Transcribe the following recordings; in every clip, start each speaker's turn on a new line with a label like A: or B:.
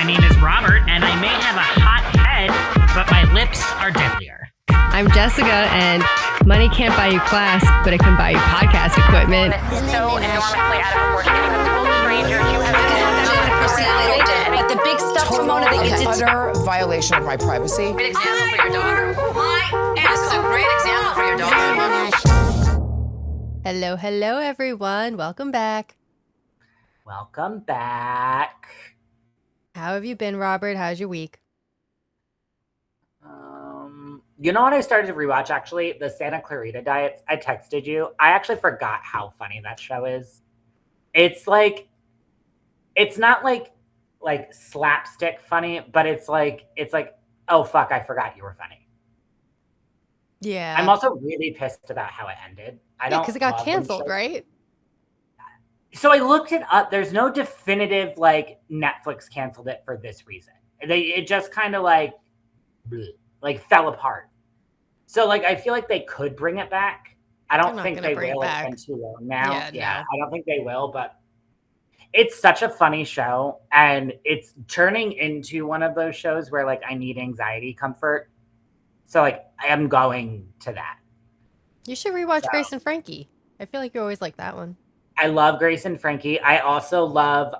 A: My name is Robert, and I may have a hot head, but my lips are deadlier.
B: I'm Jessica, and money can't buy you class, but it can buy you podcast equipment.
C: So enormously out of proportion. You have told strangers, you have personality. But the big stuff, Ramona, that you did.
D: Utter violation of my privacy.
C: Great example for your daughter. This is a great example for your daughter.
B: Hello, everyone. Welcome back.
A: Welcome back.
B: How have you been, Robert? How's your week?
A: You know what I started to rewatch, actually? The Santa Clarita Diet. I texted you. I actually forgot how funny that show is. It's like, it's not like slapstick funny, but it's like, oh, fuck, I forgot you were funny.
B: Yeah.
A: I'm also really pissed about how it ended.
B: Because it got canceled, right?
A: So I looked it up. There's no definitive, Netflix canceled it for this reason. It just kind of fell apart. So I feel like they could bring it back. I don't think they will. It's been too long now. Yeah, I don't think they will, but it's such a funny show, and it's turning into one of those shows where I need anxiety comfort. So I am going to that.
B: You should rewatch Grace and Frankie. I feel like you always like that one.
A: I love Grace and Frankie. I also love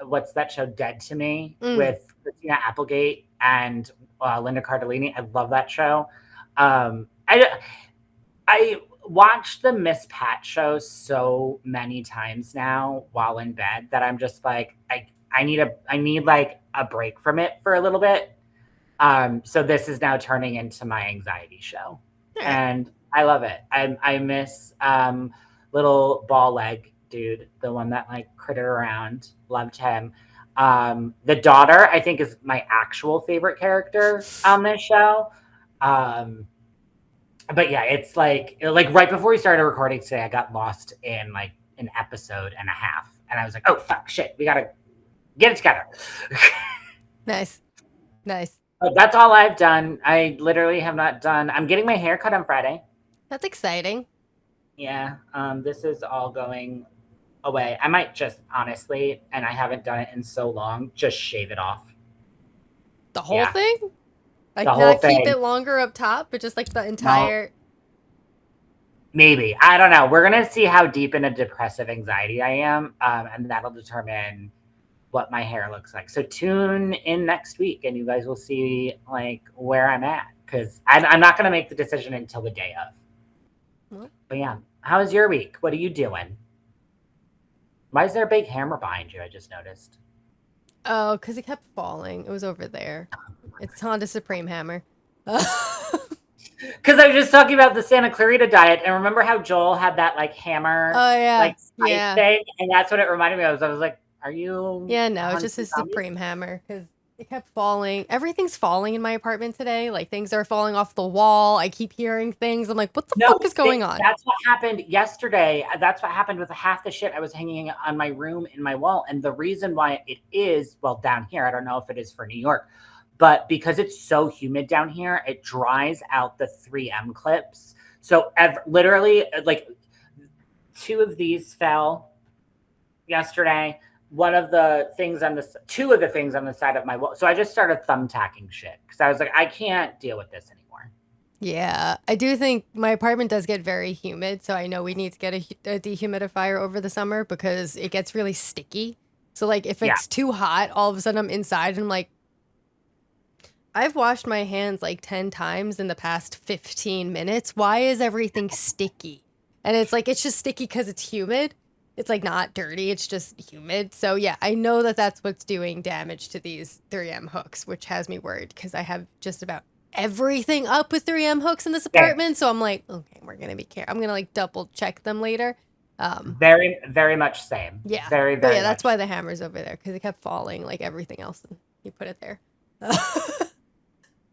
A: what's that show, Dead to Me, with Christina Applegate and Linda Cardellini. I love that show. I watched the Miss Pat show so many times now while in bed that I'm just I need a break from it for a little bit. So this is now turning into my anxiety show, and I love it. I miss little ball leg dude, the one that crittered around. Loved him. The daughter, I think, is my actual favorite character on this show. But yeah, it's like right before we started recording today, I got lost in an episode and a half, and I was like, oh fuck, shit, we gotta get it together.
B: Nice.
A: But that's all I've done. I literally have not done. I'm getting my hair cut on Friday.
B: That's exciting.
A: Yeah. This is all going away. I might just honestly, and I haven't done it in so long, just shave it off.
B: The whole thing?
A: The whole thing.
B: Keep it longer up top, but just the entire... No.
A: Maybe. I don't know. We're going to see how deep in a depressive anxiety I am, and that'll determine what my hair looks like. So tune in next week, and you guys will see where I'm at, because I'm not going to make the decision until the day of. Well. But yeah, how's your week? What are you doing? Why is there a big hammer behind you? I just noticed.
B: Oh, because it kept falling. It was over there. It's Honda Supreme hammer.
A: Because I was just talking about the Santa Clarita Diet, and remember how Joel had that hammer, thing, and that's what it reminded me of. I was like, "Are you?"
B: Yeah, no, it's just a Supreme hammer because it kept falling. Everything's falling in my apartment today. Things are falling off the wall. I keep hearing things. I'm like, "What the fuck is going on?"
A: That's what happened yesterday. That's what happened with half the shit I was hanging on my room in my wall, and the reason why it is down here. I don't know if it is for New York. But because it's so humid down here, it dries out the 3M clips. So literally, 2 of these fell yesterday. Two of the things on the side of my wall. So I just started thumbtacking shit because I was like, I can't deal with this anymore.
B: Yeah, I do think my apartment does get very humid. So I know we need to get a dehumidifier over the summer because it gets really sticky. So if it's too hot, all of a sudden I'm inside and I'm like, I've washed my hands 10 times in the past 15 minutes. Why is everything sticky? And it's it's just sticky because it's humid. It's not dirty. It's just humid. So yeah, I know that that's what's doing damage to these 3M hooks, which has me worried because I have just about everything up with 3M hooks in this apartment. So I'm like, okay, we're going to be careful. I'm going to double check them later.
A: Very, very much same.
B: Yeah.
A: Very, very
B: yeah, that's why the hammer's over there because it kept falling like everything else. And you put it there.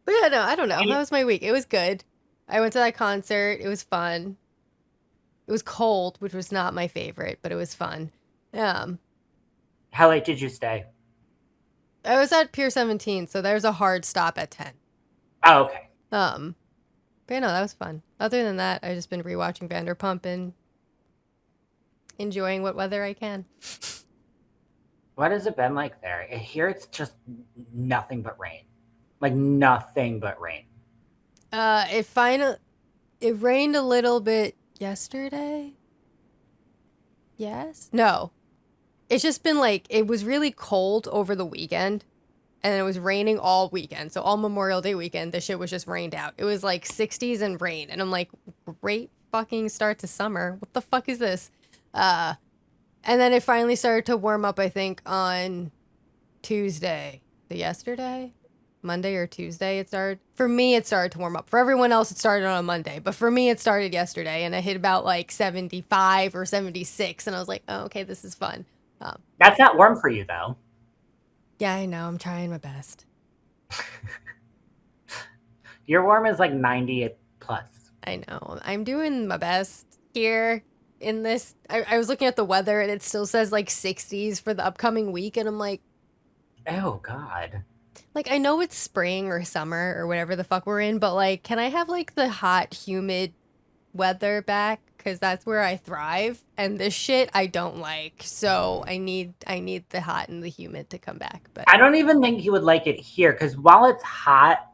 B: But yeah, no, I don't know. How was my week? It was good. I went to that concert. It was fun. It was cold, which was not my favorite, but it was fun.
A: How late did you stay?
B: I was at Pier 17, so there's a hard stop at 10.
A: Oh, okay.
B: But yeah, no, that was fun. Other than that, I've just been rewatching Vanderpump and enjoying what weather I can.
A: What has it been like there? Here it's just nothing but rain. Like nothing but rain.
B: It rained a little bit yesterday. Yes? No. It's just been like, it was really cold over the weekend, and it was raining all weekend. So all Memorial Day weekend, the shit was just rained out. It was like 60s and rain, and I'm like, great fucking start to summer. What the fuck is this? And then it finally started to warm up, I think, on Tuesday. Yesterday? Monday or Tuesday it started. For me, it started to warm up. For everyone else, it started on a Monday. But for me, it started yesterday, and I hit about like 75 or 76, and I was like, oh, okay, this is fun.
A: That's not warm for you, though.
B: Yeah, I know. I'm trying my best.
A: Your warm is like 90 plus.
B: I know. I'm doing my best here in this. I was looking at the weather, and it still says like 60s for the upcoming week, and I'm like,
A: oh, God.
B: Like, I know it's spring or summer or whatever the fuck we're in, but like, can I have like the hot, humid weather back? Because that's where I thrive, and this shit I don't like. So I need the hot and the humid to come back. But
A: I don't even think you would like it here, because while it's hot,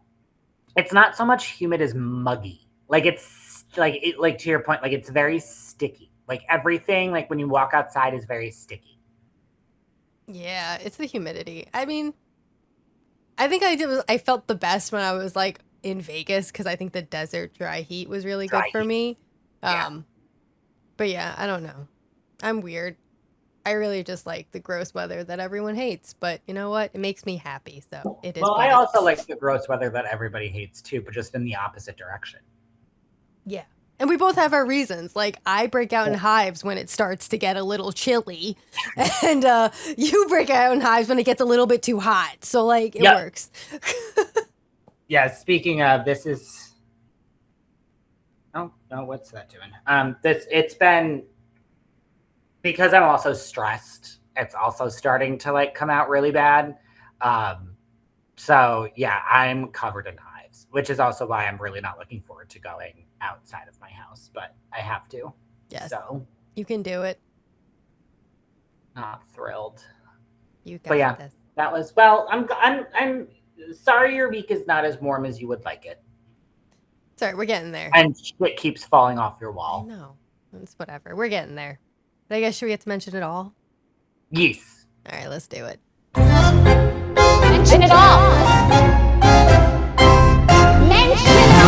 A: it's not so much humid as muggy. Like it's like to your point, like it's very sticky. Like everything, like when you walk outside, is very sticky.
B: Yeah, it's the humidity. I mean, I think I felt the best when I was like in Vegas, because I think the desert dry heat was really good for me.
A: Yeah.
B: But yeah, I don't know. I'm weird. I really just like the gross weather that everyone hates, but you know what? It makes me happy, so it is.
A: Well, I also like the gross weather that everybody hates too, but just in the opposite direction.
B: Yeah. And we both have our reasons. Like, I break out in hives when it starts to get a little chilly, and you break out in hives when it gets a little bit too hot. So, like, it works.
A: Yeah, speaking of, this is... Oh, no, what's that doing? It's been... Because I'm also stressed, it's also starting to, like, come out really bad. So, yeah, I'm covered in hives, which is also why I'm really not looking forward to going outside of my house, but I have to.
B: Yes.
A: So
B: you can do it.
A: Not thrilled.
B: You got
A: but yeah,
B: this.
A: That was, well, I'm sorry your week is not as warm as you would like it.
B: Sorry, we're getting there.
A: And shit keeps falling off your wall.
B: I know. It's whatever. We're getting there. But I guess, should we get to mention it all?
A: Yes.
B: All right, let's do it.
C: Mention it all. Mention it all.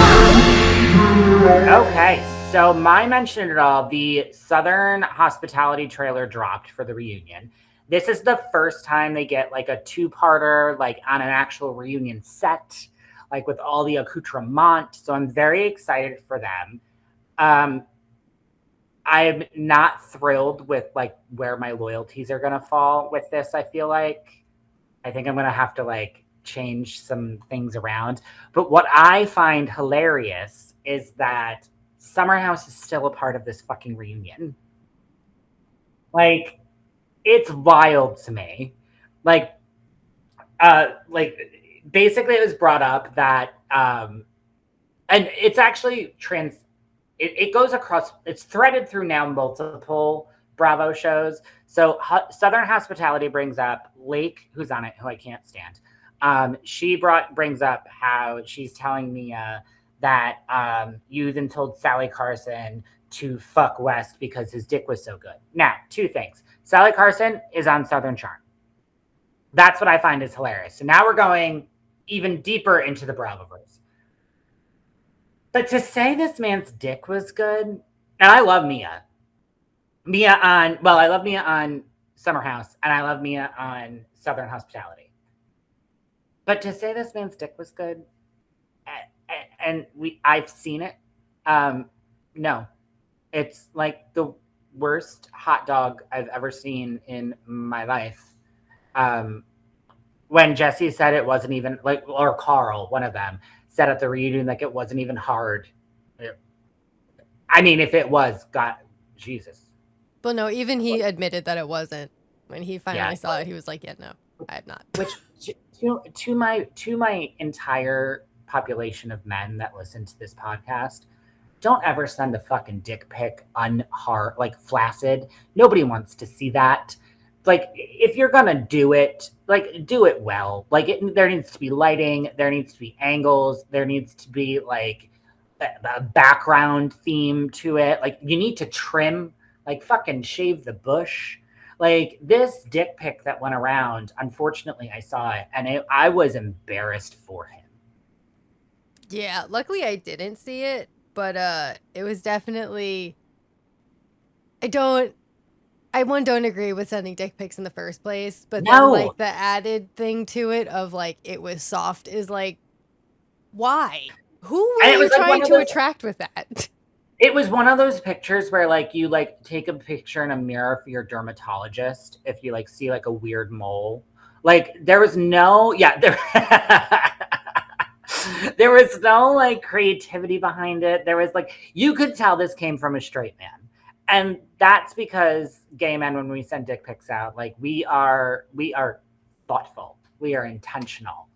A: Okay, so my mention it all, the Southern Hospitality trailer dropped for the reunion. This is the first time they get like a two-parter, like on an actual reunion set, like with all the accoutrement. So I'm very excited for them. I'm not thrilled with like where my loyalties are gonna fall with this. I feel like I think I'm gonna have to like change some things around. But what I find hilarious is that Summer House is still a part of this fucking reunion. Like, it's wild to me. Like basically it was brought up that and it's actually it goes across, it's threaded through now multiple Bravo shows. So Southern Hospitality brings up Lake, who's on it, who I can't stand. She brings up how she's telling Mia that you even told Sally Carson to fuck West because his dick was so good. Now, two things. Sally Carson is on Southern Charm. That's what I find is hilarious. So now we're going even deeper into the Bravoverse. But to say this man's dick was good, and I love Mia. I love Mia on Summer House, and I love Mia on Southern Hospitality. But to say this man's dick was good, and I've seen it, no. It's like the worst hot dog I've ever seen in my life. When Jesse said it wasn't even, like, or Carl, one of them, said at the reunion, like, it wasn't even hard. I mean, if it was, God, Jesus.
B: Well, no, even he admitted that it wasn't. When he finally saw it, he was like, yeah, no, I have not.
A: Which, to my entire population of men that listen to this podcast, don't ever send a fucking dick pic like flaccid. Nobody wants to see that. like if you're gonna do it, like do it well. Like there needs to be lighting, there needs to be angles, there needs to be like a background theme to it. Like you need to trim, like fucking shave the bush. Like this dick pic that went around, unfortunately I saw it and I was embarrassed for him.
B: Yeah, luckily I didn't see it, but it was definitely I don't agree with sending dick pics in the first place, but then like the added thing to it of like it was soft is like, why? Who were you trying to attract with that?
A: It was one of those pictures where like you like take a picture in a mirror for your dermatologist if you like see like a weird mole. Like there was no there was no like creativity behind it. There was like you could tell this came from a straight man. And that's because gay men, when we send dick pics out, like we are thoughtful. We are intentional.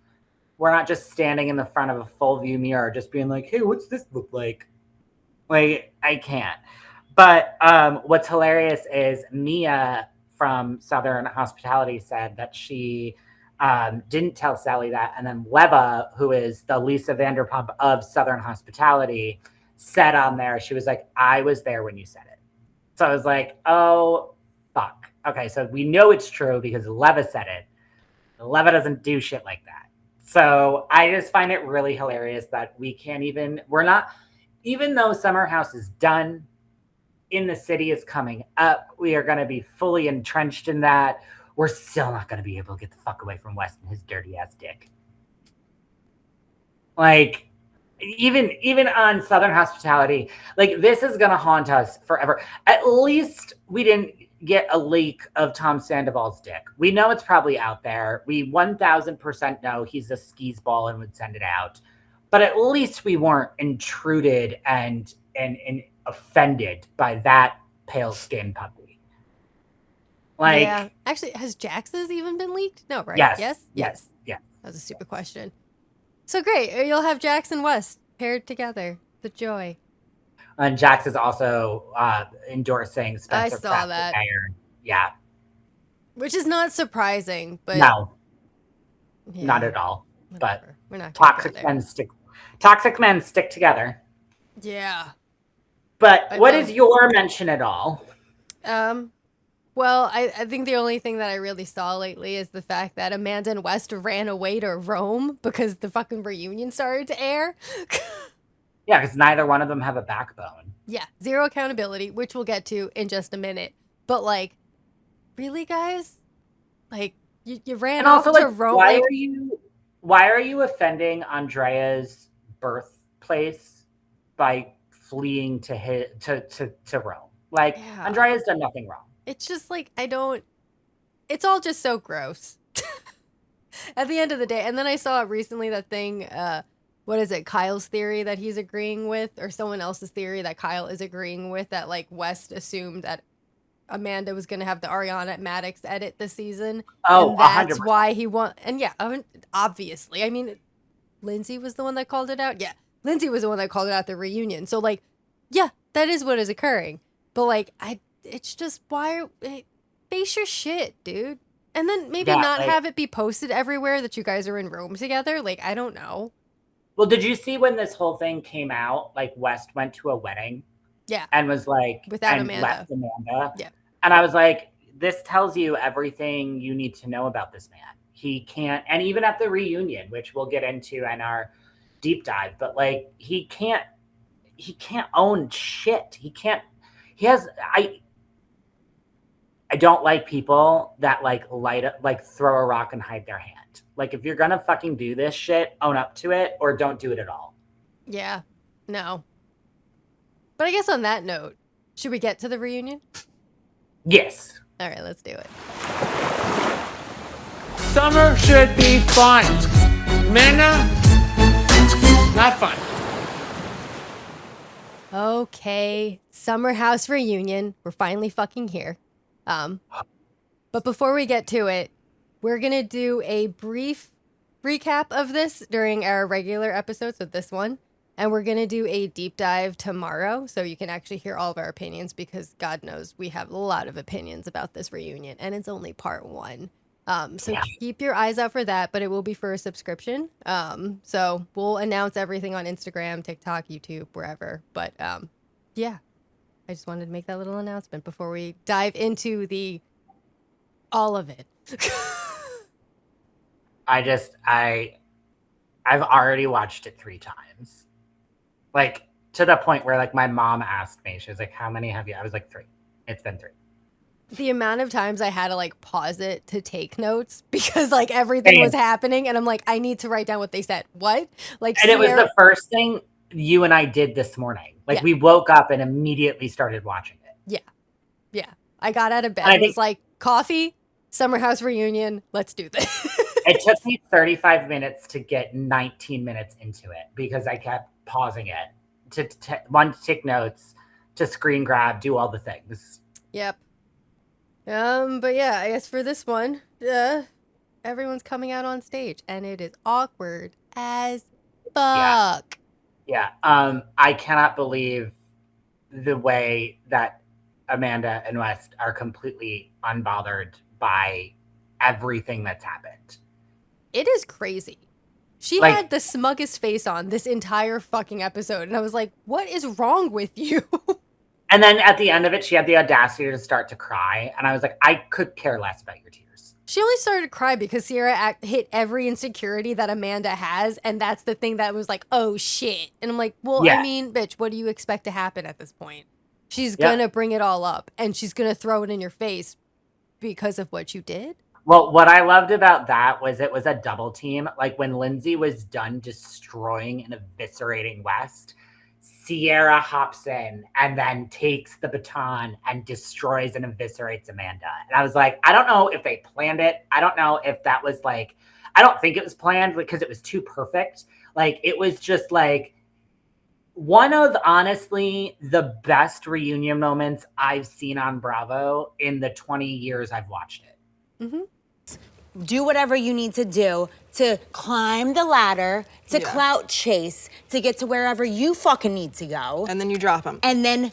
A: We're not just standing in the front of a full view mirror, just being like, hey, what's this look like? Like, I can't. But what's hilarious is Mia from Southern Hospitality said that she didn't tell Sally that. And then Leva, who is the Lisa Vanderpump of Southern Hospitality, said on there, she was like, I was there when you said it. So I was like, oh, fuck. Okay, so we know it's true because Leva said it. Leva doesn't do shit like that. So I just find it really hilarious that we're not, even though Summer House is done, In the City is coming up, we are going to be fully entrenched in that. We're still not going to be able to get the fuck away from West and his dirty ass dick. Like, even on Southern Hospitality, like this is gonna haunt us forever. At least we didn't get a leak of Tom Sandoval's dick. We know it's probably out there. We 1000% know he's a skis ball and would send it out. But at least we weren't intruded and offended by that pale skinned puppy. Like, yeah.
B: Actually, has Jax's even been leaked? No, right?
A: Yes.
B: That was a stupid question. So great. You'll have Jax and West paired together. The joy.
A: And Jax is also endorsing Spencer
B: Pratt. I saw that.
A: Iron. Yeah.
B: Which is not surprising, but
A: no. Yeah. Not at all.
B: Whatever.
A: But
B: we're not
A: toxic men stick together.
B: Yeah.
A: But what is your mention at all?
B: Well, I think the only thing that I really saw lately is the fact that Amanda and West ran away to Rome because the fucking reunion started to air.
A: Yeah, because neither one of them have a backbone.
B: Yeah, zero accountability, which we'll get to in just a minute. But, like, really, guys? Like, you ran off to Rome?
A: Why are you offending Andrea's birthplace by fleeing to Rome? Like, yeah. Andrea's done nothing wrong.
B: It's just like, it's all just so gross at the end of the day. And then I saw recently that thing, what is it? Kyle's theory that he's agreeing with, or someone else's theory that Kyle is agreeing with, that like West assumed that Amanda was going to have the Ariana Maddox edit this season.
A: Oh,
B: and that's
A: 100%.
B: why he and yeah, obviously, I mean, Lindsay was the one that called it out. Yeah. Lindsay was the one that called it out at the reunion. So like, yeah, that is what is occurring. But like, it's just face your shit, dude. And then maybe have it be posted everywhere that you guys are in Rome together. Like, I don't know.
A: Well, did you see when this whole thing came out? Like, West went to a wedding.
B: Yeah.
A: And was like,
B: without
A: and
B: Amanda.
A: Left Amanda.
B: Yeah.
A: And I was like, this tells you everything you need to know about this man. He can't, and even at the reunion, which we'll get into in our deep dive, but like, he can't own shit. I don't like people that like throw a rock and hide their hand. Like, if you're gonna fucking do this shit, own up to it or don't do it at all.
B: Yeah. No. But I guess on that note, should we get to the reunion?
A: Yes.
B: All right, let's do it.
E: Summer should be fun. Amanda, not fun.
B: Okay, Summer House reunion. We're finally fucking here. But before we get to it, we're going to do a brief recap of this during our regular episodes of this one. And we're going to do a deep dive tomorrow, so you can actually hear all of our opinions, because God knows we have a lot of opinions about this reunion, and it's only part 1. So keep your eyes out for that, but it will be for a subscription. So we'll announce everything on Instagram, TikTok, YouTube, wherever. But yeah, I just wanted to make that little announcement before we dive into all of it.
A: I've already watched it 3 times. Like, to the point where, like, my mom asked me, she was like, how many have you? I was like, 3. It's been 3.
B: The amount of times I had to, like, pause it to take notes because, like, everything was happening, and I'm like, I need to write down what they said. What? Like,
A: and it was the first thing you and I did this morning. Like, we woke up and immediately started watching it.
B: Yeah. Yeah. I got out of bed and was like, coffee, Summer House reunion, let's do this.
A: It took me 35 minutes to get 19 minutes into it because I kept pausing it to take notes, to screen grab, do all the things.
B: Yep. But yeah, I guess for this one, everyone's coming out on stage and it is awkward as fuck.
A: Yeah. I cannot believe the way that Amanda and West are completely unbothered by everything that's happened.
B: It is crazy. She had the smuggest face on this entire fucking episode. And I was like, what is wrong with you?
A: And then at the end of it, she had the audacity to start to cry. And I was like, I could care less about your tears.
B: She only started to cry because Sierra hit every insecurity that Amanda has. And that's the thing that was like, oh, shit. And I'm like, well, I mean, bitch, what do you expect to happen at this point? She's going to bring it all up. And she's going to throw it in your face because of what you did.
A: Well, what I loved about that was it was a double team. Like when Lindsay was done destroying and eviscerating West, Sierra hops in and then takes the baton and destroys and eviscerates Amanda. And I was like, I don't know if they planned it. I don't know if that was like, I don't think it was planned because it was too perfect. Like it was just like one of honestly the best reunion moments I've seen on Bravo in the 20 years I've watched it.
B: Mm-hmm.
F: Do whatever you need to do to climb the ladder, to clout chase, to get to wherever you fucking need to go.
G: And then you drop them.
F: And then,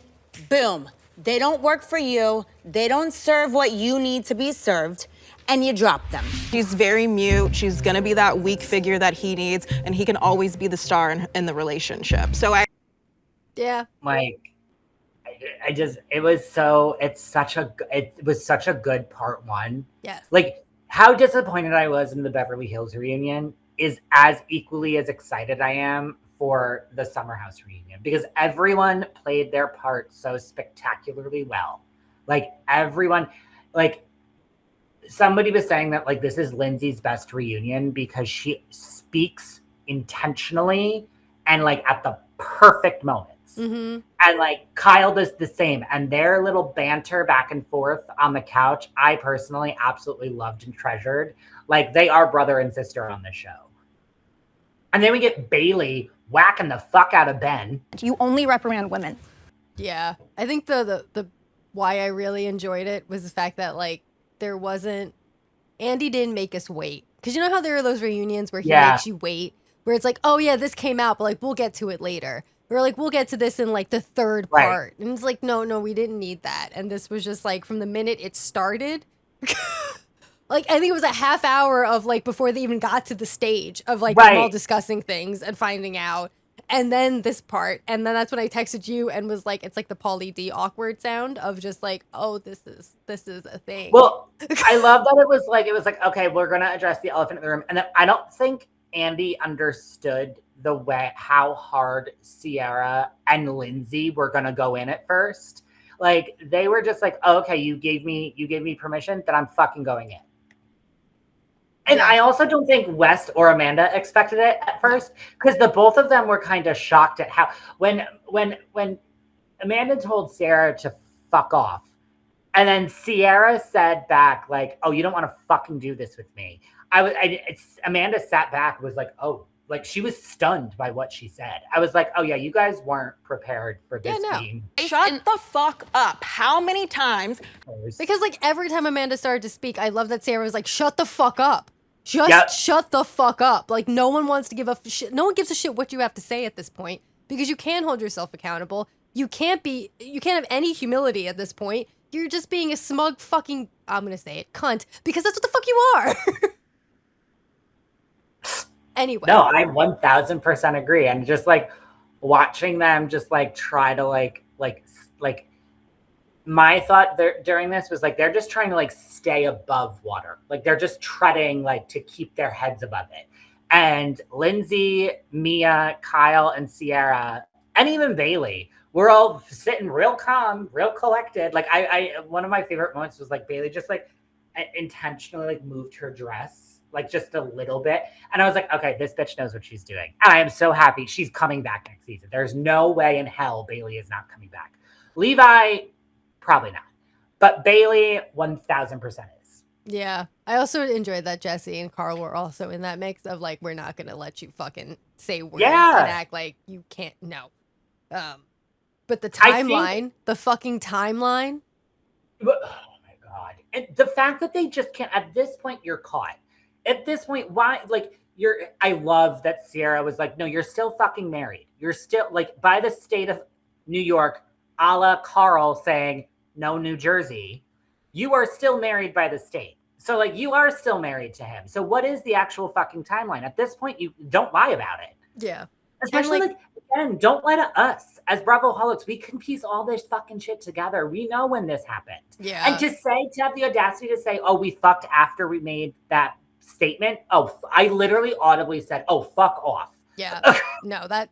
F: boom, they don't work for you. They don't serve what you need to be served, and you drop them.
G: She's very mute. She's gonna be that weak figure that he needs, and he can always be the star in the relationship. So
B: Yeah.
A: Like, it was such a good part 1.
B: Yes.
A: Like, how disappointed I was in the Beverly Hills reunion is as equally as excited I am for the Summer House reunion because everyone played their part so spectacularly well. Like everyone, like somebody was saying that like this is Lindsay's best reunion because she speaks intentionally and like at the perfect moments.
B: Mm-hmm.
A: And like Kyle does the same, and their little banter back and forth on the couch, I personally absolutely loved and treasured. Like they are brother and sister on this show. And then we get Bailey whacking the fuck out of Ben.
H: You only reprimand women.
B: Yeah, I think the why I really enjoyed it was the fact that like there wasn't Andy didn't make us wait, because you know how there are those reunions where he makes you wait, where it's like, oh yeah, this came out, but like we'll get to it later. We're like, we'll get to this in like the third part. And it's like, no, we didn't need that. And this was just like from the minute it started, like I think it was a half hour of like before they even got to the stage of like them all discussing things and finding out. And then this part. And then that's when I texted you and was like, it's like the Pauly D awkward sound of just like, oh, this is a thing.
A: Well, I love that it was like, okay, we're going to address the elephant in the room. And I don't think Andy understood the way how hard Sierra and Lindsay were gonna go in at first. Like they were just like, oh, okay, you gave me permission, then I'm fucking going in. And I also don't think West or Amanda expected it at first because the both of them were kind of shocked at how when Amanda told Sierra to fuck off, and then Sierra said back like, oh, you don't want to fucking do this with me. Amanda sat back, was like, oh. Like she was stunned by what she said. I was like, oh yeah, you guys weren't prepared for this being.
G: Shut the fuck up. How many times?
B: Because like every time Amanda started to speak, I love that Sarah was like, shut the fuck up. Just shut the fuck up. Like no one wants to give a shit. No one gives a shit what you have to say at this point. because you can hold yourself accountable. You can't have any humility at this point. You're just being a smug fucking, I'm going to say it, cunt, because that's what the fuck you are. Anyway.
A: No, I 1000% agree. And just like watching them just like try to like my thought during this was like, they're just trying to like stay above water. Like they're just treading like to keep their heads above it. And Lindsay, Mia, Kyle, and Sierra, and even Bailey, we're all sitting real calm, real collected. Like I one of my favorite moments was like Bailey just like intentionally like moved her dress like just a little bit. And I was like, okay, this bitch knows what she's doing. And I am so happy she's coming back next season. There's no way in hell Bailey is not coming back. Levi, probably not. But Bailey, 1000% is.
B: Yeah. I also enjoyed that Jesse and Carl were also in that mix of like, we're not going to let you fucking say words and act like you can't. No. But the timeline, the fucking timeline.
A: Oh my God. And the fact that they just can't, at this point, you're caught. At this point, why? Like, I love that Sierra was like, no, you're still fucking married. You're still, like, by the state of New York, a la Carl saying, no, New Jersey, you are still married by the state. So, like, you are still married to him. So, what is the actual fucking timeline? At this point, you don't lie about it.
B: Yeah.
A: Especially, like, again, don't lie to us as Bravoholics. We can piece all this fucking shit together. We know when this happened.
B: Yeah.
A: And to have the audacity to say, oh, we fucked after we made that statement. Oh, I literally audibly said, oh, fuck off.
B: Yeah. No, that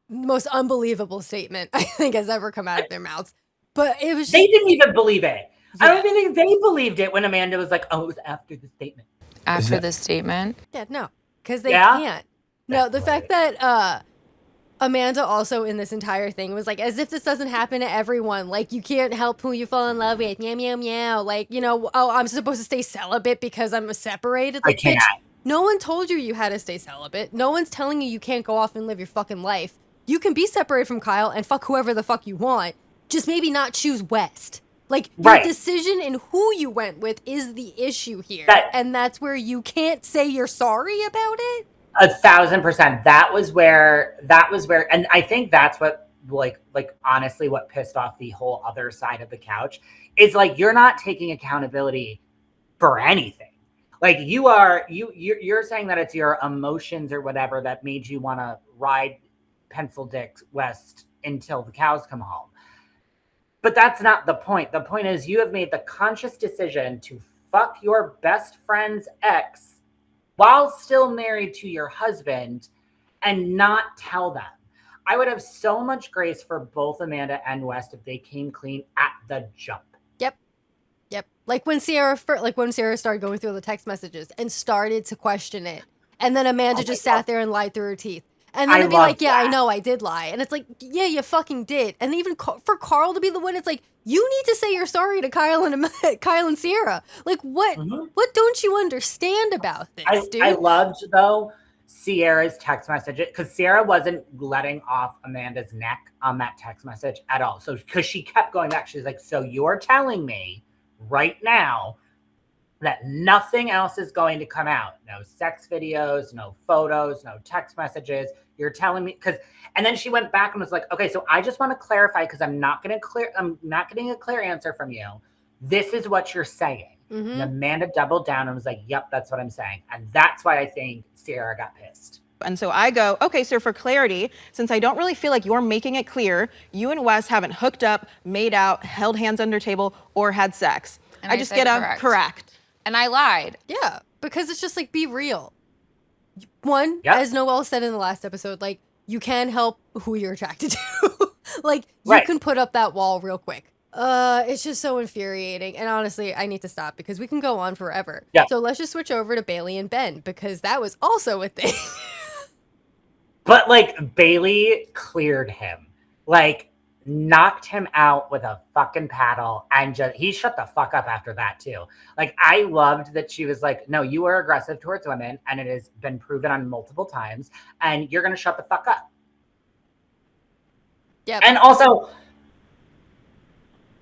B: most unbelievable statement I think has ever come out of their mouths. But it was just,
A: they didn't even believe it. Yeah. I don't even think they believed it when Amanda was like, oh, it was after the statement.
H: After the statement?
B: Yeah, no. Because they can't. No, the fact that Amanda also in this entire thing was like, as if this doesn't happen to everyone. Like, you can't help who you fall in love with. Meow, meow, meow. Like, you know, oh, I'm supposed to stay celibate because I'm separated. Like,
A: I can't.
B: Bitch, no one told you had to stay celibate. No one's telling you can't go off and live your fucking life. You can be separated from Kyle and fuck whoever the fuck you want. Just maybe not choose West. Like, your decision and who you went with is the issue here. And that's where you can't say you're sorry about it.
A: 1000%. That was where, and I think that's what, like honestly, what pissed off the whole other side of the couch is like, you're not taking accountability for anything. Like you're saying that it's your emotions or whatever that made you want to ride Pencil Dick West until the cows come home. But that's not the point. The point is you have made the conscious decision to fuck your best friend's ex while still married to your husband and not tell them. I would have so much grace for both Amanda and West if they came clean at the jump.
B: Yep. Like when Sierra started going through the text messages and started to question it. And then Amanda just sat there and lied through her teeth. And then it'd be like, yeah, I know I did lie. And it's like, yeah, you fucking did. And even for Carl to be the one, it's like, you need to say you're sorry to Kyle and Sierra. Like, what don't you understand about this, dude?
A: I loved, though, Sierra's text message, because Sierra wasn't letting off Amanda's neck on that text message at all. So, because she kept going back, she's like, so you're telling me right now that nothing else is going to come out. No sex videos, no photos, no text messages. You're telling me and then she went back and was like, okay, so I just want to clarify because I'm not getting a clear answer from you. This is what you're saying. Mm-hmm. And Amanda doubled down and was like, yep, that's what I'm saying. And that's why I think Sierra got pissed.
G: And so I go, okay, so for clarity, since I don't really feel like you're making it clear, you and Wes haven't hooked up, made out, held hands under table, or had sex. And I just get a correct.
H: And I lied.
B: Yeah, because it's just like, be real. One, as Noelle said in the last episode, like, you can help who you're attracted to. Like, you can put up that wall real quick. It's just so infuriating. And honestly, I need to stop because we can go on forever. Yeah. So let's just switch over to Bailey and Ben because that was also a thing.
A: But, like, Bailey cleared him. Like, knocked him out with a fucking paddle and he shut the fuck up after that too. Like, I loved that she was like, no, you are aggressive towards women and it has been proven on multiple times and you're going to shut the fuck up. Yeah. And also,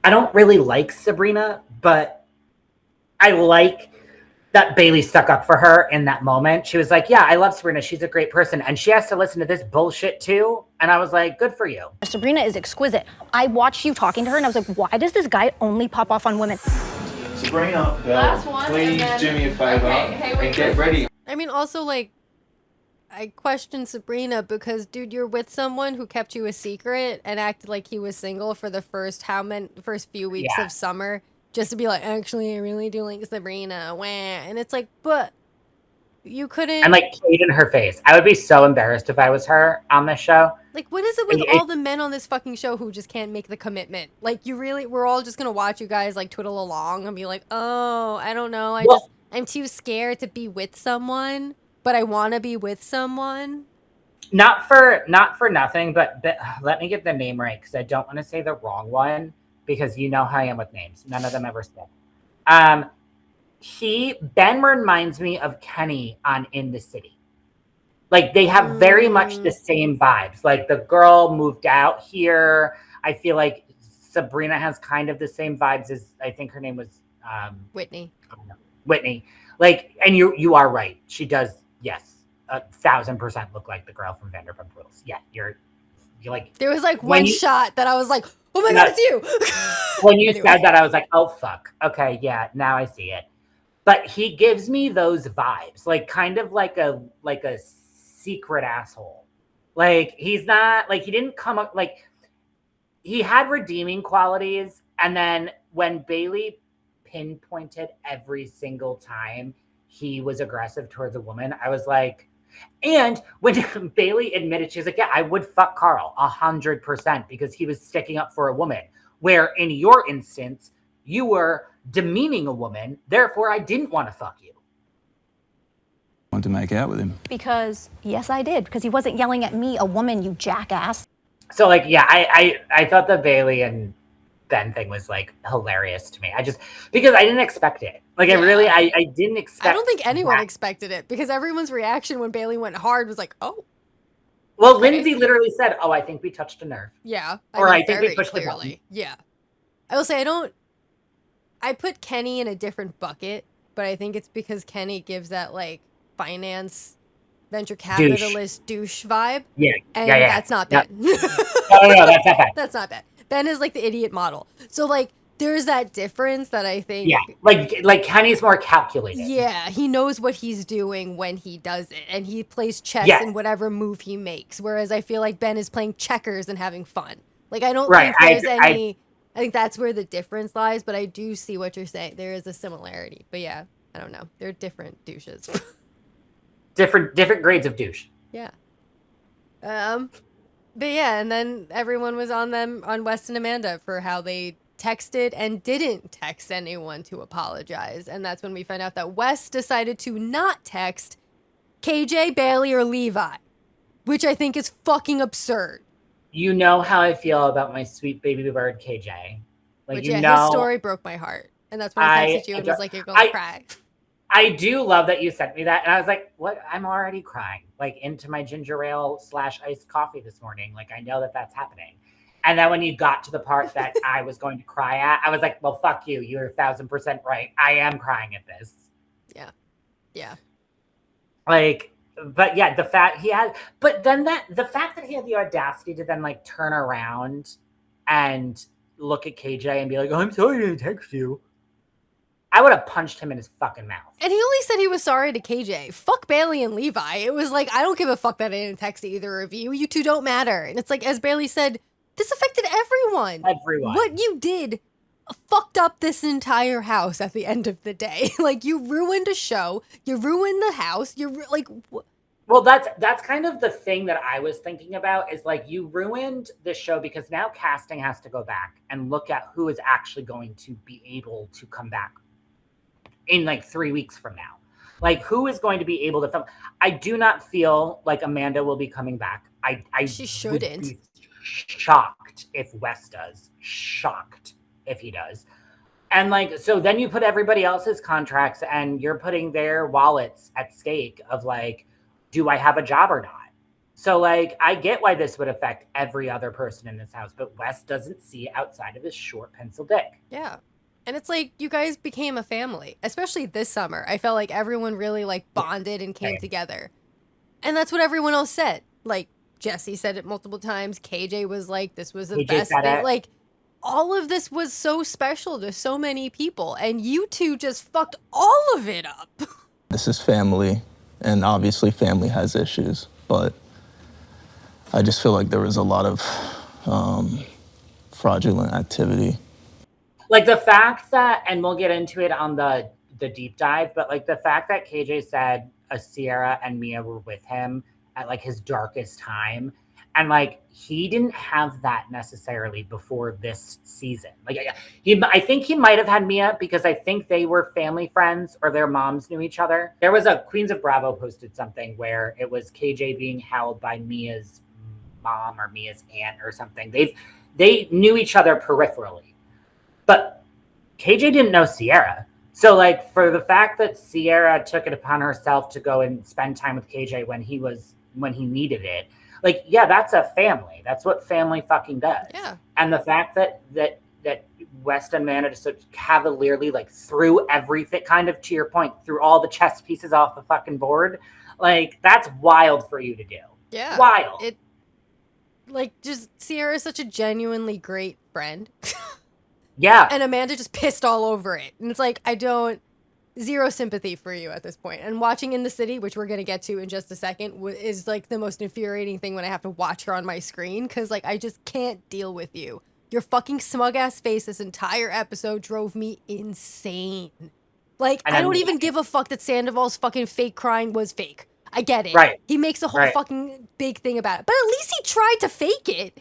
A: I don't really like Sabrina, but I like that Bailey stuck up for her in that moment. She was like, yeah, I love Sabrina. She's a great person. And she has to listen to this bullshit too. And I was like, good for you.
I: Sabrina is exquisite. I watched you talking to her and I was like, why does this guy only pop off on women?
J: Sabrina, girl, please do me a favor and get ready.
B: I mean, also, like, I question Sabrina because, dude, you're with someone who kept you a secret and acted like he was single for the first few weeks of summer, just to be like, actually, I really do like Sabrina. Wah. And it's like, but you couldn't.
A: And like played in her face. I would be so embarrassed if I was her on this show.
B: Like, what is it with all the men on this fucking show who just can't make the commitment? Like, we're all just gonna watch you guys like twiddle along and be like, oh, I don't know, I'm too scared to be with someone, but I want to be with someone.
A: Not for nothing, but let me get the name right because I don't want to say the wrong one because you know how I am with names. None of them ever stick. Ben reminds me of Kenny on In the City. Like they have very much the same vibes. Like the girl moved out here. I feel like Sabrina has kind of the same vibes as I think her name was
B: Whitney.
A: Whitney. Like, and you are right. She does, yes, 1,000% look like the girl from Vanderpump Rules. Yeah, you're like.
B: There was like one shot that I was like, oh my God, it's you.
A: When you said that, I was like, oh fuck. Okay, yeah, now I see it. But he gives me those vibes, like kind of like a secret asshole. Like he's not like he didn't come up like he had redeeming qualities, and then when Bailey pinpointed every single time he was aggressive towards a woman, I was like, and when Bailey admitted, she was like, yeah, I would fuck Carl 100% because he was sticking up for a woman, where in your instance, you were demeaning a woman, therefore I didn't want to fuck you.
K: Want to make out with him?
I: Because, yes, I did. Because he wasn't yelling at me, a woman, you jackass.
A: So, like, yeah, I thought the Bailey and Ben thing was, like, hilarious to me. Because I didn't expect it. Like, I didn't expect
B: I don't think anyone expected it, because everyone's reaction when Bailey went hard was like, oh.
A: Well, okay. Lindsay literally said, oh, I think we touched a nerve.
B: Yeah.
A: I think we pushed the button.
B: Yeah. I will say, I put Kenny in a different bucket, but I think it's because Kenny gives that, like, finance venture capitalist douche vibe.
A: Yeah.
B: And that's not Ben.
A: No, that's not Ben.
B: That's not Ben. Ben is like the idiot model. So like there's that difference that I think.
A: Yeah. Like Kenny's more calculated.
B: Yeah. He knows what he's doing when he does it. And he plays chess in whatever move he makes. Whereas I feel like Ben is playing checkers and having fun. Like I don't think there's I think that's where the difference lies, but I do see what you're saying. There is a similarity. But yeah, I don't know. They're different douches.
A: Different grades of douche.
B: Yeah. But yeah, and then everyone was on West and Amanda for how they texted and didn't text anyone to apologize. And that's when we find out that West decided to not text KJ, Bailey, or Levi, which I think is fucking absurd.
A: You know how I feel about my sweet baby bird KJ. Like, his
B: story broke my heart. And that's when I texted you and was like, you're going to cry.
A: I do love that you sent me that. And I was like, what? I'm already crying, like into my ginger ale / iced coffee this morning. Like, I know that that's happening. And then when you got to the part that I was going to cry at, I was like, well, fuck you. You're 1,000% right. I am crying at this.
B: Yeah. Yeah.
A: Like, but yeah, the fact he had the audacity to then like turn around and look at KJ and be like, oh, I'm sorry I didn't text you. I would have punched him in his fucking mouth.
B: And he only said he was sorry to KJ. Fuck Bailey and Levi. It was like, I don't give a fuck that I didn't text either of you. You two don't matter. And it's like, as Bailey said, this affected everyone.
A: Everyone.
B: What you did fucked up this entire house at the end of the day. Like, you ruined a show. You ruined the house.
A: Well, that's kind of the thing that I was thinking about is like you ruined the show because now casting has to go back and look at who is actually going to be able to come back in like 3 weeks from now. Like who is going to be able to film? I do not feel like Amanda will be coming back.
B: She shouldn't.
A: Would be shocked if Wes does. Shocked if he does. And like, so then you put everybody else's contracts and you're putting their wallets at stake of like, do I have a job or not? So like, I get why this would affect every other person in this house, but Wes doesn't see outside of his short pencil dick.
B: Yeah. And it's like you guys became a family, especially this summer. I felt like everyone really like bonded and came together. And that's what everyone else said. Like Jesse said it multiple times. KJ was like, this was the best thing. Like all of this was so special to so many people. And you two just fucked all of it up.
K: This is family, and obviously family has issues, but I just feel like there was a lot of fraudulent activity.
A: Like the fact that, and we'll get into it on the deep dive, but like the fact that KJ said Sierra and Mia were with him at like his darkest time, and like he didn't have that necessarily before this season. Like I think he might have had Mia because I think they were family friends or their moms knew each other. There was a Queens of Bravo posted something where it was KJ being held by Mia's mom or Mia's aunt or something. They knew each other peripherally. But KJ didn't know Sierra. So like for the fact that Sierra took it upon herself to go and spend time with KJ when he needed it, like, yeah, that's a family. That's what family fucking does.
B: Yeah.
A: And the fact that West and Amanda just so cavalierly like threw everything, kind of to your point, threw all the chess pieces off the fucking board, like that's wild for you to do.
B: Yeah.
A: Wild.
B: It like just Sierra is such a genuinely great friend.
A: Yeah.
B: And Amanda just pissed all over it. And it's like, zero sympathy for you at this point. And watching In the City, which we're going to get to in just a second, is like the most infuriating thing when I have to watch her on my screen. Because like, I just can't deal with you. Your fucking smug ass face this entire episode drove me insane. Like, I don't even give a fuck that Sandoval's fucking fake crying was fake. I get it.
A: Right.
B: He makes a whole fucking big thing about it. But at least he tried to fake it.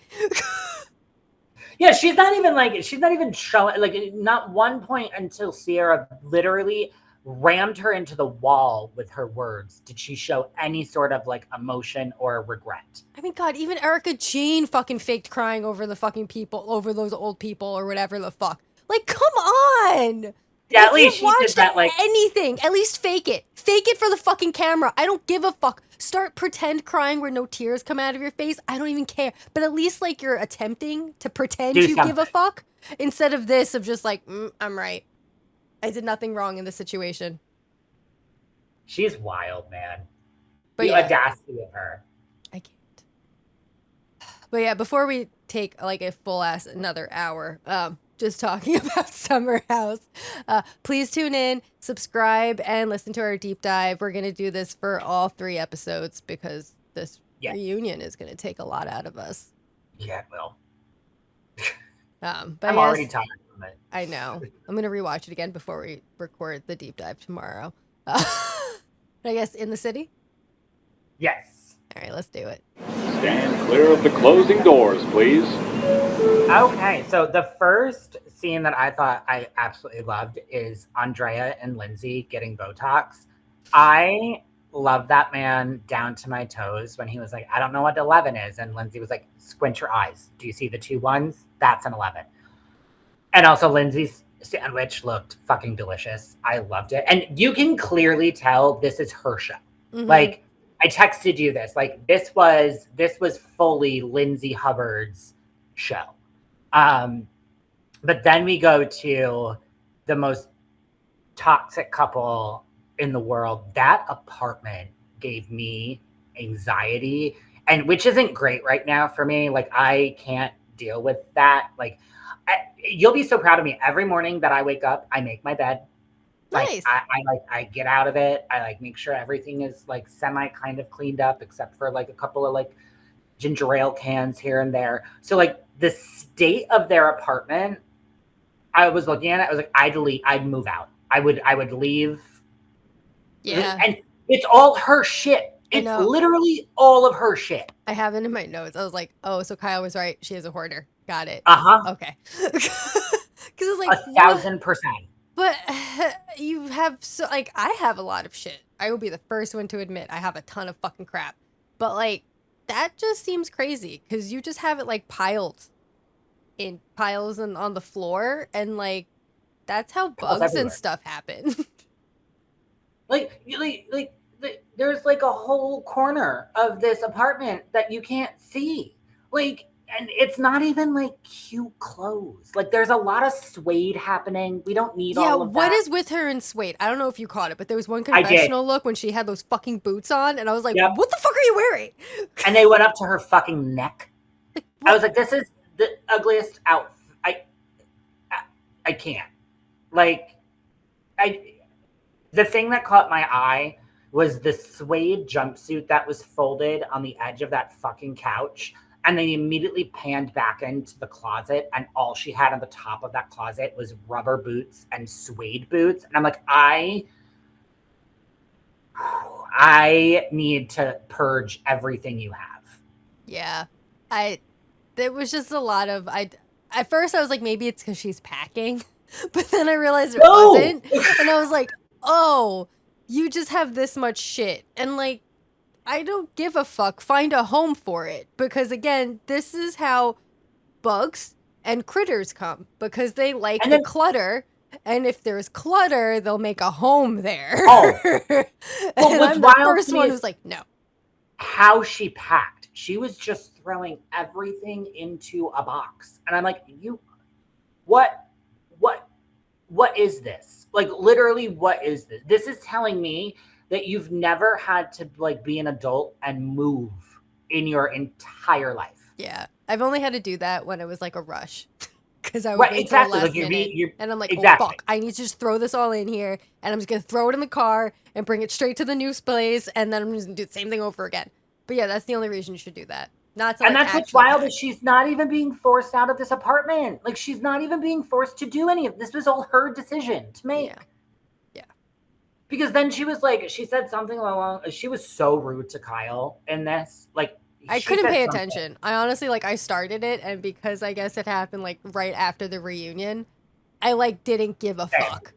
A: Yeah, she's not even showing, like, not one point until Sierra literally rammed her into the wall with her words did she show any sort of, like, emotion or regret.
B: I mean, God, even Erica Jane fucking faked crying over the fucking people, over those old people or whatever the fuck. Like, come on!
A: Yeah,
B: if
A: at least she did that, like...
B: anything, at least fake it. Fake it for the fucking camera. I don't give a fuck. Start pretend crying where no tears come out of your face. I don't even care. But at least, like, you're attempting to pretend you give a fuck. Instead of this, of just like, I'm right. I did nothing wrong in this situation.
A: She's wild, man.
B: But
A: the
B: yeah,
A: audacity of her.
B: I can't. But yeah, before we take, like, a full-ass another hour, just talking about Summer House. Please tune in, subscribe, and listen to our deep dive. We're going to do this for all 3 episodes because this reunion is going to take a lot out of us.
A: Yeah, it will.
B: But
A: I'm already tired from it.
B: I know. I'm going to rewatch it again before we record the deep dive tomorrow. I guess In the City?
A: Yes.
B: All right, let's do it.
L: Stand clear of the closing doors, please.
A: Okay, so the first scene that I thought I absolutely loved is Andrea and Lindsay getting Botox. I love that man down to my toes when he was like, I don't know what 11 is. And Lindsay was like, squint your eyes. Do you see the 2 ones? That's an 11. And also Lindsay's sandwich looked fucking delicious. I loved it. And you can clearly tell this is her show. Mm-hmm. Like, I texted you this. Like, this was fully Lindsay Hubbard's show. But then we go to the most toxic couple in the world. That apartment gave me anxiety, and which isn't great right now for me. Like, I can't deal with that. Like, you'll be so proud of me. Every morning that I wake up, I make my bed.
B: Nice.
A: Like, I get out of it. I like make sure everything is like semi kind of cleaned up, except for like a couple of like ginger ale cans here and there. So like the state of their apartment, I was looking at it. I was like, I'd move out. I would leave.
B: Yeah.
A: And it's all her shit. It's literally all of her shit.
B: I have it in my notes. I was like, oh, so Kyle was right. She is a hoarder. Got it.
A: Uh-huh.
B: Okay. Because it's like
A: 1,000%.
B: But you have I have a lot of shit. I will be the first one to admit I have a ton of fucking crap. But like, that just seems crazy because you just have it like piles and on the floor, and like that's how bugs and stuff happen.
A: like there's like a whole corner of this apartment that you can't see. Like, And it's not even like cute clothes. Like there's a lot of suede happening. We don't need all of that.
B: What is with her in suede? I don't know if you caught it, but there was one confessional look when she had those fucking boots on, and I was like, what the fuck are you wearing?
A: And they went up to her fucking neck. I was like, this is the ugliest outfit. I can't. Like, the thing that caught my eye was the suede jumpsuit that was folded on the edge of that fucking couch. And they immediately panned back into the closet, and all she had on the top of that closet was rubber boots and suede boots. And I'm like, I need to purge everything you have.
B: Yeah. There was just a lot of, at first I was like, maybe it's because she's packing, but then I realized it wasn't. And I was like, oh, you just have this much shit. And like, I don't give a fuck. Find a home for it. Because again, this is how bugs and critters come. Because they like the clutter. And if there's clutter, they'll make a home there.
A: Oh. Well,
B: and I'm the first one who's like, no.
A: How she packed. She was just throwing everything into a box. And I'm like, what is this? Like, literally, what is this? This is telling me that you've never had to like be an adult and move in your entire life.
B: Yeah. I've only had to do that when it was like a rush. Because I would wait till the last minute. And I'm like, oh, fuck. I need to just throw this all in here. And I'm just going to throw it in the car and bring it straight to the new place. And then I'm just going to do the same thing over again. But yeah, that's the only reason you should do that. Not to,
A: and that's what's wild is she's not even being forced out of this apartment. Like, she's not even being forced to do any of this. Was all her decision to make.
B: Yeah.
A: Because then she was like, she said something along, she was so rude to Kyle in this. Like,
B: I couldn't pay attention. I honestly, like, I started it, and because I guess it happened, like, right after the reunion, I, like, didn't give a fuck.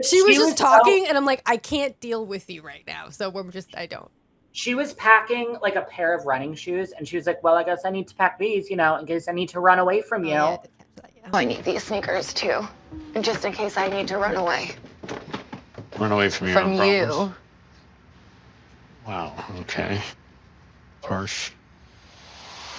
B: she was just talking, and I'm like, I can't deal with you right now, so I don't.
A: She was packing, like, a pair of running shoes, and she was like, well, I guess I need to pack these, in case I need to run away from you.
B: Yeah.
M: I need these sneakers, too, just in case I need to run away.
L: Run away from your own problems? Wow, okay. Harsh.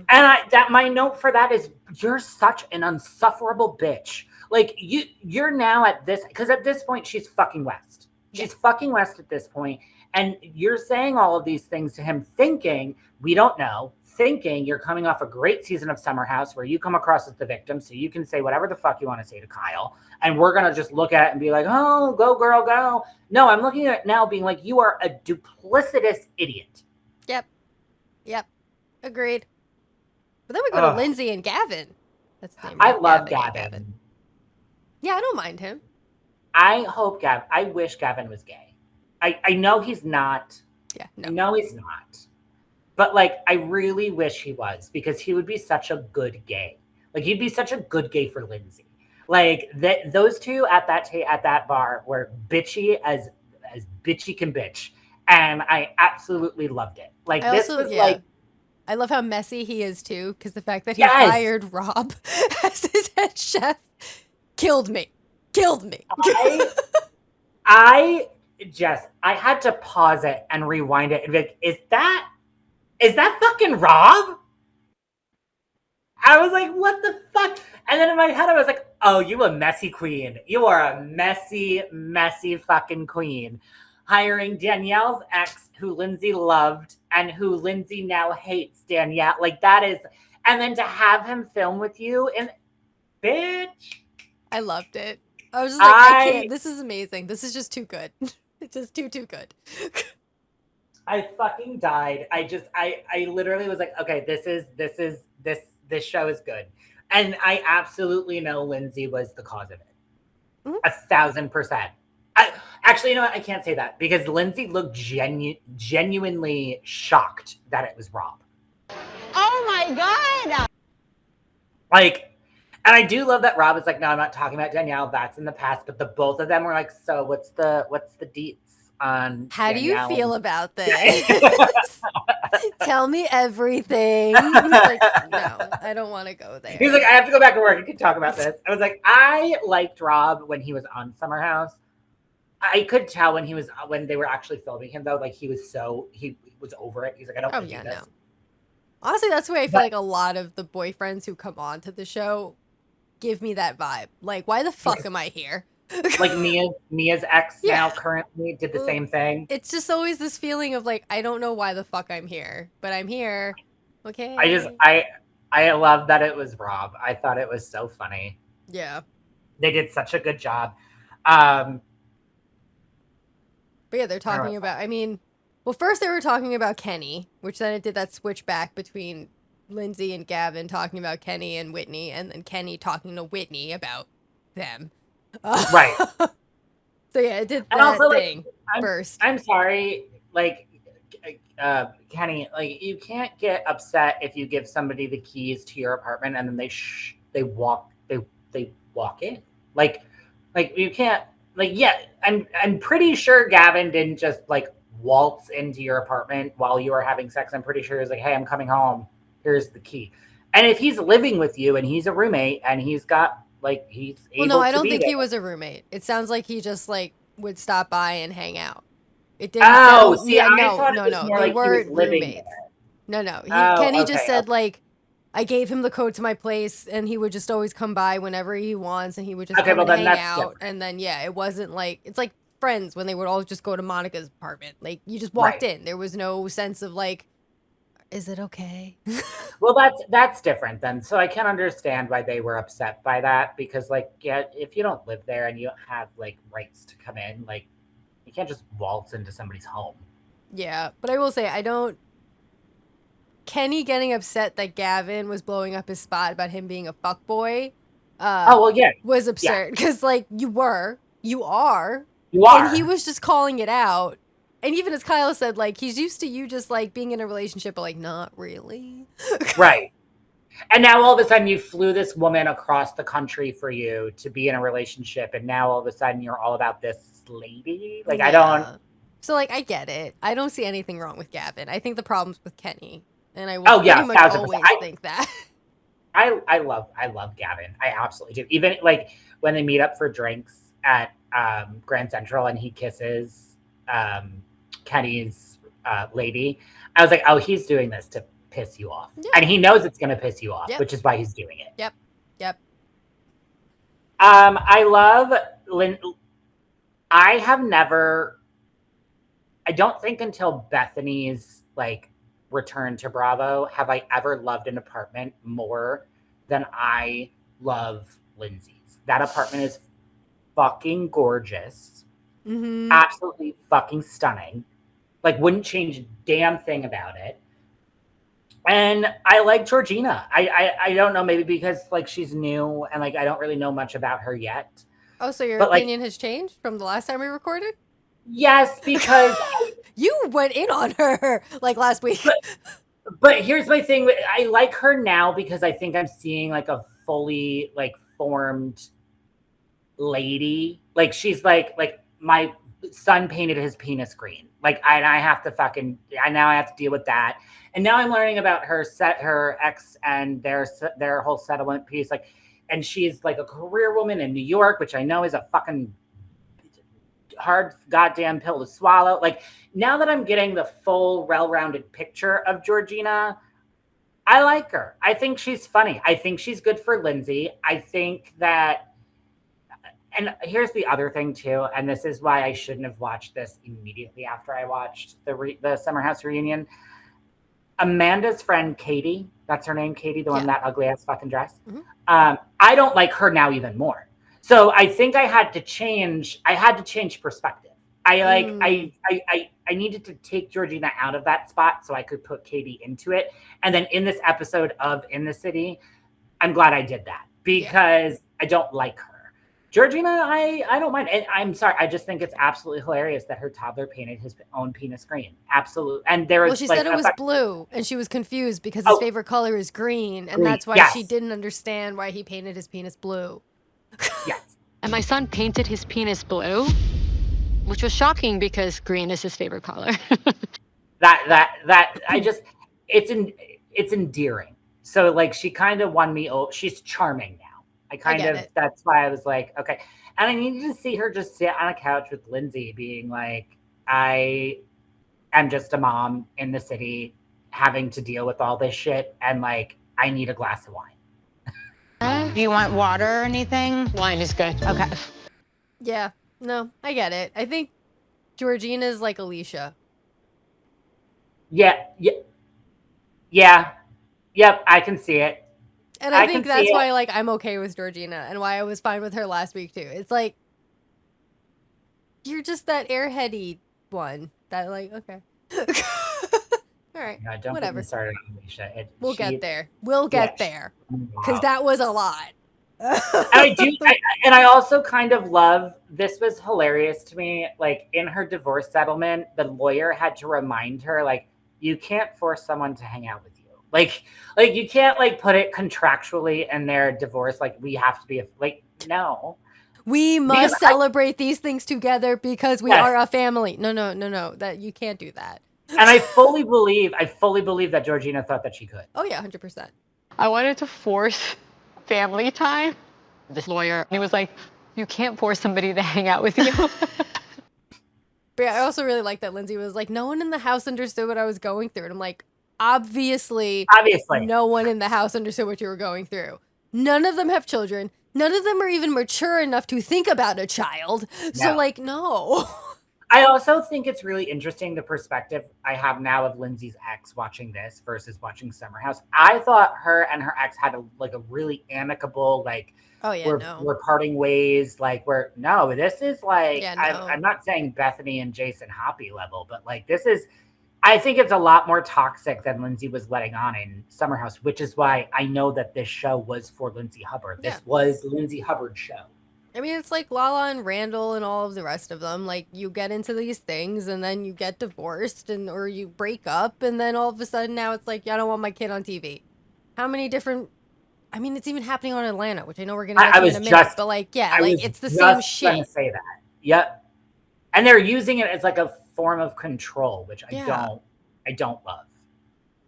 A: And my note for that is, you're such an insufferable bitch. Like, you're now at this, because at this point she's fucking West. She's fucking West at this point, and you're saying all of these things to him, thinking we don't know, thinking you're coming off a great season of Summer House where you come across as the victim, so you can say whatever the fuck you want to say to Kyle, and we're gonna just look at it and be like, oh, go girl, go. No, I'm looking at it now, being like, you are a duplicitous idiot.
B: Yep. Agreed. But then we go to Lindsay and Gavin. That's the name.
A: I love Gavin.
B: Yeah, I don't mind him.
A: I wish Gavin was gay. I know he's not.
B: Yeah, no.
A: I know he's not. But, like, I really wish he was, because he would be such a good gay. Like, he'd be such a good gay for Lindsay. Like, those two at that bar were bitchy as bitchy can bitch. And I absolutely loved it. Like, this was like...
B: I love how messy he is, too, because the fact that he hired Rob as his head chef killed me.
A: I had to pause it and rewind it and be like, is that fucking Rob? I was like, what the fuck? And then in my head, I was like, oh, you a messy queen. You are a messy, messy fucking queen. Hiring Danielle's ex, who Lindsay loved, and who Lindsay now hates, Danielle. Like, that is... And then to have him film with you, and... Bitch.
B: I loved it. I was just like, I can't... This is amazing. This is just too good. It's just too good.
A: I fucking died. I literally was like, okay, this show is good. And I absolutely know Lindsay was the cause of it. 1,000%. Actually, you know what? I can't say that, because Lindsay looked genuinely shocked that it was Rob.
F: Oh my God.
A: Like, and I do love that Rob is like, no, I'm not talking about Danielle. That's in the past. But the both of them were like, so what's the deets on
B: How
A: Danielle?
B: do you feel about this? Tell me everything. He's like, no, I don't want to go there.
A: He's like, I have to go back to work. You can talk about this. I was like, I liked Rob when he was on Summer House. I could tell when they were actually filming him, though, like he was over it. He's like, I don't want to do this.
B: Honestly, that's the way I feel like a lot of the boyfriends who come on to the show give me that vibe. Like, why the fuck am I here?
A: Like Mia's ex now currently did the same thing.
B: It's just always this feeling of like, I don't know why the fuck I'm here, but I'm here. Okay.
A: I love that it was Rob. I thought it was so funny.
B: Yeah.
A: They did such a good job.
B: But yeah, they're talking about, well, first they were talking about Kenny, which then it did that switch back between Lindsay and Gavin talking about Kenny and Whitney, and then Kenny talking to Whitney about them.
A: Right.
B: So yeah, it did that
A: also,
B: thing first.
A: I'm sorry, like, Kenny, like, you can't get upset if you give somebody the keys to your apartment and then they walk in. Like you can't, like, yeah, I'm pretty sure Gavin didn't just like waltz into your apartment while you were having sex. I'm pretty sure he was like, hey, I'm coming home. Here's the key. And if he's living with you and he's a roommate and he's got like, he's able to
B: I don't think he was a roommate. It sounds like he just like would stop by and hang out. It didn't.
A: No.
B: They weren't roommates. No. Kenny just said like, I gave him the code to my place, and he would just always come by whenever he wants, and he would just come and hang out. Different. And then it wasn't like, it's like Friends when they would all just go to Monica's apartment. Like, you just walked in. There was no sense of like, is it okay?
A: Well, that's different then. So I can understand why they were upset by that, because like, yeah, if you don't live there and you don't have like rights to come in, like, you can't just waltz into somebody's home.
B: Yeah, but I will say, Kenny getting upset that Gavin was blowing up his spot about him being a fuckboy. Was absurd, because like, you are, and he was just calling it out. And even as Kyle said, like, he's used to you just like being in a relationship, but like, not really.
A: Right. And now all of a sudden you flew this woman across the country for you to be in a relationship, and now all of a sudden you're all about this lady. Like, I don't.
B: So like, I get it. I don't see anything wrong with Gavin. I think the problem's with Kenny. And I will pretty much always think that.
A: I love Gavin. I absolutely do. Even like when they meet up for drinks at Grand Central and he kisses Kenny's lady, I was like, oh, he's doing this to piss you off. Yeah. And he knows it's going to piss you off, which is why he's doing it.
B: Yep.
A: I love I don't think until Bethany's like return to Bravo have I ever loved an apartment more than I love Lindsay's. That apartment is fucking gorgeous.
B: Mm-hmm.
A: Absolutely fucking stunning. Like, wouldn't change a damn thing about it. And I like Georgina. I don't know, maybe because like she's new and like I don't really know much about her yet.
B: Oh, so your opinion has changed from the last time we recorded?
A: Yes, because
B: you went in on her like last week.
A: But here's my thing. I like her now because I think I'm seeing like a fully like formed lady. Like, she's like my son painted his penis green. Like, I have to now I have to deal with that. And now I'm learning about her ex and their whole settlement piece. Like, and she's like a career woman in New York, which I know is a fucking hard goddamn pill to swallow. Like, now that I'm getting the full well-rounded picture of Georgina, I like her. I think she's funny. I think she's good for Lindsay. I think that, and here's the other thing too, and this is why I shouldn't have watched this immediately after I watched the Summer House reunion. Amanda's friend Katie, that's her name, Katie, the one in that ugly ass fucking dress.
B: Mm-hmm.
A: I don't like her now even more. So I think I had to change perspective. I needed to take Georgina out of that spot so I could put Katie into it. And then in this episode of In the City, I'm glad I did that because I don't like her. Georgina, I don't mind. And I'm sorry, I just think it's absolutely hilarious that her toddler painted his own penis green. Absolutely. And there was
B: she said it was blue, and she was confused because his favorite color is green, and that's why she didn't understand why he painted his penis blue.
A: Yes.
N: And my son painted his penis blue, which was shocking because green is his favorite color.
A: It's endearing. So like, she kind of won me over. She's charming now. That's why I was like, okay. And I needed to see her just sit on a couch with Lindsay being like, I am just a mom in the city having to deal with all this shit, and like I need a glass of wine.
F: Do you want water or anything?
N: Wine is good.
F: Okay.
B: Yeah, no, I get it. I think Georgina's like Alicia.
A: Yeah, yep, I can see it.
B: And I think that's why like I'm okay with Georgina and why I was fine with her last week too. It's like you're just that airheady one that like okay. All right,
A: no, don't
B: whatever.
A: Get me started on Alicia.
B: We'll get there. We'll get there because that was a lot.
A: And I also kind of love, this was hilarious to me, like in her divorce settlement, the lawyer had to remind her, like, you can't force someone to hang out with you. Like you can't like put it contractually in their divorce, like we have to be like, no.
B: We must celebrate these things together because we are a family. No, that you can't do that.
A: And I fully believe that Georgina thought that she could.
B: Oh yeah, 100%.
N: I wanted to force family time. This lawyer, he was like, you can't force somebody to hang out with you.
B: But yeah, I also really like that Lindsay was like, no one in the house understood what I was going through. And I'm like, obviously, no one in the house understood what you were going through. None of them have children. None of them are even mature enough to think about a child. So like, no.
A: I also think it's really interesting the perspective I have now of Lindsay's ex watching this versus watching Summer House. I thought her and her ex had a really amicable, like, we're parting ways. Like, this is like, I'm not saying Bethany and Jason Hoppy level, but like, this is, I think it's a lot more toxic than Lindsay was letting on in Summer House, which is why I know that this show was for Lindsay Hubbard. This was Lindsay Hubbard's show.
B: I mean, it's like Lala and Randall and all of the rest of them. Like, you get into these things and then you get divorced or you break up. And then all of a sudden now it's like, I don't want my kid on TV. How many different... I mean, it's even happening on Atlanta, which I know we're going to get to in a minute. But like, yeah, like it's the same shit. I was
A: just say that. Yep. And they're using it as like a form of control, which I don't love.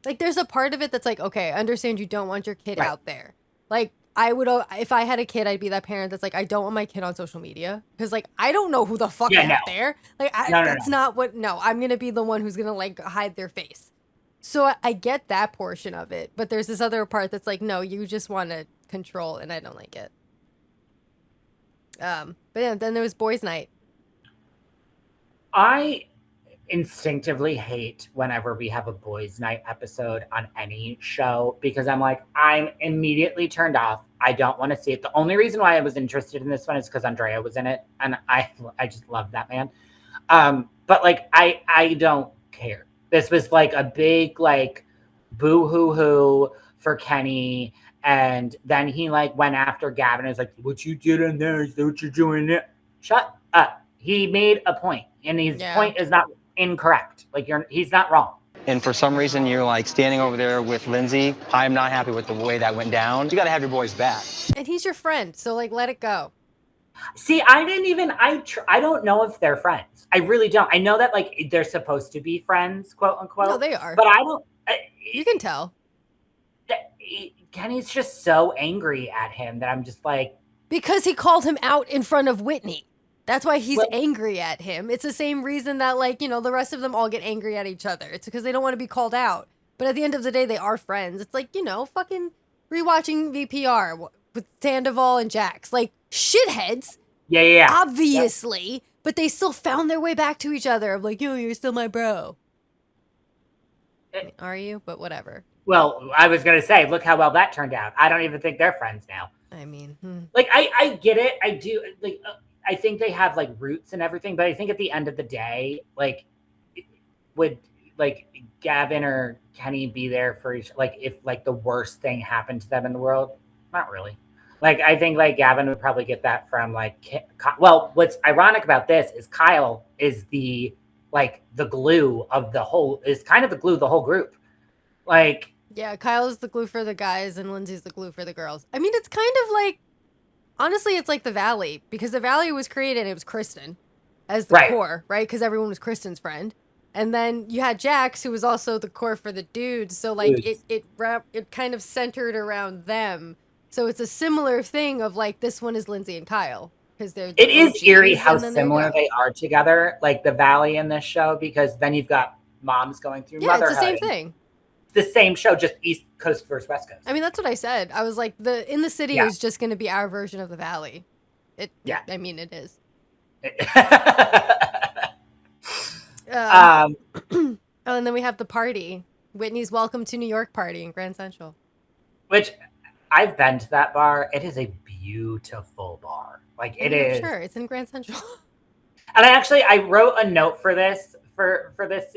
B: Like, there's a part of it that's like, okay, I understand you don't want your kid out there. Like, I would, if I had a kid, I'd be that parent that's like, I don't want my kid on social media because, like, I don't know who the fuck is out there. Like, that's not what. No, I'm gonna be the one who's gonna like hide their face. So I get that portion of it, but there's this other part that's like, no, you just want to control, and I don't like it. But yeah, then there was boys' night.
A: I instinctively hate whenever we have a boys' night episode on any show because I'm like, I'm immediately turned off. I don't want to see it. The only reason why I was interested in this one is because Andrea was in it, and I just love that man. But like, I don't care. This was like a big like boo-hoo-hoo for Kenny, and then he like went after Gavin and was like, what you did in there is what you're doing there. Shut up. He made a point, and his point is not incorrect. Like, he's not wrong.
O: And for some reason, you're like standing over there with Lindsay. I'm not happy with the way that went down. You got to have your boys back.
B: And he's your friend, so like, let it go.
A: See, I don't know if they're friends. I really don't. I know that like they're supposed to be friends, quote unquote.
B: No, they are.
A: But I don't.
B: You can tell.
A: Kenny's just so angry at him that I'm just like.
B: Because he called him out in front of Whitney. That's why he's angry at him. It's the same reason that, like, you know, the rest of them all get angry at each other. It's because they don't want to be called out. But at the end of the day, they are friends. It's like, you know, fucking rewatching VPR with Sandoval and Jax. Like, shitheads.
A: Yeah.
B: Obviously. Yeah. But they still found their way back to each other. I'm like, yo, you're still my bro. I mean, are you? But whatever.
A: Well, I was going to say, look how well that turned out. I don't even think they're friends now.
B: I mean.
A: Like, I get it. I do. Like, I think they have like roots and everything, but I think at the end of the day, like, would like Gavin or Kenny be there for each, like, if like the worst thing happened to them in the world? Not really. Like, I think like Gavin would probably get that from like, well, what's ironic about this is Kyle is the glue of the whole, is kind of the glue of the whole group. Like,
B: yeah, Kyle is the glue for the guys and Lindsay's the glue for the girls. I mean, it's kind of like, honestly, it's like the Valley, because the Valley was created and it was Kristen as the core, right? Because everyone was Kristen's friend. And then you had Jax, who was also the core for the dudes. So like it kind of centered around them. So it's a similar thing of like, this one is Lindsay and Kyle. Because they're
A: it is eerie how similar they are together, like the Valley in this show, because then you've got moms going through motherhood.
B: It's the same thing.
A: the same show, just East Coast versus West Coast.
B: I mean, that's what I said. I was like, in the city is just going to be our version of the Valley. I mean, it is. Oh, and then we have the party. Whitney's Welcome to New York party in Grand Central.
A: Which I've been to that bar. It is a beautiful bar. Like it is.
B: Sure, it's in Grand Central.
A: And I wrote a note for this for this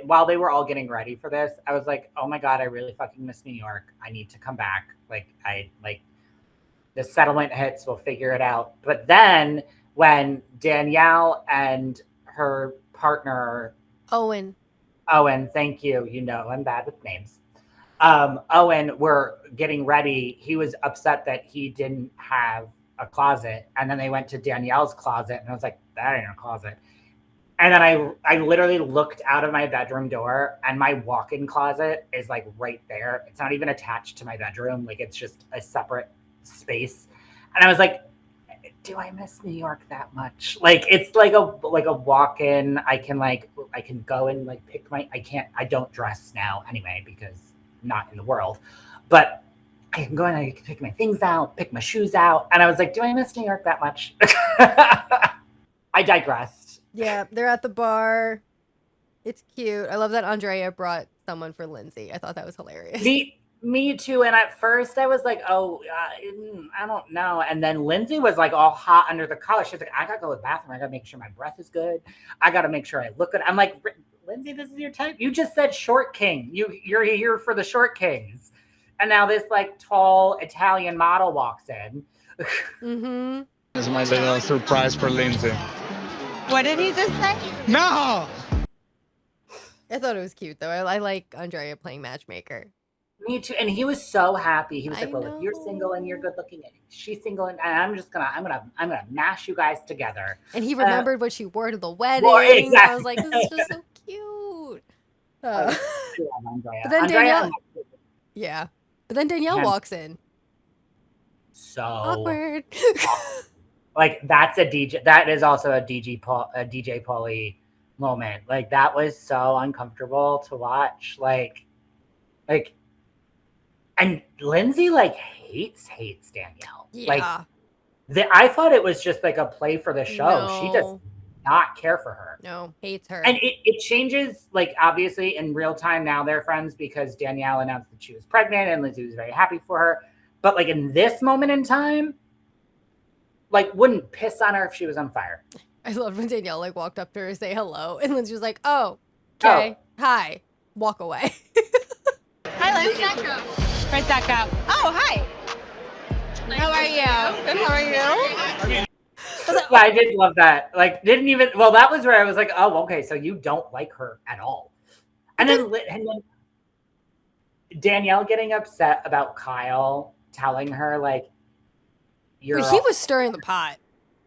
A: while they were all getting ready for this. I was like, oh my God, I really fucking miss New York. I need to come back. The settlement hits, we'll figure it out. But then when Danielle and her partner Owen, thank you. You know I'm bad with names. Owen were getting ready. He was upset that he didn't have a closet. And then they went to Danielle's closet and I was like, that ain't a closet. And then I literally looked out of my bedroom door and my walk-in closet is like right there. It's not even attached to my bedroom. Like it's just a separate space. And I was like, do I miss New York that much? Like it's like a walk-in. I can go and I don't dress now anyway because I'm not in the world. But I can go and I can pick my things out, pick my shoes out. And I was like, do I miss New York that much? I digressed.
B: Yeah, they're at the bar. It's cute. I love that Andrea brought someone for Lindsay. I thought that was hilarious.
A: Me too. And at first I was like, I don't know. And then Lindsay was like all hot under the collar. She's like, I got to go to the bathroom. I got to make sure my breath is good. I got to make sure I look good. I'm like, Lindsay, this is your type. You just said short king. You're here for the short kings. And now this like tall Italian model walks in.
B: Mm-hmm.
P: This is my little surprise for Lindsay.
G: What did he just say?
P: No!
B: I thought it was cute though. I like Andrea playing matchmaker.
A: Me too. And he was so happy. He was like, well, if you're single and you're good looking and she's single and I'm gonna mash you guys together.
B: And he remembered what she wore to the wedding.
A: Well, exactly.
B: I was like, this is just so cute. But then Danielle, but then Danielle walks in.
A: So
B: awkward.
A: Like that's a DJ. That is also a DJ Pauly moment. Like that was so uncomfortable to watch. Like, and Lindsay hates Danielle.
B: Yeah.
A: I thought it was just like a play for the show. No. She does not care for her.
B: No, hates her.
A: And it changes. Like obviously in real time now they're friends because Danielle announced that she was pregnant and Lindsay was very happy for her. But like in this moment in time, like wouldn't piss on her if she was on fire.
B: I love when Danielle like walked up to her to say hello and Lindsay was like, oh, okay, hi, walk away.
G: Hi, Lindsay. Where's that go? Oh, hi. How are you? Good, how are you?
A: I did love that. Like that was where I was like, oh, okay, so you don't like her at all. And then Danielle getting upset about Kyle telling her like,
B: he was stirring the pot.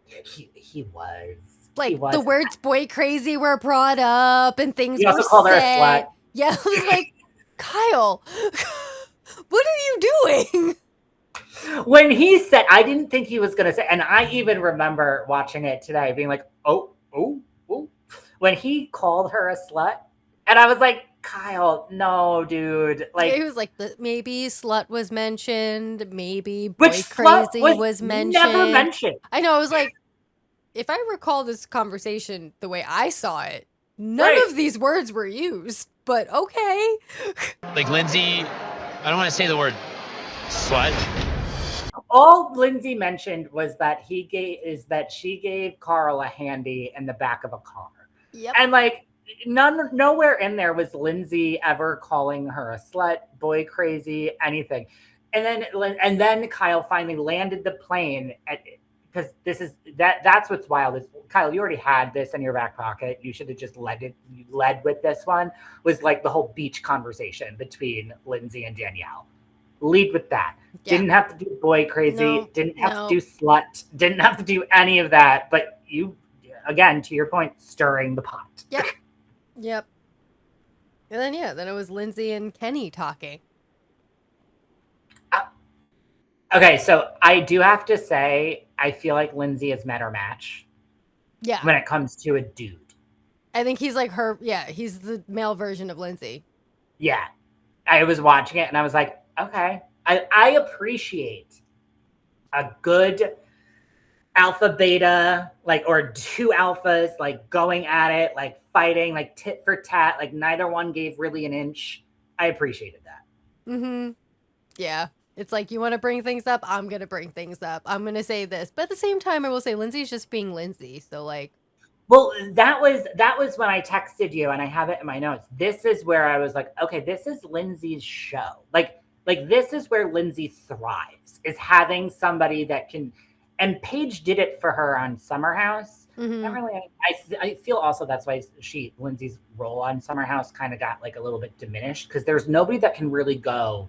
A: He was.
B: Like the words "boy crazy" were brought up and things.
A: He
B: were
A: also called her a slut.
B: Yeah, I was like, Kyle, what are you doing?
A: When he said, I didn't think he was gonna say, and I even remember watching it today, being like, oh, when he called her a slut, and I was like, Kyle, no, dude. Like
B: he was like, maybe slut was mentioned, maybe boy crazy was mentioned.
A: Never mentioned.
B: I know. I was like, if I recall this conversation the way I saw it, none of these words were used. But okay.
Q: Like Lindsay, I don't want to say the word slut.
A: All Lindsay mentioned was that she gave Carl a handy in the back of a car.
B: Yep.
A: And like. Nowhere in there was Lindsay ever calling her a slut, boy crazy, anything. And then Kyle finally landed the plane because that's what's wild is Kyle, you already had this in your back pocket. You should have just led with this one, was like the whole beach conversation between Lindsay and Danielle. Lead with that. Yeah. Didn't have to do boy crazy, didn't have to do slut, didn't have to do any of that. But you, again, to your point, stirring the pot.
B: Yep. Yep. And then it was Lindsay and Kenny talking.
A: Okay, so I do have to say, I feel like Lindsay has met her match.
B: Yeah.
A: When it comes to a dude.
B: I think he's like her, he's the male version of Lindsay.
A: Yeah. I was watching it and I was like, okay. I appreciate a good alpha beta, like, or two alphas, like going at it, like fighting, like tit for tat, like neither one gave really an inch. I appreciated that.
B: Mm-hmm. Yeah. It's like, you want to bring things up? I'm going to bring things up. I'm going to say this. But at the same time, I will say Lindsay's just being Lindsay. So, like.
A: Well, that was when I texted you, and I have it in my notes. This is where I was like, okay, this is Lindsay's show. Like this is where Lindsay thrives, is having somebody that can. And Paige did it for her on Summer House.
B: Mm-hmm.
A: Not really. I feel also that's why Lindsay's role on Summer House kind of got like a little bit diminished, because there's nobody that can really go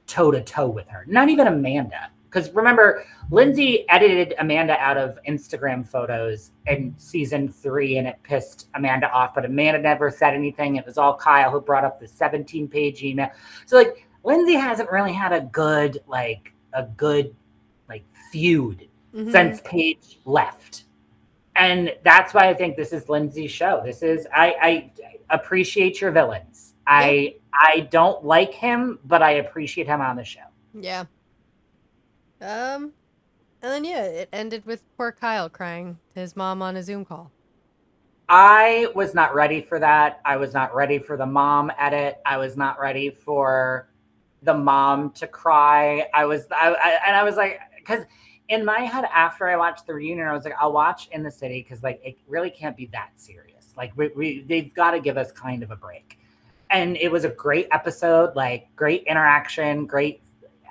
A: toe to toe with her. Not even Amanda. Because remember, Lindsay edited Amanda out of Instagram photos in season 3, and it pissed Amanda off. But Amanda never said anything. It was all Kyle who brought up the 17-page email. So like Lindsay hasn't really had a good feud since Paige left. And that's why I think this is Lindsay's show. This is, I appreciate your villains. Yeah. I don't like him, but I appreciate him on the show.
B: Yeah. And then it ended with poor Kyle crying to his mom on a Zoom call.
A: I was not ready for that. I was not ready for the mom edit. I was not ready for the mom to cry. I was like, because in my head, after I watched the reunion, I was like, I'll watch In the City, because like it really can't be that serious. Like they've got to give us kind of a break. And it was a great episode, like great interaction, great.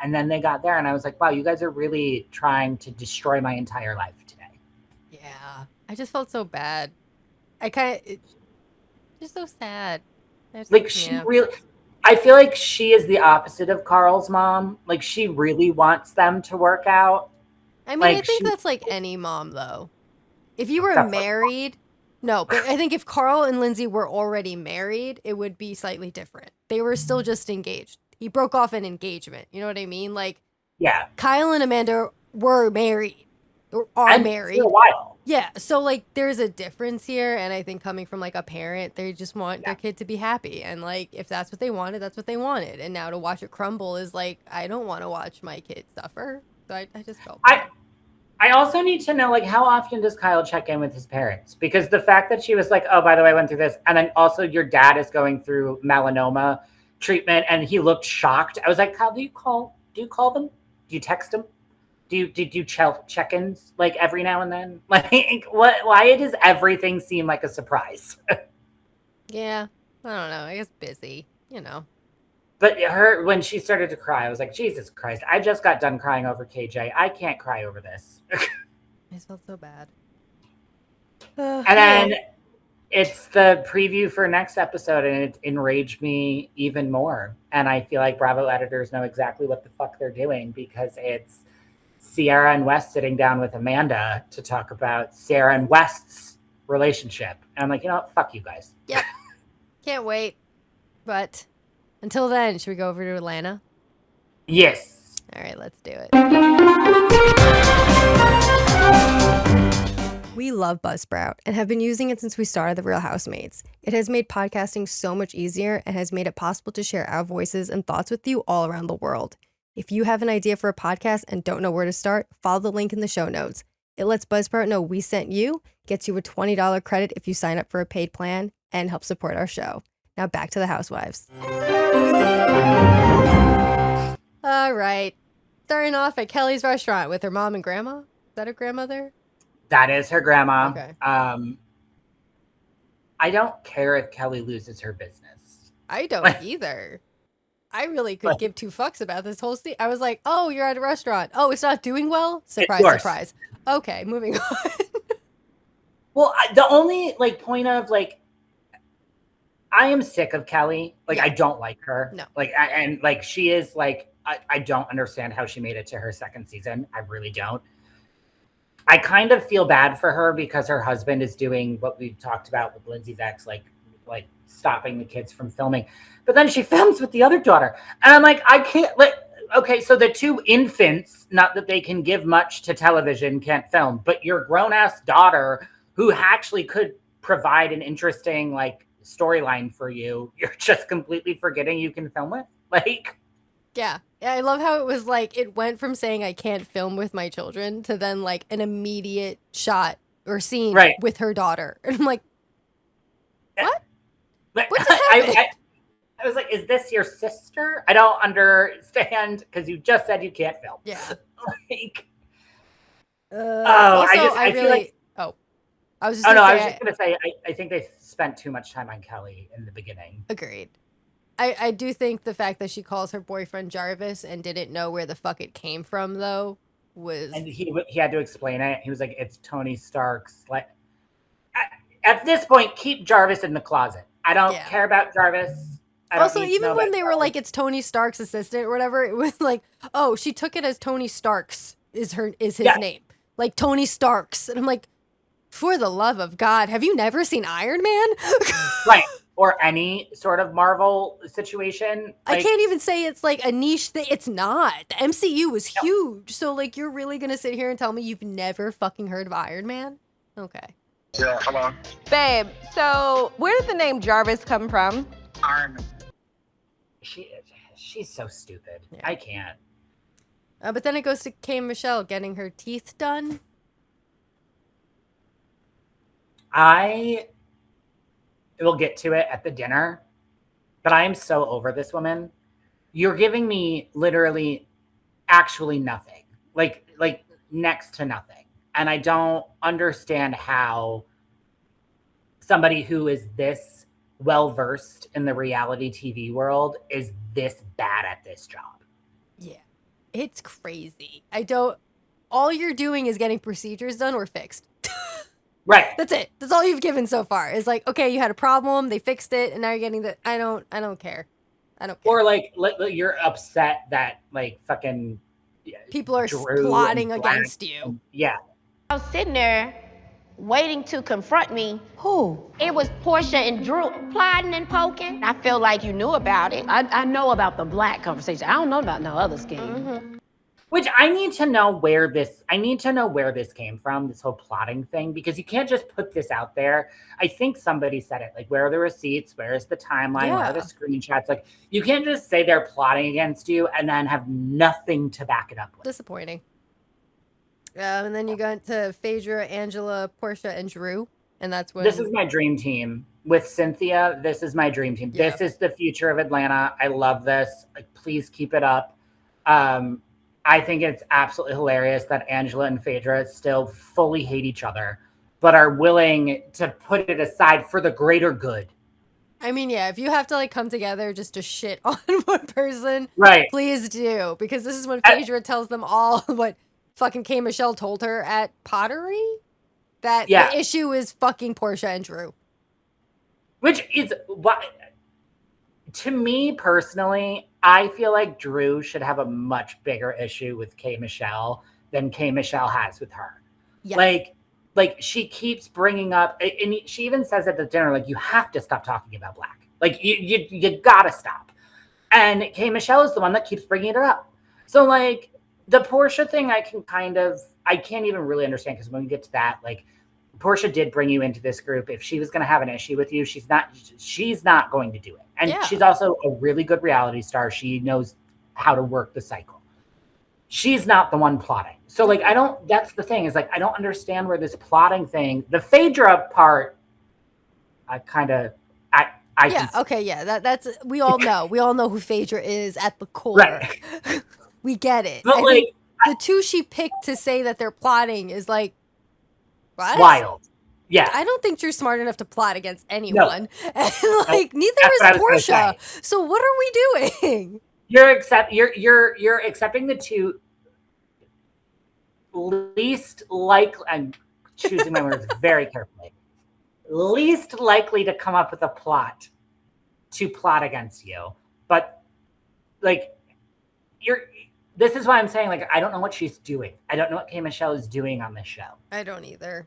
A: And then they got there and I was like, wow, you guys are really trying to destroy my entire life today.
B: Yeah. I just felt so bad. Just so sad.
A: I feel like she is the opposite of Carl's mom. Like she really wants them to work out.
B: I mean, I think that's like any mom though. If you were married, no, but I think if Carl and Lindsay were already married, it would be slightly different. They were still just engaged. He broke off an engagement. You know what I mean? Like,
A: yeah,
B: Kyle and Amanda were married or are married
A: for a while.
B: Yeah. So like, there's a difference here. And I think coming from like a parent, they just want their kid to be happy. And like, if that's what they wanted, that's what they wanted. And now to watch it crumble is like, I don't want to watch my kid suffer. So I just felt bad.
A: I also need to know, like, how often does Kyle check in with his parents? Because the fact that she was like, oh, by the way, I went through this. And then also your dad is going through melanoma treatment and he looked shocked. I was like, Kyle, do you call them? Do you text them? Do you check-ins like every now and then? Like, why does everything seem like a surprise?
B: Yeah. I don't know. I guess busy, you know.
A: But when she started to cry, I was like, Jesus Christ, I just got done crying over KJ. I can't cry over this.
B: I felt so bad.
A: And then it's the preview for next episode, and it enraged me even more. And I feel like Bravo editors know exactly what the fuck they're doing, because it's Sierra and West sitting down with Amanda to talk about Sierra and West's relationship. And I'm like, you know what? Fuck you guys.
B: Yep. Can't wait. But until then, should we go over to Atlanta?
A: Yes.
B: All right, let's do it. We love Buzzsprout and have been using it since we started The Real Housemates. It has made podcasting so much easier and has made it possible to share our voices and thoughts with you all around the world. If you have an idea for a podcast and don't know where to start, follow the link in the show notes. It lets Buzzsprout know we sent you, gets you a $20 credit if you sign up for a paid plan, and helps support our show. Now back to the Housewives. All right. Starting off at Kelli's restaurant with her mom and grandma. Is that her grandmother?
A: That is her grandma.
B: Okay.
A: I don't care if Kelli loses her business.
B: I don't either. I really could give two fucks about this whole scene. I was like, oh, you're at a restaurant. Oh, it's not doing well? Surprise, surprise. Okay, moving on.
A: Well, the only point of I am sick of Kelli. I don't like her.
B: No.
A: She is I don't understand how she made it to her second season. I really don't. I kind of feel bad for her because her husband is doing what we talked about with Lindsay's ex, like stopping the kids from filming. But then she films with the other daughter. And I'm like, I can't okay, so the two infants, not that they can give much to television, can't film, but your grown-ass daughter who actually could provide an interesting storyline for you, you're just completely forgetting you can film with? Like,
B: yeah. I love how it was like, it went from saying I can't film with my children to then like an immediate shot or scene with her daughter. And I'm like, what?
A: What
B: just happened?
A: I was like, is this your sister? I don't understand because you just said you can't film.
B: Yeah.
A: Like,
B: I feel like, I was just
A: gonna say I think they spent too much time on Kelli in the beginning.
B: Agreed. I do think the fact that she calls her boyfriend Jarvis and didn't know where the fuck it came from though was,
A: and he had to explain it. He was like, it's Tony Stark's. Like, at this point, keep Jarvis in the closet. I don't care about Jarvis.
B: Also, even when they were like, it's Tony Stark's assistant or whatever, it was like, oh, she took it as Tony Stark's is his name. Like Tony Stark's. And I'm like, for the love of God, have you never seen Iron Man?
A: Right. Or any sort of Marvel situation.
B: Like, I can't even say it's like a niche thing. It's not. The MCU was huge. So like, you're really going to sit here and tell me you've never fucking heard of Iron Man? Okay.
R: Yeah, come on.
S: Babe, so where did the name Jarvis come from?
R: Iron Man.
A: She's so stupid. Yeah. I can't.
B: But then it goes to K. Michelle getting her teeth done.
A: I will get to it at the dinner, but I am so over this woman. You're giving me literally actually nothing. Like next to nothing. And I don't understand how somebody who is this well-versed in the reality TV world is this bad at this job.
B: Yeah, it's crazy. All you're doing is getting procedures done or fixed.
A: Right.
B: That's it. That's all you've given so far. It's like, okay, you had a problem, they fixed it, and now you're getting the, I don't care. I don't care.
A: Or like you're upset that like fucking
B: people are plotting against you.
A: Yeah.
T: I was sitting there waiting to confront me.
F: Who?
T: It was Porsha and Drew plotting and poking. I feel like you knew about it.
U: I know about the black conversation. I don't know about no other scheme.
T: Mm-hmm.
A: Which I need to know where this came from, this whole plotting thing, because you can't just put this out there. I think somebody said it, like, where are the receipts? Where is the timeline? Where are the screenshots? Like, you can't just say they're plotting against you and then have nothing to back it up with.
B: Disappointing. And then you got to Phaedra, Angela, Porsha, and Drew. And that's when...
A: This is my dream team. With Cynthia, this is my dream team. Yeah. This is the future of Atlanta. I love this. Like, please keep it up. I think it's absolutely hilarious that Angela and Phaedra still fully hate each other, but are willing to put it aside for the greater good.
B: I mean, yeah, if you have to like come together just to shit on one person,
A: right?
B: Please do, because this is when Phaedra tells them all what fucking K. Michelle told her at Pottery, that the issue is fucking Porsha and Drew.
A: Which is what, to me personally, I feel like Drew should have a much bigger issue with K. Michelle than K. Michelle has with her. Yeah. Like she keeps bringing up, and she even says at the dinner, like, you have to stop talking about black. Like you gotta stop. And K. Michelle is the one that keeps bringing it up. So like the Porsha thing, I can't even really understand, because when we get to that, like, Porsha did bring you into this group. If she was going to have an issue with you, she's not going to do it. And she's also a really good reality star. She knows how to work the cycle. She's not the one plotting. So like, that's the thing, is like, I don't understand where this plotting thing, the Phaedra part,
B: that's, we all know who Phaedra is at the core.
A: Right.
B: We get it.
A: But like,
B: the two she picked to say that they're plotting is like, what?
A: Wild. Yeah.
B: I don't think you're smart enough to plot against anyone. No. And like, neither is Porsha. So what are we doing?
A: You're accepting the two least likely, I'm choosing my words very carefully, least likely to come up with a plot to plot against you. But like, this is why I'm saying, like, I don't know what she's doing. I don't know what K. Michelle is doing on this show.
B: I don't either.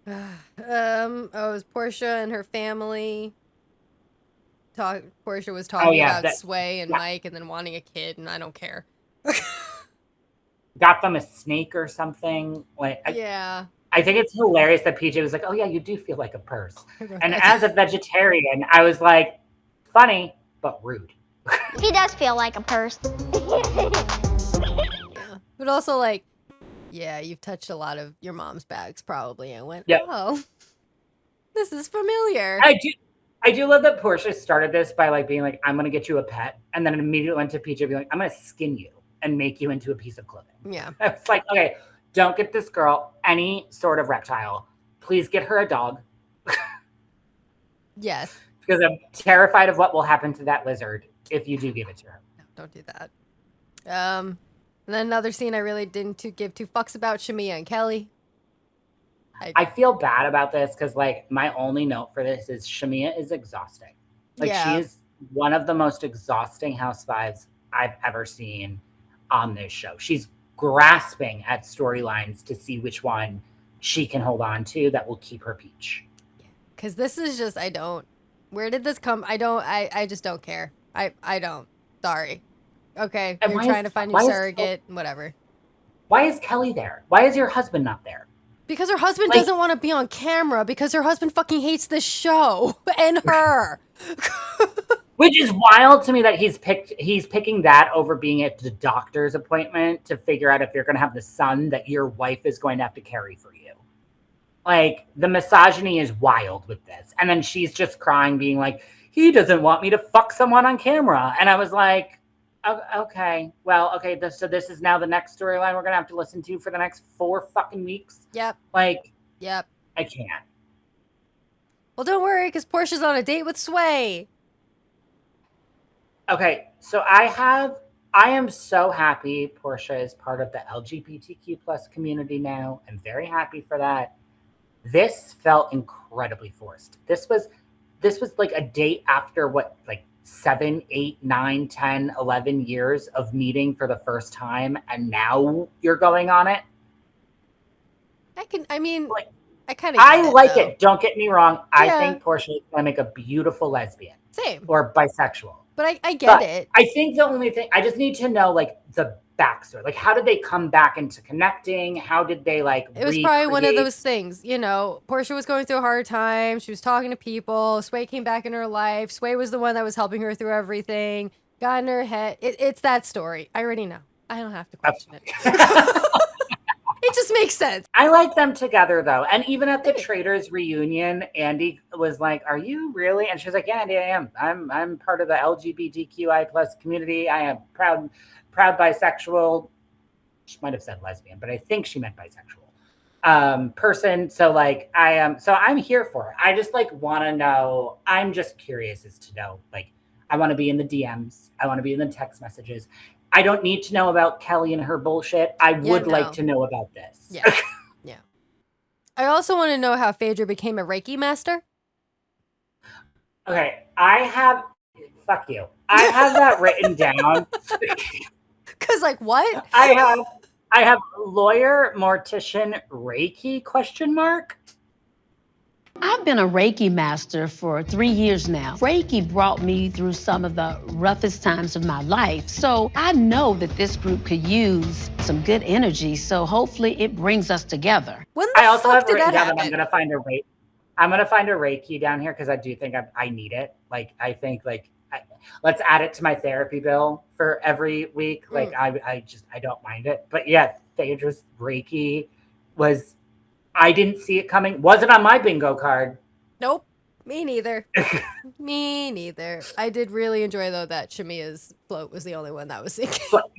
B: It was Porsha and her family. Porsha was talking about Sway and Mike and then wanting a kid, and I don't care.
A: Got them a snake or something. Like, I think it's hilarious that PJ was like, oh yeah, you do feel like a purse. And as a vegetarian, I was like, funny, but rude.
R: He does feel like a purse.
B: But also, like, yeah, you've touched a lot of your mom's bags probably and went,
A: Yep.
B: oh, this is familiar.
A: I do love that Porsha started this by like being like, I'm gonna get you a pet, and then immediately went to PJ being like, I'm gonna skin you and make you into a piece of clothing.
B: Yeah.
A: It's like, okay, don't get this girl any sort of reptile. Please get her a dog.
B: Yes.
A: Because I'm terrified of what will happen to that lizard if you do give it to her.
B: No, don't do that. And then another scene I really didn't give two fucks about, Shamia and Kelli.
A: I feel bad about this because, like, my only note for this is Shamia is exhausting. Like, she is one of the most exhausting housewives I've ever seen on this show. She's grasping at storylines to see which one she can hold on to that will keep her peach.
B: Because this is just, where did this come? I just don't care. I don't. Sorry. Okay,
A: And
B: you're trying to find your surrogate, whatever.
A: Why is Kelli there? Why is your husband not there?
B: Because her husband doesn't want to be on camera because her husband fucking hates this show and her.
A: Which is wild to me that he's picking that over being at the doctor's appointment to figure out if you're going to have the son that your wife is going to have to carry for you. Like, the misogyny is wild with this. And then she's just crying, being like, he doesn't want me to fuck someone on camera. And I was like, okay, well, okay, so this is now the next storyline we're going to have to listen to for the next 4 fucking weeks.
B: Yep.
A: Like,
B: yep.
A: I can't.
B: Well, don't worry, because Porsha's on a date with Sway.
A: Okay, so I am so happy Porsha is part of the LGBTQ plus community now. I'm very happy for that. This felt incredibly forced. This was like a date after what, like 7, 8, 9, 10, 11 years of meeting for the first time, and now you're going on it.
B: I kind of
A: I like it. Don't get me wrong. I
B: Yeah.
A: think Porsha is going to make a beautiful lesbian.
B: Same.
A: Or bisexual.
B: But I get it.
A: I think the only thing, I just need to know, like, the backstory. Like, how did they come back into connecting? How did they, like,
B: It was probably one of those things, you know, Porsha was going through a hard time. She was talking to people. Sway came back in her life. Sway was the one that was helping her through everything. Got in her head. It's that story. I already know. I don't have to question it. It just makes sense.
A: I like them together, though. And even at the Traders reunion, Andy was like, are you really? And she was like, yeah, Andy, I am. I'm part of the LGBTQI plus community. I am proud bisexual. She might have said lesbian, but I think she meant bisexual person. So like I'm here for it. I just like want to know. I'm just curious as to know, like, I want to be in the DMs. I want to be in the text messages. I don't need to know about Kelli and her bullshit. I would like to know about this.
B: Yeah. Yeah. I also want to know how Phaedra became a Reiki master.
A: Okay. Fuck you. I have that written down.
B: Cause like what?
A: I have lawyer, mortician, Reiki ?
U: I've been a Reiki master for 3 years now. Reiki brought me through some of the roughest times of my life. So I know that this group could use some good energy. So hopefully it brings us together.
A: I also have written down that I'm going to find a Reiki. I'm going to find a Reiki down here because I do think I need it. Like, I think like, let's add it to my therapy bill for every week. Like, I don't mind it. But yeah, Phaedra's Reiki was, I didn't see it coming. Wasn't on my bingo card.
B: Nope. Me neither. Me neither. I did really enjoy, though, that Shamia's float was the only one that was sinking.
A: But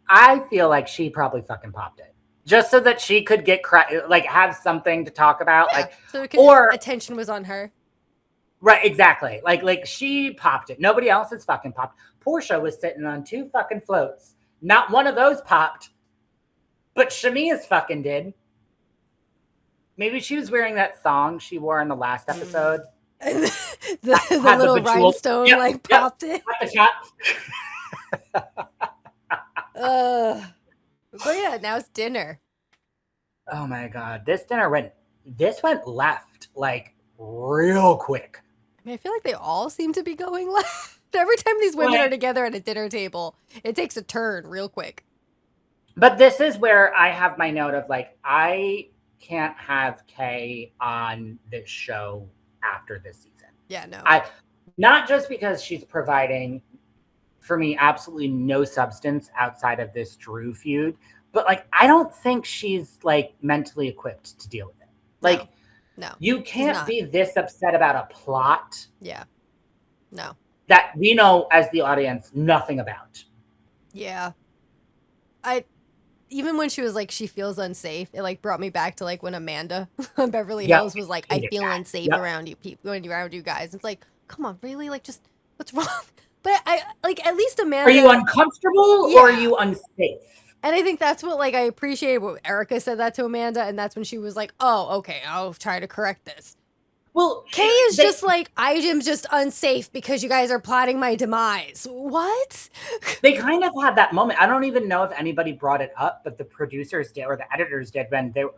A: I feel like she probably fucking popped it. Just so that she could get, like, have something to talk about.
B: Yeah,
A: like,
B: so attention was on her.
A: Right, exactly. Like she popped it. Nobody else has fucking popped. Porsha was sitting on 2 fucking floats. Not one of those popped. But Shamia's fucking did. Maybe she was wearing that thong she wore in the last episode.
B: the little rhinestone popped it.
A: At the top.
B: But yeah, now it's dinner.
A: Oh my god, this went left like real quick.
B: I mean, I feel like they all seem to be going left. Every time these women are together at a dinner table, it takes a turn real quick.
A: But this is where I have my note of like, I can't have Kay on this show after this season.
B: Yeah, no.
A: Not just because she's providing, for me, absolutely no substance outside of this Drew feud, but like, I don't think she's like mentally equipped to deal with it. Like,
B: no,
A: you can't be this upset about a plot.
B: Yeah. No.
A: That we know as the audience nothing about.
B: Yeah. Even when she was like, she feels unsafe, it like brought me back to like when Amanda on Beverly Hills was like, I feel unsafe around you people, around you guys. It's like, come on, really? Like, just what's wrong? But I like, at least Amanda.
A: Are you uncomfortable or are you unsafe?
B: And I think that's what like I appreciate what Erica said that to Amanda, and that's when she was like, oh, okay, I'll try to correct this.
A: Well,
B: Kay is just like, I am just unsafe because you guys are plotting my demise. What?
A: They kind of had that moment. I don't even know if anybody brought it up, but the producers did or the editors did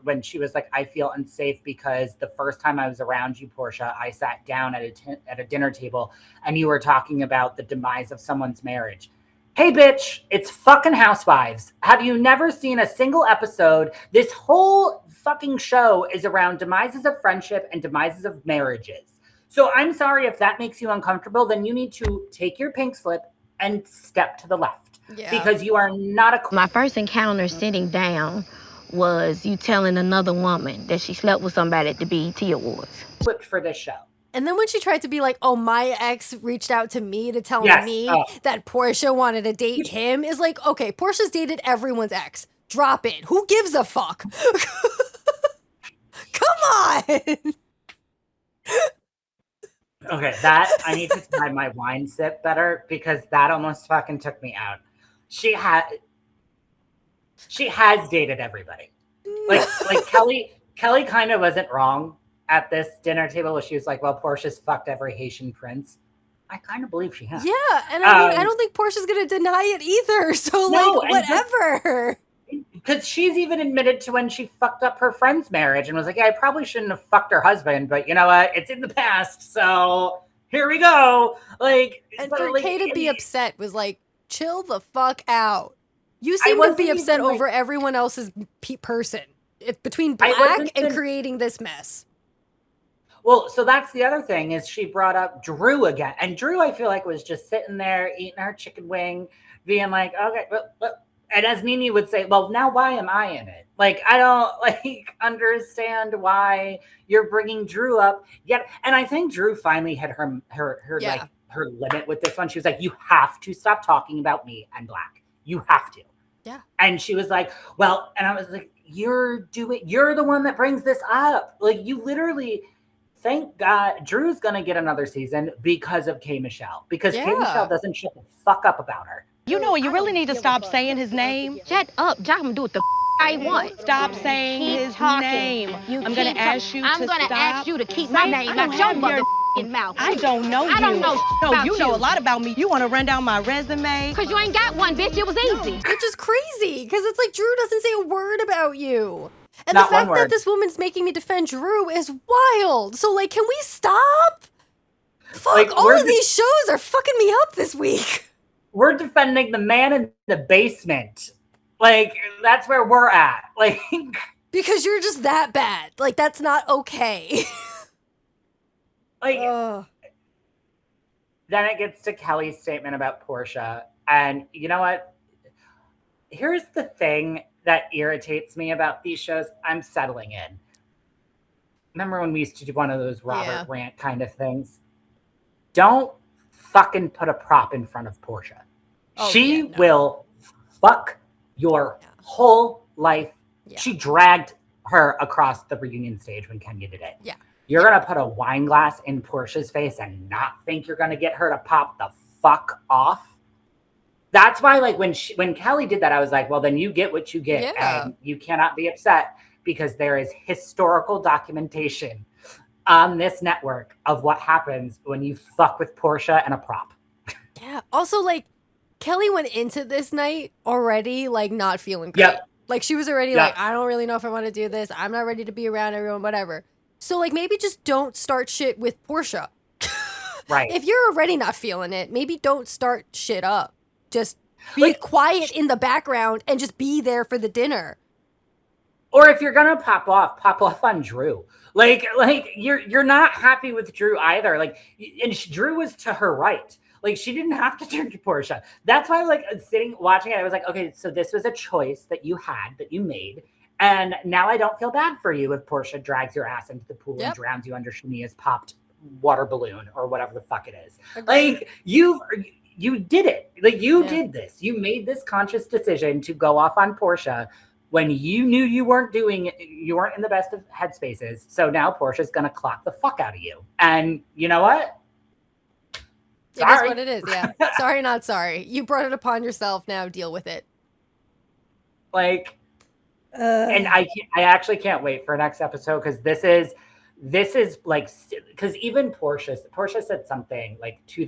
A: when she was like, I feel unsafe because the first time I was around you, Porsha, I sat down at a dinner table and you were talking about the demise of someone's marriage. Hey, bitch, it's fucking Housewives. Have you never seen a single episode? This whole fucking show is around demises of friendship and demises of marriages. So I'm sorry if that makes you uncomfortable, then you need to take your pink slip and step to the left. Yeah. Because you are not a...
T: My first encounter sitting down was you telling another woman that she slept with somebody at the BET Awards.
A: Flipped for this show.
B: And then when she tried to be like, oh, my ex reached out to me to tell me that Porsha wanted to date him, is like, okay, Porsha's dated everyone's ex. Drop it. Who gives a fuck? Come on.
A: Okay, that I need to time my wine sip better because that almost fucking took me out. She has dated everybody. Like Kelli kind of wasn't wrong at this dinner table where she was like, well, Porsha's fucked every Haitian prince. I kind of believe she has.
B: Yeah, and I mean, I don't think Porsha's going to deny it either. So, like, whatever.
A: Because she's even admitted to when she fucked up her friend's marriage and was like, yeah, I probably shouldn't have fucked her husband, but you know what? It's in the past, so here we go. Like,
B: and for Kay to be upset was like, chill the fuck out. You seem to be upset over everyone else's person. It's between Black and creating this mess.
A: Well, so that's the other thing is she brought up Drew again. And Drew, I feel like, was just sitting there eating her chicken wing, being like, okay. And as Nene would say, well, now why am I in it? Like, I don't understand why you're bringing Drew up yet. And I think Drew finally had her limit with this one. She was like, you have to stop talking about me and Black. You have to.
B: Yeah.
A: And she was like, well, and I was like, you're the one that brings this up. Like, you literally... Thank God Drew's going to get another season because of K. Michelle. Because K. Michelle doesn't shut the fuck up about her.
S: You know, you really need to stop saying his name.
T: Shut up. John, I'm going to do what the I want.
S: Stop saying his name. I'm going to ask you to stop.
T: I'm going to ask you to keep my name out your motherfucking mouth.
S: I don't know you.
T: I don't know
S: No, you know a lot about me. You want to run down my resume?
T: Because you ain't got one, bitch. It was easy.
B: Which is crazy. Because it's like Drew doesn't say a word about you. And the fact that this woman's making me defend Drew is wild. So, like, can we stop? Fuck, like, all of these shows are fucking me up this week.
A: We're defending the man in the basement. Like, that's where we're at. Like,
B: because you're just that bad. Like, that's not okay.
A: Like, then it gets to Kelly's statement about Porsha. And you know what? Here's the thing that irritates me about these shows. I'm settling in. Remember when we used to do one of those Robert rant kind of things? Don't fucking put a prop in front of Porsha. She will fuck your whole life. Yeah. She dragged her across the reunion stage when Kenya did it.
B: Yeah.
A: You're going to put a wine glass in Porsha's face and not think you're going to get her to pop the fuck off? That's why, like, when Kelli did that, I was like, well, then you get what you get. And you cannot be upset because there is historical documentation on this network of what happens when you fuck with Porsha and a prop.
B: Yeah. Also, like, Kelli went into this night already, like, not feeling great.
A: Yep.
B: Like, she was already like, I don't really know if I want to do this. I'm not ready to be around everyone, whatever. So, like, maybe just don't start shit with Porsha.
A: Right.
B: If you're already not feeling it, maybe don't start shit up. Just be quiet in the background and just be there for the dinner.
A: Or if you're gonna pop off on Drew. Like you're not happy with Drew either. Like, and Drew was to her right. Like, she didn't have to turn to Porsha. That's why, like, sitting watching it, I was like, okay, so this was a choice that you had, that you made, and now I don't feel bad for you if Porsha drags your ass into the pool and drowns you under Shania's popped water balloon or whatever the fuck it is. Like, you did it. Like, you did this. You made this conscious decision to go off on Porsha when you knew you weren't in the best of headspaces. So now Portia's gonna clock the fuck out of you. And you know what?
B: It is what it is, yeah. Sorry, not sorry. You brought it upon yourself. Now deal with it.
A: Like, and I actually can't wait for next episode, because this is like, because even Porsha said something like she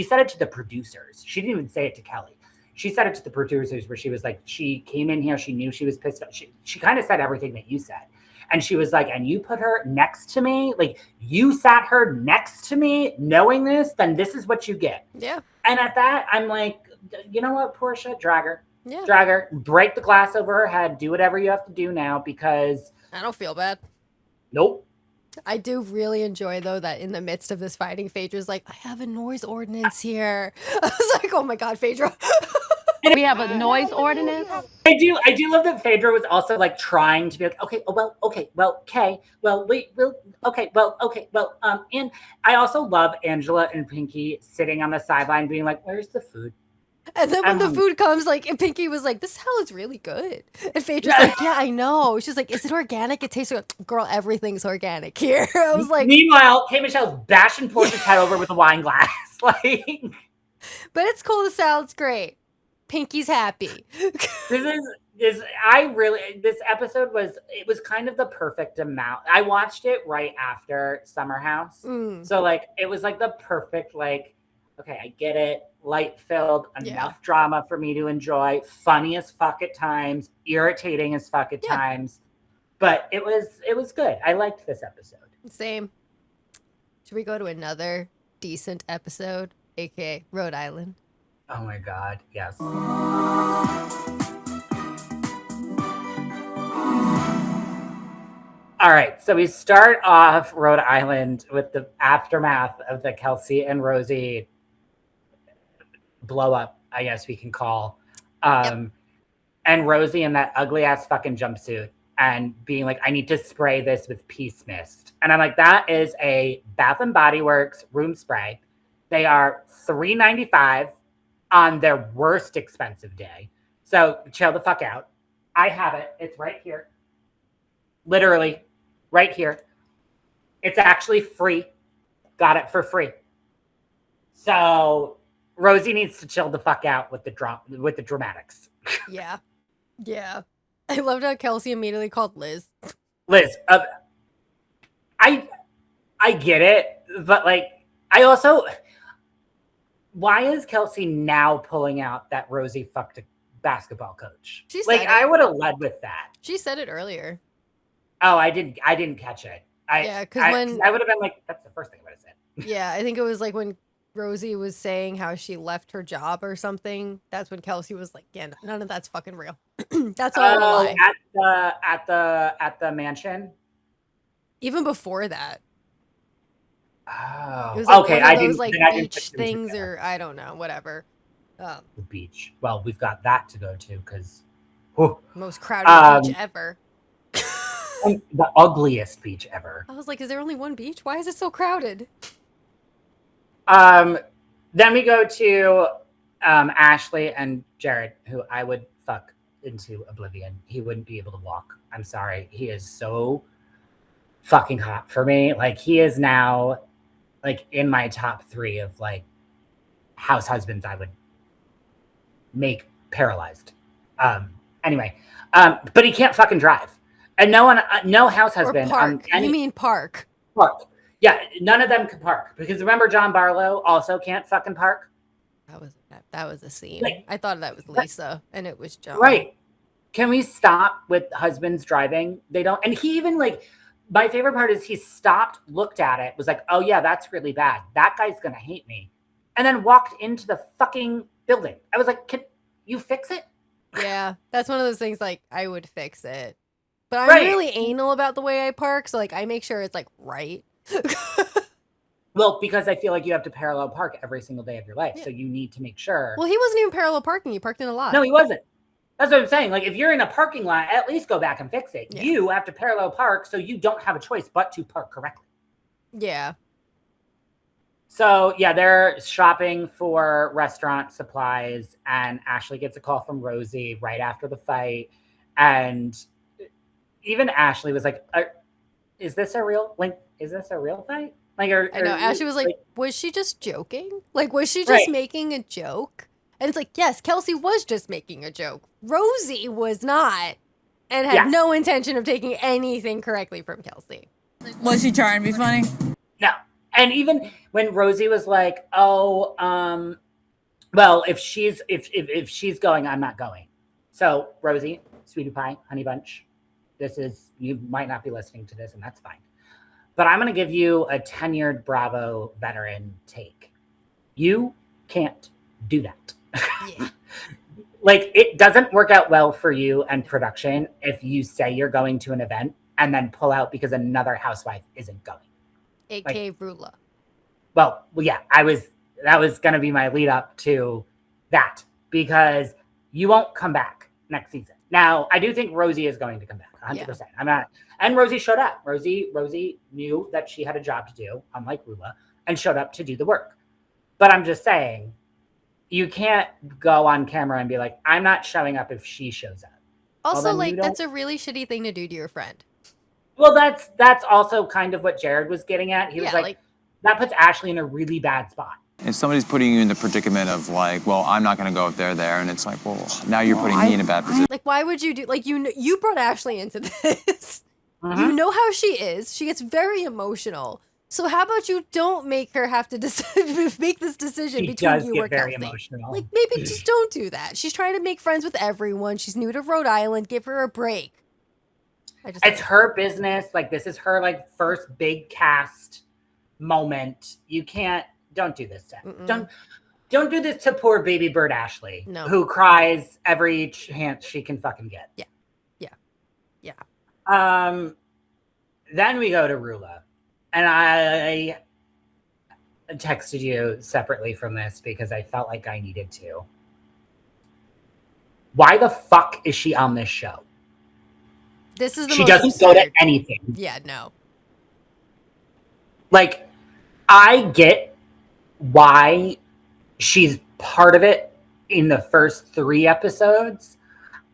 A: said it to the producers. She didn't even say it to Kelli. She said it to the producers, where she was like, she came in here, she knew she was pissed off. She kind of said everything that you said. And she was like, and you put her next to me, like, you sat her next to me knowing this, then this is what you get.
B: Yeah.
A: And at that, I'm like, you know what, Porsha? Drag her.
B: Yeah.
A: Drag her. Break the glass over her head. Do whatever you have to do now, because...
B: I don't feel bad.
A: Nope.
B: I do really enjoy, though, that in the midst of this fighting, Phaedra's like, I have a noise ordinance here. I was like, oh my God, Phaedra.
S: We have a noise ordinance.
A: I do love that Phaedra was also like trying to be like, okay, and I also love Angela and Pinky sitting on the sideline being like, where's the food?
B: And then when the food comes, like, and Pinky was like, this hell is really good. And Phaedra's like, yeah, I know. She's like, is it organic? It tastes good. Girl, everything's organic here. I was like...
A: Meanwhile, K. Michelle's bashing Portia's head over with a wine glass. Like...
B: But it's cool. The salad's great. Pinky's happy.
A: This episode was kind of the perfect amount. I watched it right after Summer House. So like it was like the perfect, like, okay, I get it. Light filled, enough drama for me to enjoy, funny as fuck at times, irritating as fuck at times. But it was good. I liked this episode.
B: Same. Should we go to another decent episode, aka Rhode Island?
A: Oh my God, yes. All right, so we start off Rhode Island with the aftermath of the Kelsey and Rosie blow up, I guess we can call. And Rosie in that ugly ass fucking jumpsuit and being like, I need to spray this with Peace Mist. And I'm like, that is a Bath and Body Works room spray. They are $3.95 on their worst expensive day. So chill the fuck out. I have it. It's right here. Literally right here. It's actually free. Got it for free. So Rosie needs to chill the fuck out with the dramatics.
B: Yeah. Yeah. I loved how Kelsey immediately called Liz.
A: Liz, I get it, but like, I also... Why is Kelsey now pulling out that Rosie fucked a basketball coach?
B: She
A: like,
B: said
A: I would have led with that.
B: She said it earlier.
A: Oh, I didn't catch it.
B: Because when
A: I would have been like, that's the first thing I would have said.
B: Yeah, I think it was like when Rosie was saying how she left her job or something. That's when Kelsey was like, yeah, none of that's fucking real. That's all a lie.
A: At the mansion.
B: Even before that.
A: Oh,
B: it was like
A: okay.
B: One of
A: I
B: those,
A: didn't
B: like beach things, or I don't know, whatever.
A: The beach. Well, we've got that to go to because
B: most crowded beach ever.
A: The ugliest beach ever.
B: I was like, is there only one beach? Why is it so crowded?
A: Then we go to Ashley and Jared, who I would fuck into oblivion. He wouldn't be able to walk. I'm sorry. He is so fucking hot for me. Like, he is now like in my top 3 of like house husbands I would make paralyzed. Anyway, but he can't fucking drive. And no house husband.
B: Or park. You mean park?
A: Park. Yeah, none of them can park. Because remember, John Barlow also can't fucking park.
B: That was a scene. Like, I thought that was Lisa, and it was John.
A: Right. Can we stop with husbands driving? They don't. And he even like, my favorite part is he stopped, looked at it, was like, oh yeah, that's really bad. That guy's going to hate me. And then walked into the fucking building. I was like, can you fix it?
B: Yeah, that's one of those things like, I would fix it. But I'm really anal about the way I park, so like I make sure it's like right.
A: Well, because I feel like you have to parallel park every single day of your life, so you need to make sure.
B: Well, he wasn't even parallel parking. He parked in a lot.
A: No, he wasn't. That's what I'm saying. Like, if you're in a parking lot, at least go back and fix it. Yeah. You have to parallel park, so you don't have a choice but to park correctly.
B: Yeah.
A: So, yeah, they're shopping for restaurant supplies, and Ashley gets a call from Rosie right after the fight. And even Ashley was like, is this a real fight? Like,
B: I know. Ashley was like, was she just joking? Like, was she just making a joke? And it's like, yes, Kelsey was just making a joke. Rosie was not, and had no intention of taking anything correctly from Kelsey.
R: Was she trying to be funny?
A: No. And even when Rosie was like, oh, well, if she's going, I'm not going. So, Rosie, sweetie pie, honey bunch, you might not be listening to this, and that's fine. But I'm going to give you a tenured Bravo veteran take. You can't do that. Yeah. Like, it doesn't work out well for you and production if you say you're going to an event and then pull out because another housewife isn't going.
B: A.K.A. RHOA.
A: Well, yeah, that was going to be my lead up to that, because you won't come back next season. Now, I do think Rosie is going to come back 100%. Yeah. I'm not. And Rosie showed up. Rosie knew that she had a job to do, unlike RHOA, and showed up to do the work. But I'm just saying, you can't go on camera and be like, I'm not showing up if she shows up.
B: Also, like, that's a really shitty thing to do to your friend.
A: Well, that's also kind of what Jared was getting at. He was like, that puts Ashley in a really bad spot.
V: If somebody's putting you in the predicament of like, well, I'm not going to go if they're there, and it's like, well, now you're putting me in a bad position.
B: Like, why would you do, like, you brought Ashley into this. You know how she is. She gets very emotional. So how about you don't make her have to make this decision between you or Kelly?
A: Emotional.
B: Like, maybe just don't do that. She's trying to make friends with everyone. She's new to Rhode Island. Give her a break.
A: It's her business. Like, this is her like first big cast moment. Don't do this to him. Don't do this to poor baby bird Ashley, who cries every chance she can fucking get.
B: Yeah.
A: Then we go to RHOA. And I texted you separately from this because I felt like I needed to. Why the fuck is she on this show?
B: This is the
A: she
B: most
A: doesn't
B: absurd.
A: go to anything.
B: Yeah, no.
A: Like, I get why she's part of it in the first 3 episodes.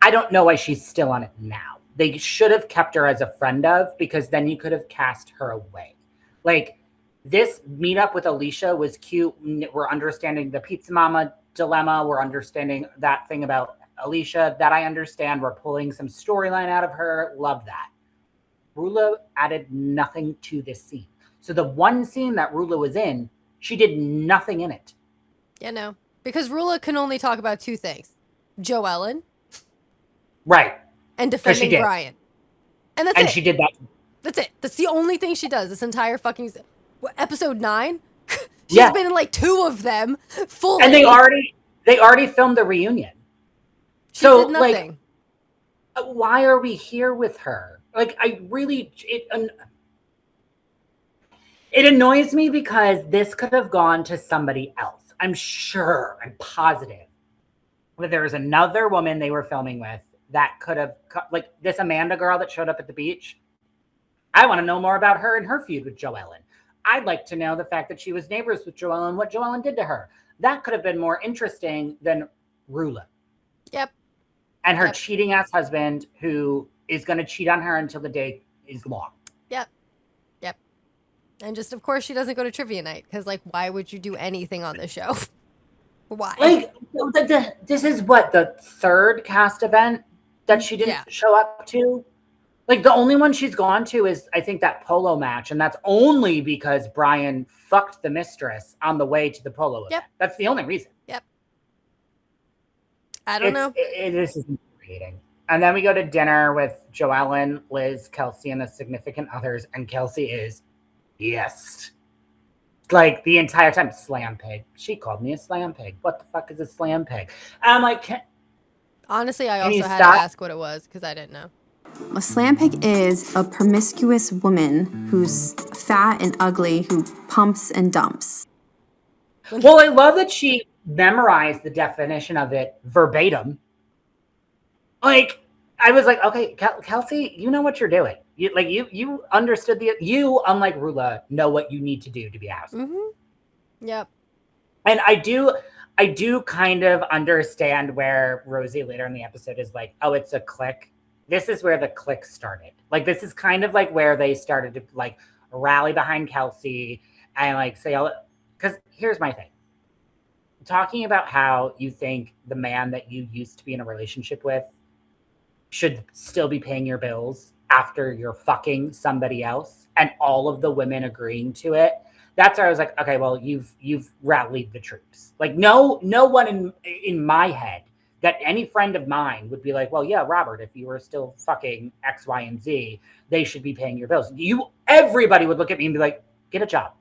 A: I don't know why she's still on it now. They should have kept her as a friend of, because then you could have cast her away. Like, this meetup with Alicia was cute. We're understanding the pizza mama dilemma. We're understanding that thing about Alicia that I understand. We're pulling some storyline out of her. Love that. RHOA added nothing to this scene. So the one scene that RHOA was in, she did nothing in it.
B: Yeah, no. Because RHOA can only talk about 2 things. Joellen.
A: Right.
B: And defending Brian. And that's it.
A: And she did that.
B: That's it. That's the only thing she does this entire fucking episode 9. She's been in like 2 of them fully.
A: And they already filmed the reunion.
B: She did nothing.
A: Like, why are we here with her? Like, it annoys me because this could have gone to somebody else. I'm positive that there was another woman they were filming with that could have, like, this Amanda girl that showed up at the beach. I want to know more about her and her feud with Joellen. I'd like to know the fact that she was neighbors with Joellen, what Joellen did to her. That could have been more interesting than RHOA.
B: Yep.
A: And her cheating ass husband, who is going to cheat on her until the day is long.
B: Yep. And just, of course, she doesn't go to trivia night, because, like, why would you do anything on the show? Why?
A: Like, this is what, the 3rd cast event that she didn't show up to? Like, the only one she's gone to is, I think, that polo match. And that's only because Brian fucked the mistress on the way to the polo event. That's the only reason.
B: Yep. I don't know.
A: This is infuriating. And then we go to dinner with Joellen, Liz, Kelsey, and the significant others. And Kelsey is, yes. Like, the entire time, slam pig. She called me a slam pig. What the fuck is a slam pig? And I'm like,
B: honestly, I also had to ask what it was, because I didn't know.
C: A slam pick is a promiscuous woman who's fat and ugly who pumps and dumps.
A: Well, I love that she memorized the definition of it verbatim. Like, I was like, okay, Kelsey, you know what you're doing. You understood you, unlike Rula, know what you need to do to be a housewife.
B: Yep.
A: And I do kind of understand where Rosie later in the episode is like, oh, it's a clique. This is where the clique started. Like, this is kind of like where they started to like rally behind Kelsey and like say, because here's my thing. Talking about how you think the man that you used to be in a relationship with should still be paying your bills after you're fucking somebody else and all of the women agreeing to it. That's where I was like, okay, well, you've rallied the troops. Like no one in my head that any friend of mine would be like, well, yeah, Robert, if you were still fucking X, Y, and Z, they should be paying your bills. Everybody would look at me and be like, get a job.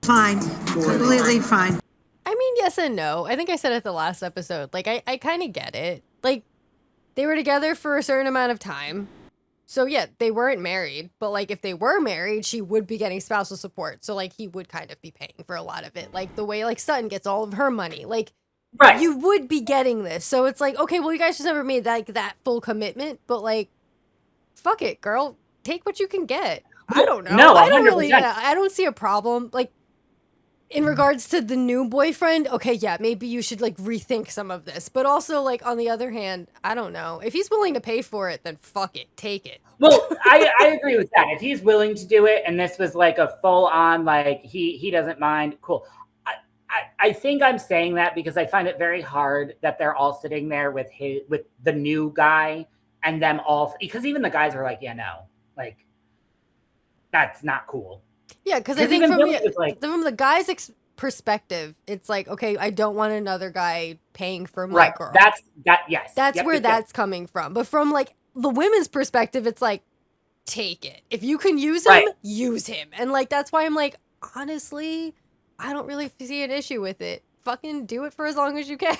D: Fine. Completely fine.
B: I mean, yes and no. I think I said it the last episode. Like, I kind of get it. Like, they were together for a certain amount of time. So, yeah, they weren't married. But, like, if they were married, she would be getting spousal support. So, like, he would kind of be paying for a lot of it. Like, the way, like, Sutton gets all of her money. Like,
A: right.
B: You would be getting this. So, it's like, okay, well, you guys just never made that full commitment. But, like, fuck it, girl. Take what you can get. I don't know.
A: No,
B: I don't
A: 100%.
B: really, I don't see a problem. Like, in regards to the new boyfriend, okay, yeah, maybe you should, like, rethink some of this. But also, like, on the other hand, I don't know. If he's willing to pay for it, then fuck it. Take it.
A: Well, I agree with that. If he's willing to do it and this was, like, a full-on, like, he doesn't mind, cool. I think I'm saying that because I find it very hard that they're all sitting there with the new guy and them all, because even the guys are like, yeah, no, like, that's not cool.
B: Yeah, because I think from the guy's perspective, it's like, okay, I don't want another guy paying for my girl.
A: Yes.
B: That's where that's coming from. But from like the women's perspective, it's like, take it. If you can use him, use him. And like that's why I'm like, honestly, I don't really see an issue with it. Fucking do it for as long as you can.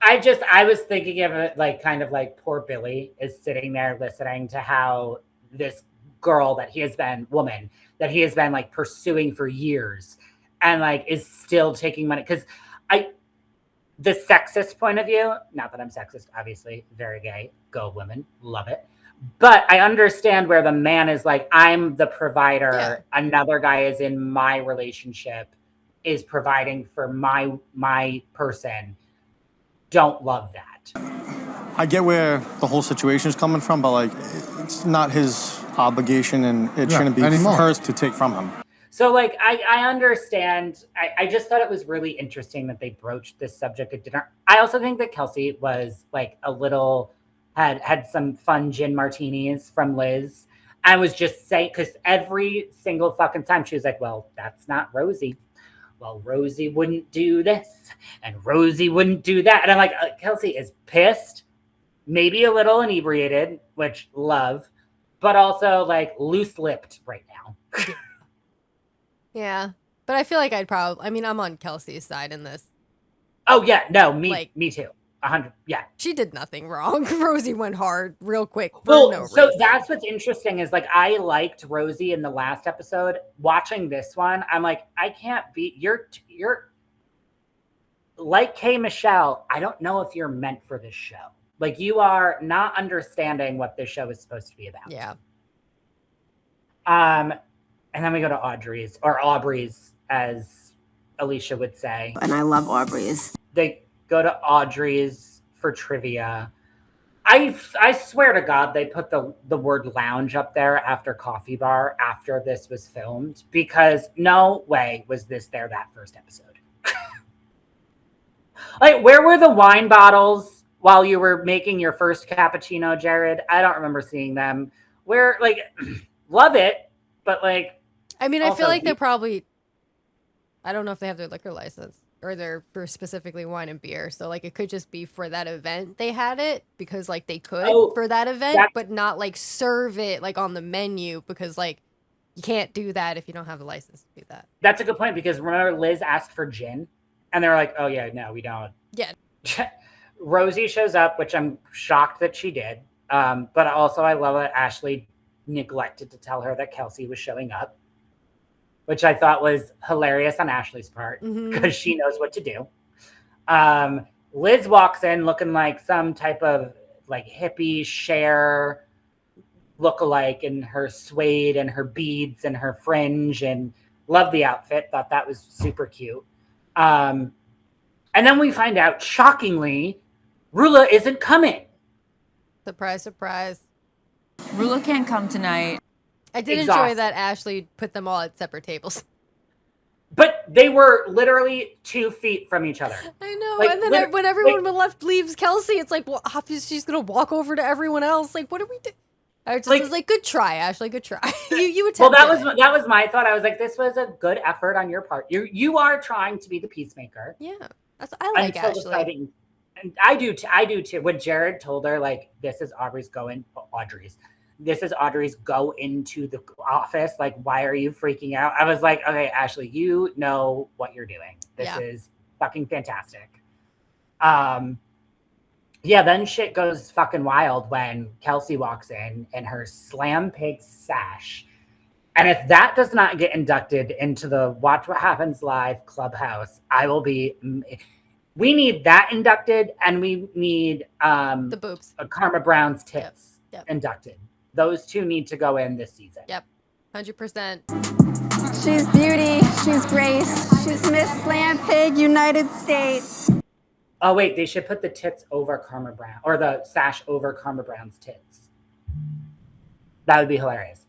A: I was thinking of it like kind of like poor Billy is sitting there listening to how this girl that he has been like pursuing for years and like is still taking money. Because the sexist point of view, not that I'm sexist, obviously, very gay, go women, love it. But I understand where the man is like, I'm the provider. Yeah. Another guy is in my relationship, is providing for my person. Don't love that.
W: I get where the whole situation is coming from, but like, it's not his obligation and it shouldn't be hers to take from him.
A: So like, I understand. I just thought it was really interesting that they broached this subject at dinner. I also think that Kelsey was like a little, had some fun gin martinis from Liz. I was just saying, because every single fucking time she was like, well, that's not Rosie. Well, Rosie wouldn't do this and Rosie wouldn't do that. And I'm like, Kelsey is pissed, maybe a little inebriated, which love, but also like loose-lipped right now.
B: Yeah. But I feel like I'm on Kelsey's side in this.
A: Oh yeah, no, me too. 100, yeah.
B: She did nothing wrong. Rosie went hard real quick.
A: Well, so that's what's interesting is like, I liked Rosie in the last episode. Watching this one, I'm like, I can't be, you're like K. Michelle, I don't know if you're meant for this show. Like you are not understanding what this show is supposed to be about.
B: Yeah.
A: And then we go to Aubrey's, as Alicia would say.
C: And I love Aubrey's.
A: They go to Audrey's for trivia. I swear to God, they put the word lounge up there after coffee bar after this was filmed, because no way was this there that first episode. Like, where were the wine bottles while you were making your first cappuccino, Jared? I don't remember seeing them. Where, like, love it, but like,
B: I mean, I feel like they're probably, I don't know if they have their liquor license or they're for specifically wine and beer. So like, it could just be for that event. They had it because like they could for that event, but not like serve it like on the menu, because like you can't do that if you don't have a license to do that.
A: That's a good point, because remember Liz asked for gin and they're like, oh yeah, no, we don't.
B: Yeah.
A: Rosie shows up, which I'm shocked that she did. But also I love that Ashley neglected to tell her that Kelsey was showing up, which I thought was hilarious on Ashley's part because she knows what to do. Liz walks in looking like some type of like hippie Cher lookalike in her suede and her beads and her fringe, and loved the outfit. Thought that was super cute. And then we find out, shockingly, RHOA isn't coming.
B: Surprise, surprise.
R: RHOA can't come tonight.
B: I did enjoy that Ashley put them all at separate tables.
A: But they were literally 2 feet from each other.
B: I know.
A: Like,
B: and then when everyone left leaves Kelsey, it's like, well, obviously she's going to walk over to everyone else. Like, what are we doing? I just was like, good try, Ashley. Good try. you attempted.
A: Well, that was my thought. I was like, this was a good effort on your part. You are trying to be the peacemaker.
B: Yeah. I like Ashley.
A: And I do too. When Jared told her, like, this is Audrey's go into the office. Like, why are you freaking out? I was like, okay, Ashley, you know what you're doing. This is fucking fantastic. Yeah, then shit goes fucking wild when Kelsey walks in her slam pig sash. And if that does not get inducted into the Watch What Happens Live Clubhouse, I will be... We need that inducted, and we need
B: the boobs.
A: Karma Brown's tits inducted. Those two need to go in this season.
B: Yep, 100%.
C: She's beauty, she's grace, she's Miss Slam Pig United States.
A: Oh, wait, they should put the tits over Karma Brown, or the sash over Karma Brown's tits. That would be hilarious.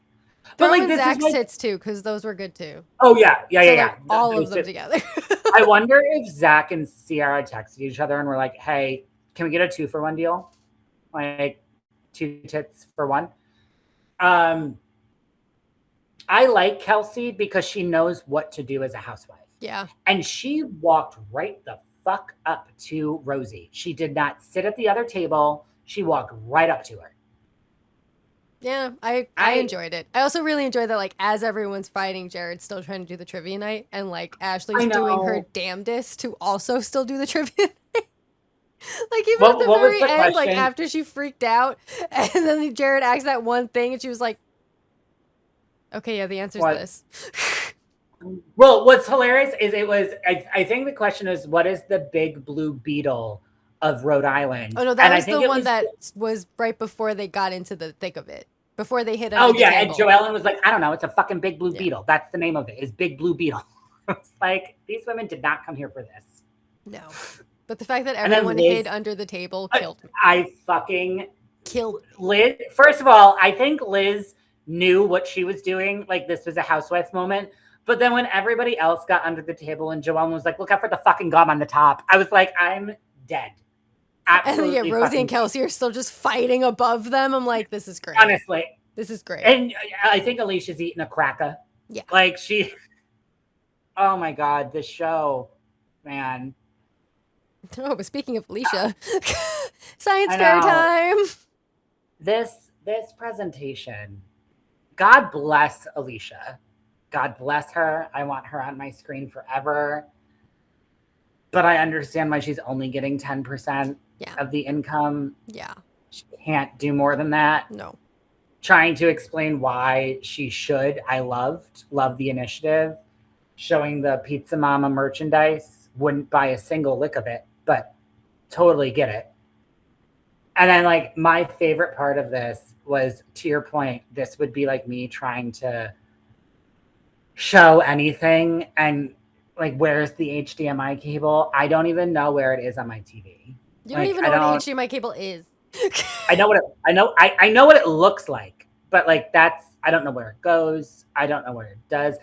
B: But like Zach's tits too, because those were good too.
A: Oh yeah.
B: All of them together.
A: I wonder if Zach and Ciara texted each other and were like, "Hey, can we get a 2-for-1 deal? Like 2 tits for 1." I like Kelsey because she knows what to do as a housewife.
B: Yeah.
A: And she walked right the fuck up to Rosie. She did not sit at the other table. She walked right up to her.
B: Yeah, I enjoyed it. I also really enjoyed that, like, as everyone's fighting, Jared's still trying to do the trivia night, and like Ashley's doing her damnedest to also still do the trivia night. Like, even at the very end, like after she freaked out, and then Jared asked that one thing, and she was like, "Okay, yeah, the answer's this."
A: Well, what's hilarious is I think the question is, what is the big blue beetle of Rhode Island?
B: Oh no, that was the one that was right before they got into the thick of it. Before they hit under the table.
A: And Joellen was like, I don't know, it's a fucking big blue beetle. That's the name of it, is Big Blue Beetle. It's like, these women did not come here for this.
B: No. But the fact that everyone hid under the table killed me.
A: I fucking
B: killed
A: Liz. First of all, I think Liz knew what she was doing. Like, this was a housewife moment. But then when everybody else got under the table and Joellen was like, look out for the fucking gum on the top, I was like, I'm dead. Absolutely.
B: And Rosie and Kelsey are still just fighting above them. I'm like, this is great.
A: Honestly.
B: This is great.
A: And I think Alicia's eating a cracker.
B: Yeah.
A: Like, oh my God, this show, man.
B: Oh, but speaking of Alicia, science fair time.
A: This presentation, God bless Alicia. God bless her. I want her on my screen forever. But I understand why she's only getting 10% of the income.
B: Yeah.
A: She can't do more than that.
B: No.
A: Trying to explain why she should. I loved the initiative. Showing the Pizza Mama merchandise. Wouldn't buy a single lick of it, but totally get it. And then, like, my favorite part of this was, to your point, this would be like me trying to show anything and, like, where's the HDMI cable? I don't even know where it is on my TV.
B: You don't even know what HDMI cable is.
A: I know what it looks like, but like I don't know where it goes. I don't know where it does.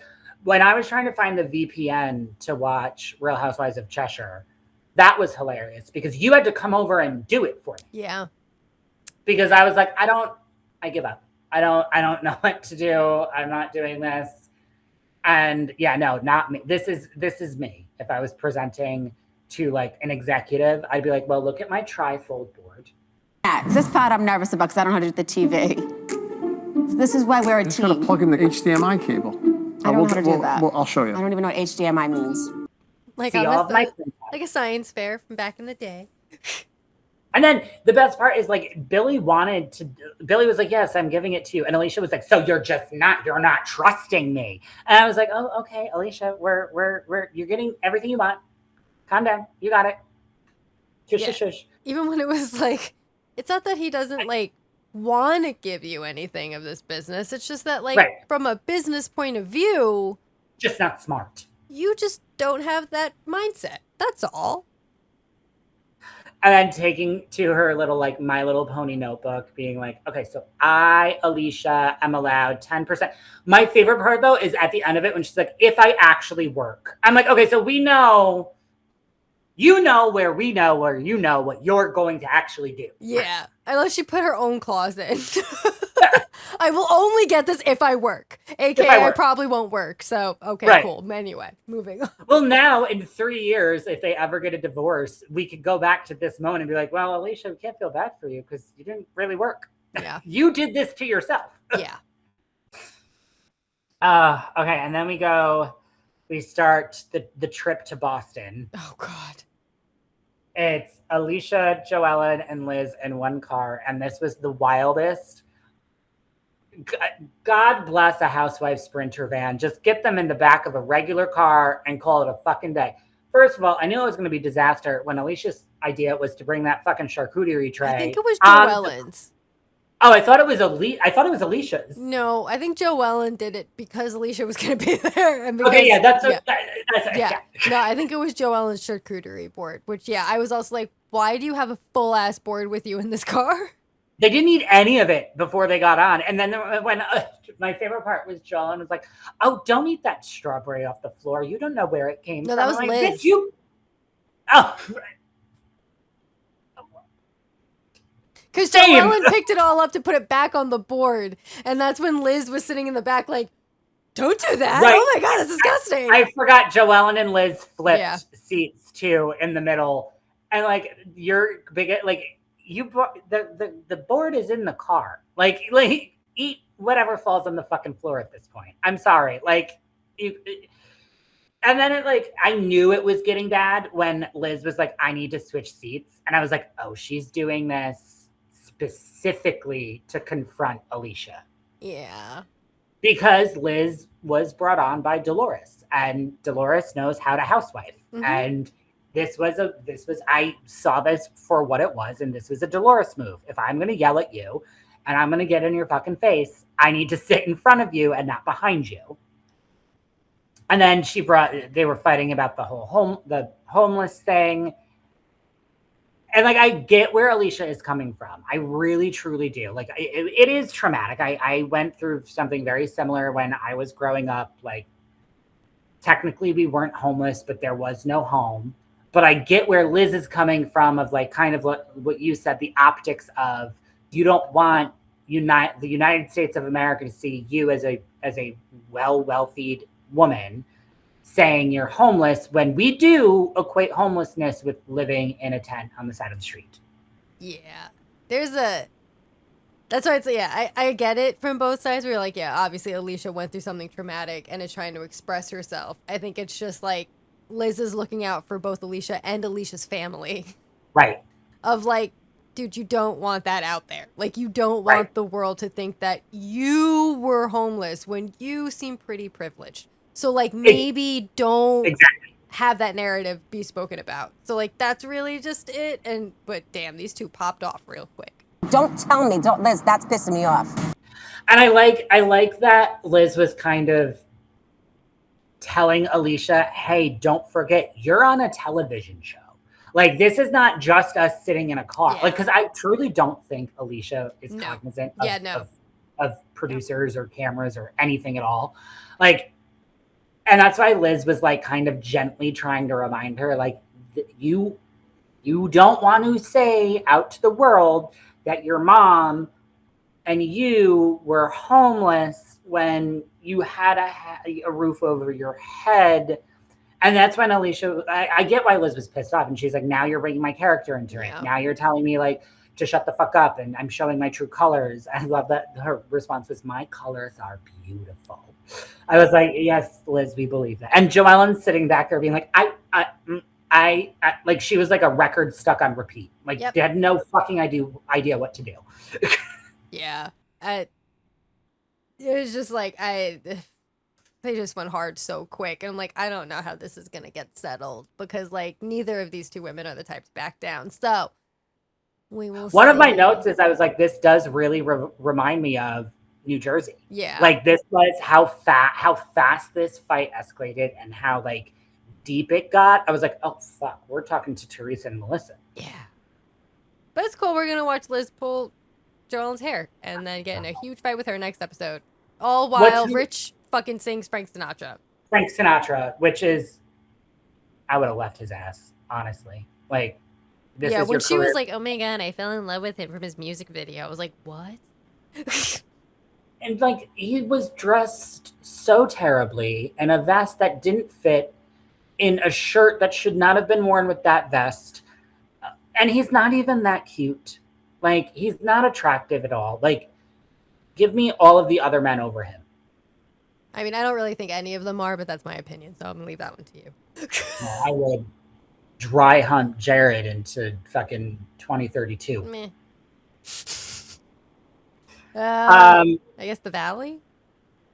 A: When I was trying to find the VPN to watch Real Housewives of Cheshire, that was hilarious because you had to come over and do it for me.
B: Yeah.
A: Because I was like, I give up. I don't know what to do. I'm not doing this. And yeah, no, not me. This is me. If I was presenting to like an executive, I'd be like, well, look at my trifold board.
C: This part I'm nervous about because I don't know how to do the TV. This is why we're a team.
W: You just gotta plug in the HDMI cable.
C: I don't know how to do that.
W: I'll show you.
C: I don't even know what HDMI means.
B: Like,
A: See,
B: like a science fair from back in the day.
A: And then the best part is like Billy was like, yes, I'm giving it to you. And Alicia was like, so you're not trusting me. And I was like, oh, okay, Alicia, you're getting everything you want. Calm down. You got it. Shush, shush.
B: Even when it was like, it's not that he doesn't like want to give you anything of this business. It's just that like from a business point of view,
A: just not smart.
B: You just don't have that mindset. That's all.
A: And then taking to her little like My Little Pony notebook, being like, okay, so I, Alicia, am allowed 10%. My favorite part though is at the end of it when she's like, if I actually work. I'm like, okay, so we know, you know you know what you're going to actually do.
B: Yeah. Unless she put her own clause in. I will only get this if I work. AKA I probably won't work. So, okay, cool. Anyway, moving on.
A: Well, now in 3 years, if they ever get a divorce, we could go back to this moment and be like, well, Alicia, we can't feel bad for you because you didn't really work.
B: Yeah.
A: You did this to yourself.
B: Yeah.
A: Okay. And then we start the trip to Boston.
B: Oh, God.
A: It's Alicia, Joellen, and Liz in one car. And this was the wildest. God bless a Housewives Sprinter van. Just get them in the back of a regular car and call it a fucking day. First of all, I knew it was going to be disaster when Alicia's idea was to bring that fucking charcuterie tray.
B: I think it was Joellen's.
A: I thought it was Alicia's.
B: No, I think Joellen did it because Alicia was going to be there. And because,
A: okay, yeah, that's
B: No, I think it was Joellen's charcuterie board, which, I was also like, why do you have a full-ass board with you in this car?
A: They didn't eat any of it before they got on. And then when my favorite part was Joellen was like, oh, don't eat that strawberry off the floor. You don't know where it came from.
B: No, that was
A: like,
B: Liz.
A: Oh.
B: Because Joellen picked it all up to put it back on the board. And that's when Liz was sitting in the back like, don't do that. Right. Oh my God, that's disgusting.
A: I forgot Joellen and Liz flipped seats too in the middle. And like, you're big, like, you brought the board is in the car. Like eat whatever falls on the fucking floor at this point. I'm sorry. Like and then it like I knew it was getting bad when Liz was like, I need to switch seats. And I was like, oh, she's doing this specifically to confront Alicia.
B: Yeah.
A: Because Liz was brought on by Dolores and Dolores knows how to housewife. Mm-hmm. And I saw this for what it was, and this was a Dolores move. If I'm going to yell at you and I'm going to get in your fucking face, I need to sit in front of you and not behind you. And then they were fighting about the homeless thing. And like, I get where Alicia is coming from. I really, truly do. Like, it is traumatic. I went through something very similar when I was growing up. Like, technically we weren't homeless, but there was no home. But I get where Liz is coming from of like kind of what you said, the optics of you don't want the United States of America to see you as a wealthy woman saying you're homeless when we do equate homelessness with living in a tent on the side of the street.
B: Yeah. That's why it's, I get it from both sides. We're like, obviously Alicia went through something traumatic and is trying to express herself. I think it's just like, Liz is looking out for both Alicia and Alicia's family.
A: Right.
B: Of like, dude, you don't want that out there. Like, you don't want the world to think that you were homeless when you seem pretty privileged. So, like, maybe don't have that narrative be spoken about. So, like, that's really just it. But damn, these two popped off real quick.
E: Don't tell me, Liz, that's pissing me off.
A: And I like that Liz was kind of telling Alicia, hey, don't forget, you're on a television show. Like, this is not just us sitting in a car. Like, because I truly don't think Alicia is cognizant of producers or cameras or anything at all. Like, and that's why Liz was like kind of gently trying to remind her, like, you don't want to say out to the world that your mom and you were homeless when you had a roof over your head. And that's when Alicia, I get why Liz was pissed off. And she's like, now you're bringing my character into it. Now you're telling me like to shut the fuck up and I'm showing my true colors. I love that her response was, my colors are beautiful. I was like, yes, Liz, we believe that. And Joellen's sitting back there being like, I like she was like a record stuck on repeat. Like they had no fucking idea what to do.
B: Yeah. It was just like they just went hard so quick. And I'm like, I don't know how this is going to get settled because like neither of these two women are the type to back down. So we will
A: One
B: see.
A: of my notes is I was like, this does really remind me of New Jersey.
B: Yeah.
A: Like this was how fast this fight escalated and how like deep it got. I was like, oh fuck, we're talking to Teresa and Melissa.
B: Yeah. But it's cool. We're going to watch Liz pull Joellen's hair and then get in a huge fight with her next episode. All while Rich fucking sings Frank Sinatra.
A: Frank Sinatra, which is, I would have left his ass, honestly. Like, this is
B: when she was like, oh my God, I fell in love with him from his music video. I was like, what?
A: And like, he was dressed so terribly in a vest that didn't fit, in a shirt that should not have been worn with that vest. And he's not even that cute. Like, he's not attractive at all. Like, give me all of the other men over him.
B: I mean, I don't really think any of them are, but that's my opinion, so I'm going to leave that one to you.
A: I would dry hunt Jared into fucking 2032.
B: Meh. I guess the Valley?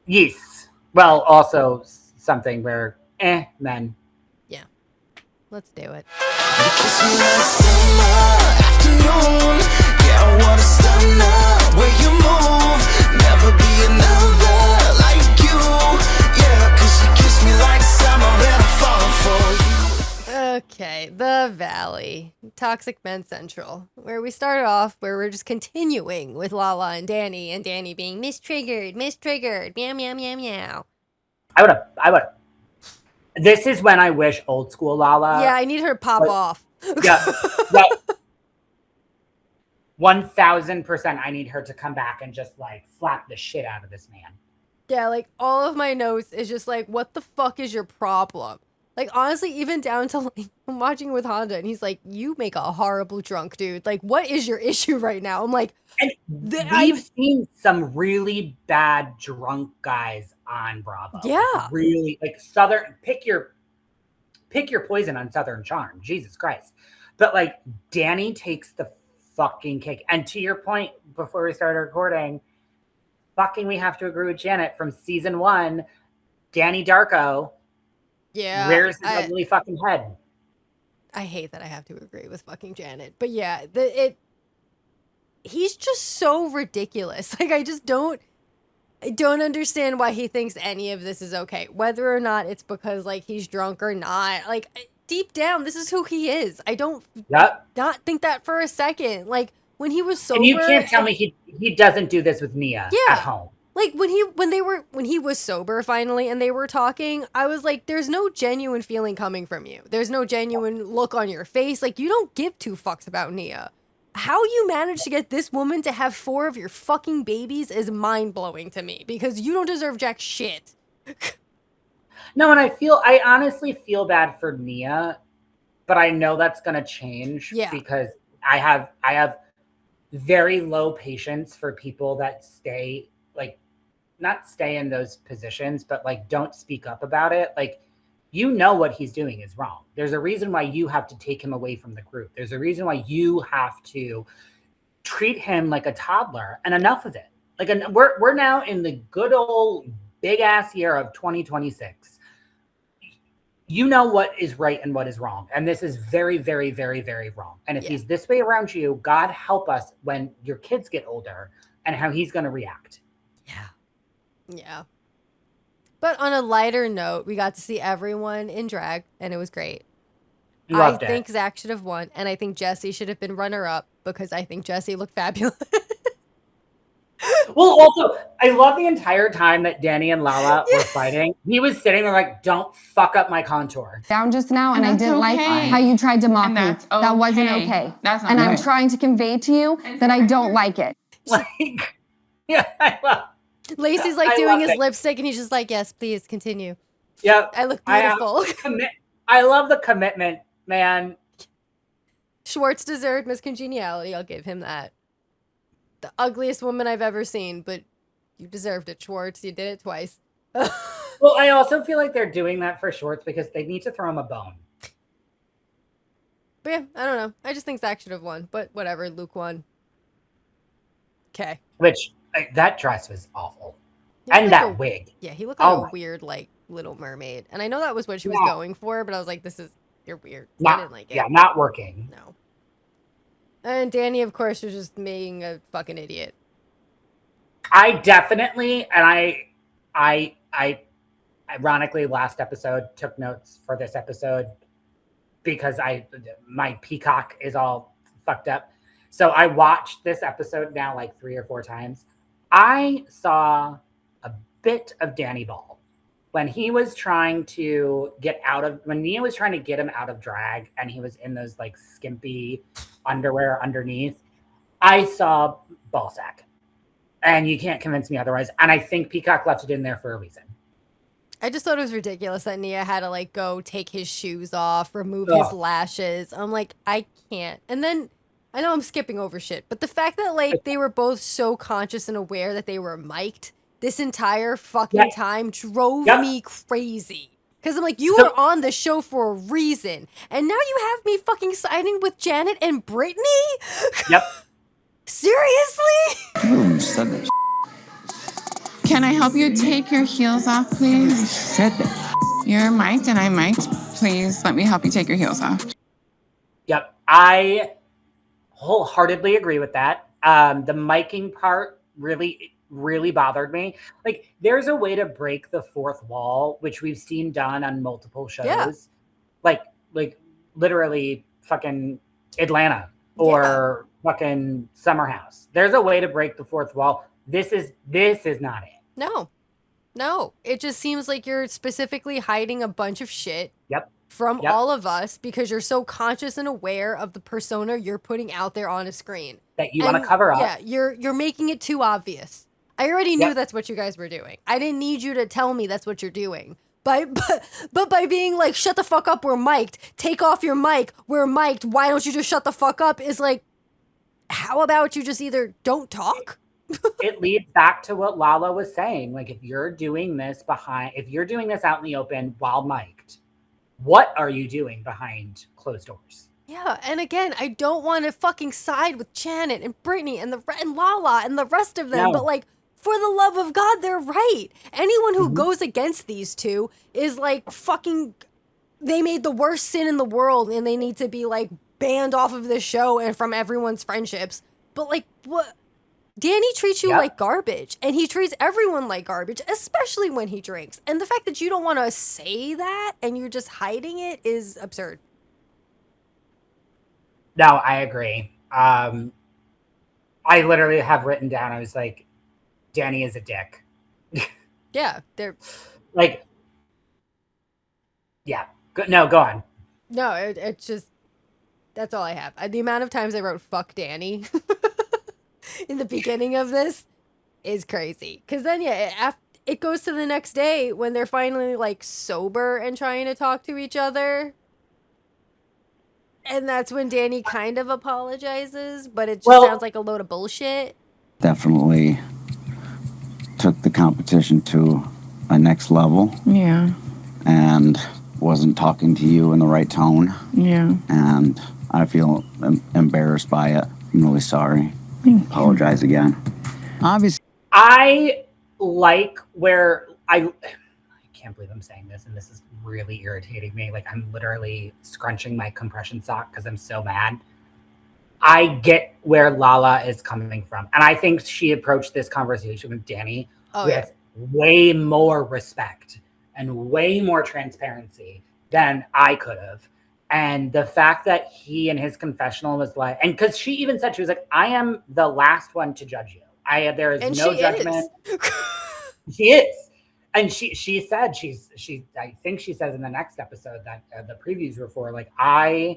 A: Yes. Well, also something where, men.
B: Yeah. Let's do it. Okay, the Valley. Toxic Men Central. Where we started off, where we're just continuing with Lala and Danny being mistriggered, meow, meow, meow, meow.
A: I would have. This is when I wish old school Lala.
B: Yeah, I need her to pop off.
A: Yeah. 1000% I need her to come back and just like slap the shit out of this man.
B: Yeah, like all of my notes is just like, what the fuck is your problem? Like, honestly, even down to like, I'm watching with Honda and he's like, you make a horrible drunk, dude. Like, what is your issue right now? I'm like,
A: and we've seen some really bad drunk guys on Bravo.
B: Yeah.
A: Like, really, like Southern, pick your poison on Southern Charm. Jesus Christ. But like, Danny takes the fucking cake. And to your point, before we started recording, fucking we have to agree with Janet from season 1, Danny Darko.
B: Yeah.
A: Rears his ugly fucking head.
B: I hate that I have to agree with fucking Janet. But yeah, he's just so ridiculous. Like, I don't understand why he thinks any of this is okay. Whether or not it's because like he's drunk or not. Like, deep down, this is who he is. I don't not think that for a second. Like, when he was sober.
A: And you can't tell me he doesn't do this with Nia at home.
B: Like when he was sober finally and they were talking, I was like, there's no genuine feeling coming from you. There's no genuine look on your face. Like, you don't give two fucks about Nia. How you managed to get this woman to have 4 of your fucking babies is mind-blowing to me because you don't deserve jack shit.
A: No, and I honestly feel bad for Nia, but I know that's gonna change because I have very low patience for people that stay not stay in those positions, but like don't speak up about it. Like, you know what he's doing is wrong. There's a reason why you have to take him away from the group. There's a reason why you have to treat him like a toddler, and enough of it. Like, we're now in the good old big ass year of 2026. You know what is right and what is wrong. And this is very, very, very, very wrong. And if he's this way around you, God help us when your kids get older and how he's going to react.
B: Yeah. But on a lighter note, we got to see everyone in drag, and it was great. I think Zach should have won, and I think Jesse should have been runner-up because I think Jesse looked fabulous.
A: Well, also, I love the entire time that Danny and Lala were fighting. He was sitting there like, don't fuck up my contour.
C: Down just now, and I didn't like how you tried to mock me. That wasn't okay.
R: That's not
C: and
R: right.
C: I'm trying to convey to you that I don't like it.
A: Like, yeah, I love
B: Lacey's like doing his lipstick, and he's just like, yes, please continue.
A: Yeah.
B: I look beautiful.
A: I love the commitment, man.
B: Schwartz deserved Miss Congeniality. I'll give him that. The ugliest woman I've ever seen, but you deserved it, Schwartz. You did it twice.
A: Well, I also feel like they're doing that for Schwartz because they need to throw him a bone.
B: But yeah, I don't know. I just think Zach should have won. But whatever, Luke won. Okay.
A: Which, that dress was awful. And
B: like
A: that wig.
B: Yeah, he looked like a weird, like, Little Mermaid. And I know that was what she was going for, but I was like, you're weird. I didn't like it.
A: Yeah, not working.
B: No. And Danny, of course, was just being a fucking idiot.
A: I definitely, and I ironically, last episode took notes for this episode because my Peacock is all fucked up. So I watched this episode now like 3 or 4 times. I saw a bit of Danny Ball when he was trying to get when Nia was trying to get him out of drag and he was in those like skimpy underwear underneath. I saw ballsack. And you can't convince me otherwise. And I think Peacock left it in there for a reason.
B: I just thought it was ridiculous that Nia had to like go take his shoes off, remove his lashes. I'm like, I can't. And then I know I'm skipping over shit, but the fact that like they were both so conscious and aware that they were mic'd this entire fucking time drove me crazy. Because I'm like, you were on the show for a reason. And now you have me fucking siding with Janet and Brittany?
A: Yep.
B: Seriously?
H: Who said that? Can I help you take your heels off, please? Who said that? You're mic'd and I'm mic'd. Please let me help you take your heels off.
A: Yep. I wholeheartedly agree with that. The miking part really bothered me. Like, there's a way to break the fourth wall, which we've seen done on multiple shows. Yeah. Like literally fucking Atlanta or fucking Summer House. There's a way to break the fourth wall. This is not it.
B: No. It just seems like you're specifically hiding a bunch of shit from
A: Yep.
B: all of us because you're so conscious and aware of the persona you're putting out there on a screen.
A: That you want to cover up.
B: Yeah, you're making it too obvious. I already knew that's what you guys were doing. I didn't need you to tell me that's what you're doing. But by being like, shut the fuck up, we're mic'd. Take off your mic, we're mic'd. Why don't you just shut the fuck up? Is like, how about you just either don't talk?
A: It leads back to what Lala was saying. Like, if you're doing this out in the open while mic'd, what are you doing behind closed doors?
B: Yeah, and again, I don't want to fucking side with Janet and Brittany and Lala and the rest of them,
A: No.
B: but like, for the love of God, they're right. Anyone who goes against these two is like fucking, they made the worst sin in the world and they need to be like banned off of this show and from everyone's friendships. But like, what? Danny treats you like garbage, and he treats everyone like garbage, especially when he drinks. And the fact that you don't want to say that and you're just hiding it is absurd.
A: No, I agree. I literally have written down, I was like, Danny is a dick.
B: Yeah, they're
A: like, yeah. No, go on.
B: No, it's just, that's all I have. The amount of times I wrote fuck Danny in the beginning of this is crazy. Because then, it goes to the next day when they're finally like sober and trying to talk to each other. And that's when Danny kind of apologizes, but it just sounds like a load of bullshit.
H: Definitely took the competition to a next level.
S: Yeah.
H: And wasn't talking to you in the right tone.
S: Yeah.
H: And I feel embarrassed by it. I'm really sorry. Apologize again. Obviously.
A: I like where I can't believe I'm saying this, and this is really irritating me. Like, I'm literally scrunching my compression sock because I'm so mad. I get where Lala is coming from. And I think she approached this conversation with Danny with way more respect and way more transparency than I could have. And the fact that he in his confessional was like, and because she even said, she was like, I am the last one to judge you. There is no judgment. She is. And she said, I think she says in the next episode that the previews were for, like, I'm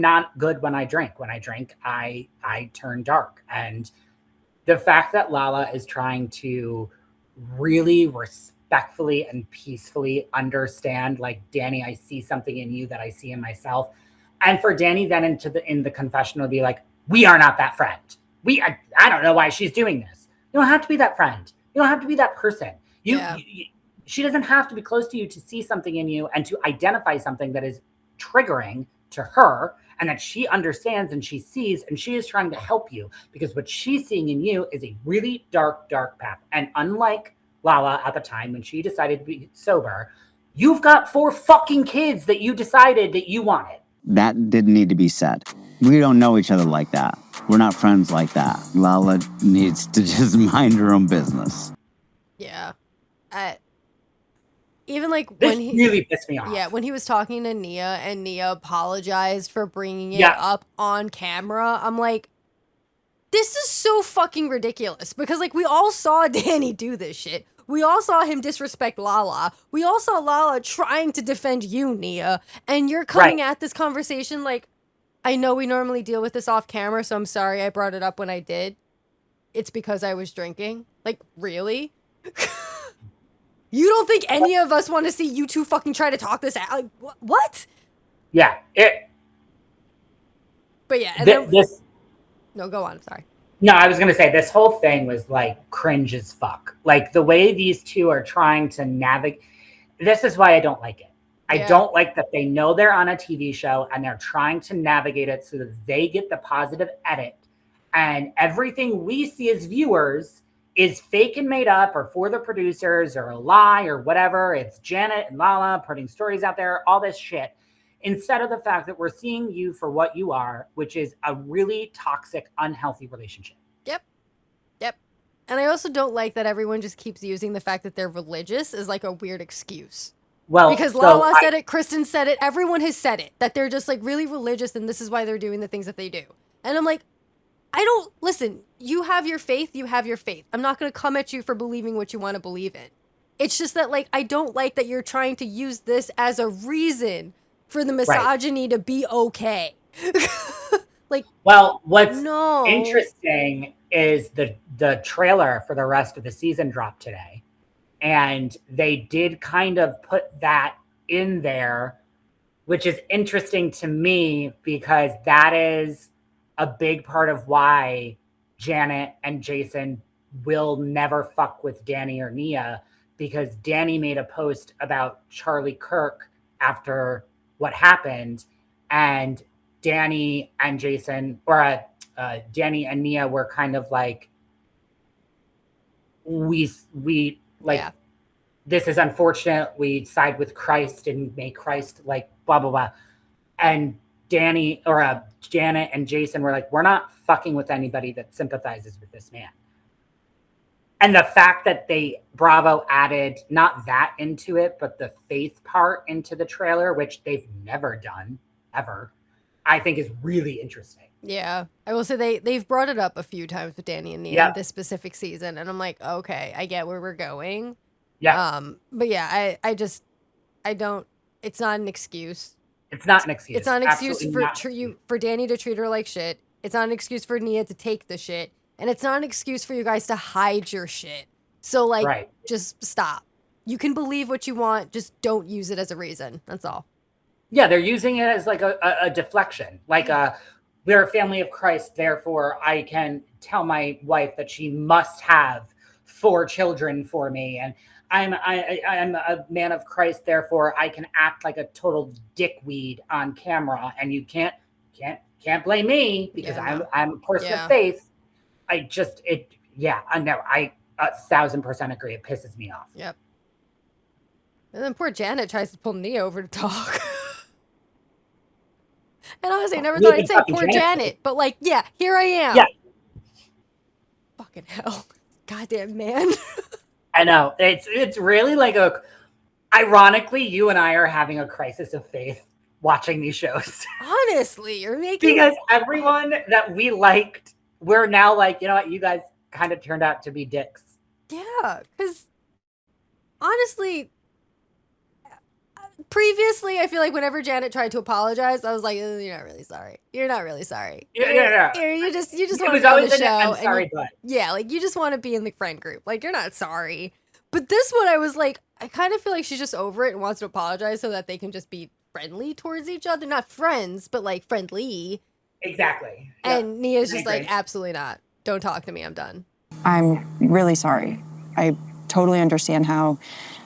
A: not good when I drink. When I drink, I turn dark. And the fact that Lala is trying to really respectfully and peacefully understand, like, Danny, I see something in you that I see in myself. And for Danny then in the confessional to be like, we are not that friend. I don't know why she's doing this. You don't have to be that friend. You don't have to be that person. She doesn't have to be close to you to see something in you and to identify something that is triggering to her, and that she understands and she sees, and she is trying to help you, because what she's seeing in you is a really dark, dark path. And unlike Lala at the time when she decided to be sober, you've got 4 fucking kids that you decided that you wanted.
I: That didn't need to be said. We don't know each other like that. We're not friends like that. Lala needs to just mind her own business.
B: Yeah. Even like
A: This
B: when he
A: really pissed me off.
B: Yeah, when he was talking to Nia and Nia apologized for bringing it up on camera, I'm like, this is so fucking ridiculous, because like we all saw Danny do this shit. We all saw him disrespect Lala. We all saw Lala trying to defend you, Nia, and you're coming at this conversation like, I know we normally deal with this off camera, so I'm sorry I brought it up when I did. It's because I was drinking. Like, really? You don't think any of us want to see you two fucking try to talk this out? Like, what?
A: Yeah.
B: But yeah, and no, go on. Sorry.
A: No, I was going to say this whole thing was like cringe as fuck. Like the way these two are trying to navigate. This is why I don't like it. I don't like that they know they're on a TV show and they're trying to navigate it so that they get the positive edit. And everything we see as viewers is fake and made up, or for the producers, or a lie, or whatever. It's Janet and Lala putting stories out there, all this shit. Instead of the fact that we're seeing you for what you are, which is a really toxic, unhealthy relationship.
B: Yep. And I also don't like that everyone just keeps using the fact that they're religious as like a weird excuse.
A: Well,
B: because Lala said it, Kristen said it, everyone has said it, that they're just like really religious and this is why they're doing the things that they do. And I'm like, listen, you have your faith, you have your faith. I'm not going to come at you for believing what you want to believe in. It's just that, like, I don't like that you're trying to use this as a reason for the misogyny to be okay. Like,
A: well, what's interesting is the trailer for the rest of the season dropped today. And they did kind of put that in there, which is interesting to me because that is a big part of why Janet and Jason will never fuck with Danny or Nia, because Danny made a post about Charlie Kirk after what happened, and Danny and Jason, or Danny and Nia were kind of like, we like, this is unfortunate. We side with Christ and make Christ like blah, blah, blah. And Danny or Janet and Jason were like, we're not fucking with anybody that sympathizes with this man. And the fact that Bravo added not that into it, but the faith part into the trailer, which they've never done ever, I think is really interesting.
B: Yeah, I will say they've brought it up a few times with Danny and Nia in this specific season, and I'm like, okay, I get where we're going.
A: Yeah.
B: But yeah, I don't. It's not an excuse.
A: It's not an excuse.
B: It's not an excuse for Danny to treat her like shit. It's not an excuse for Nia to take the shit. And it's not an excuse for you guys to hide your shit. So, like, just stop. You can believe what you want. Just don't use it as a reason. That's all.
A: Yeah, they're using it as like a deflection. Like, we're a family of Christ, therefore I can tell my wife that she must have 4 children for me. And I'm a man of Christ, therefore I can act like a total dickweed on camera, and you can't blame me because I'm a person of faith. I know. I 1,000% agree. It pisses me off.
B: Yep. And then poor Janet tries to pull Nia over to talk. And honestly, I never thought I'd say poor Janet, but like, yeah, here I am.
A: Yeah.
B: Fucking hell. Goddamn man.
A: I know. It's really like ironically, you and I are having a crisis of faith watching these shows.
B: Honestly, you're making
A: because everyone that we liked, we're now like, you know what, you guys kind of turned out to be dicks.
B: Yeah, because honestly, previously, I feel like whenever Janet tried to apologize, I was like, "You're not really sorry. You're not really sorry.
A: Yeah.
B: You just want to be on the show. I'm sorry, but yeah, like you just want to be in the friend group. Like you're not sorry." But this one, I was like, I kind of feel like she's just over it and wants to apologize so that they can just be friendly towards each other. Not friends, but like friendly.
A: Exactly.
B: And Nia's just like, absolutely not. Don't talk to me. I'm done.
J: I'm really sorry. I totally understand how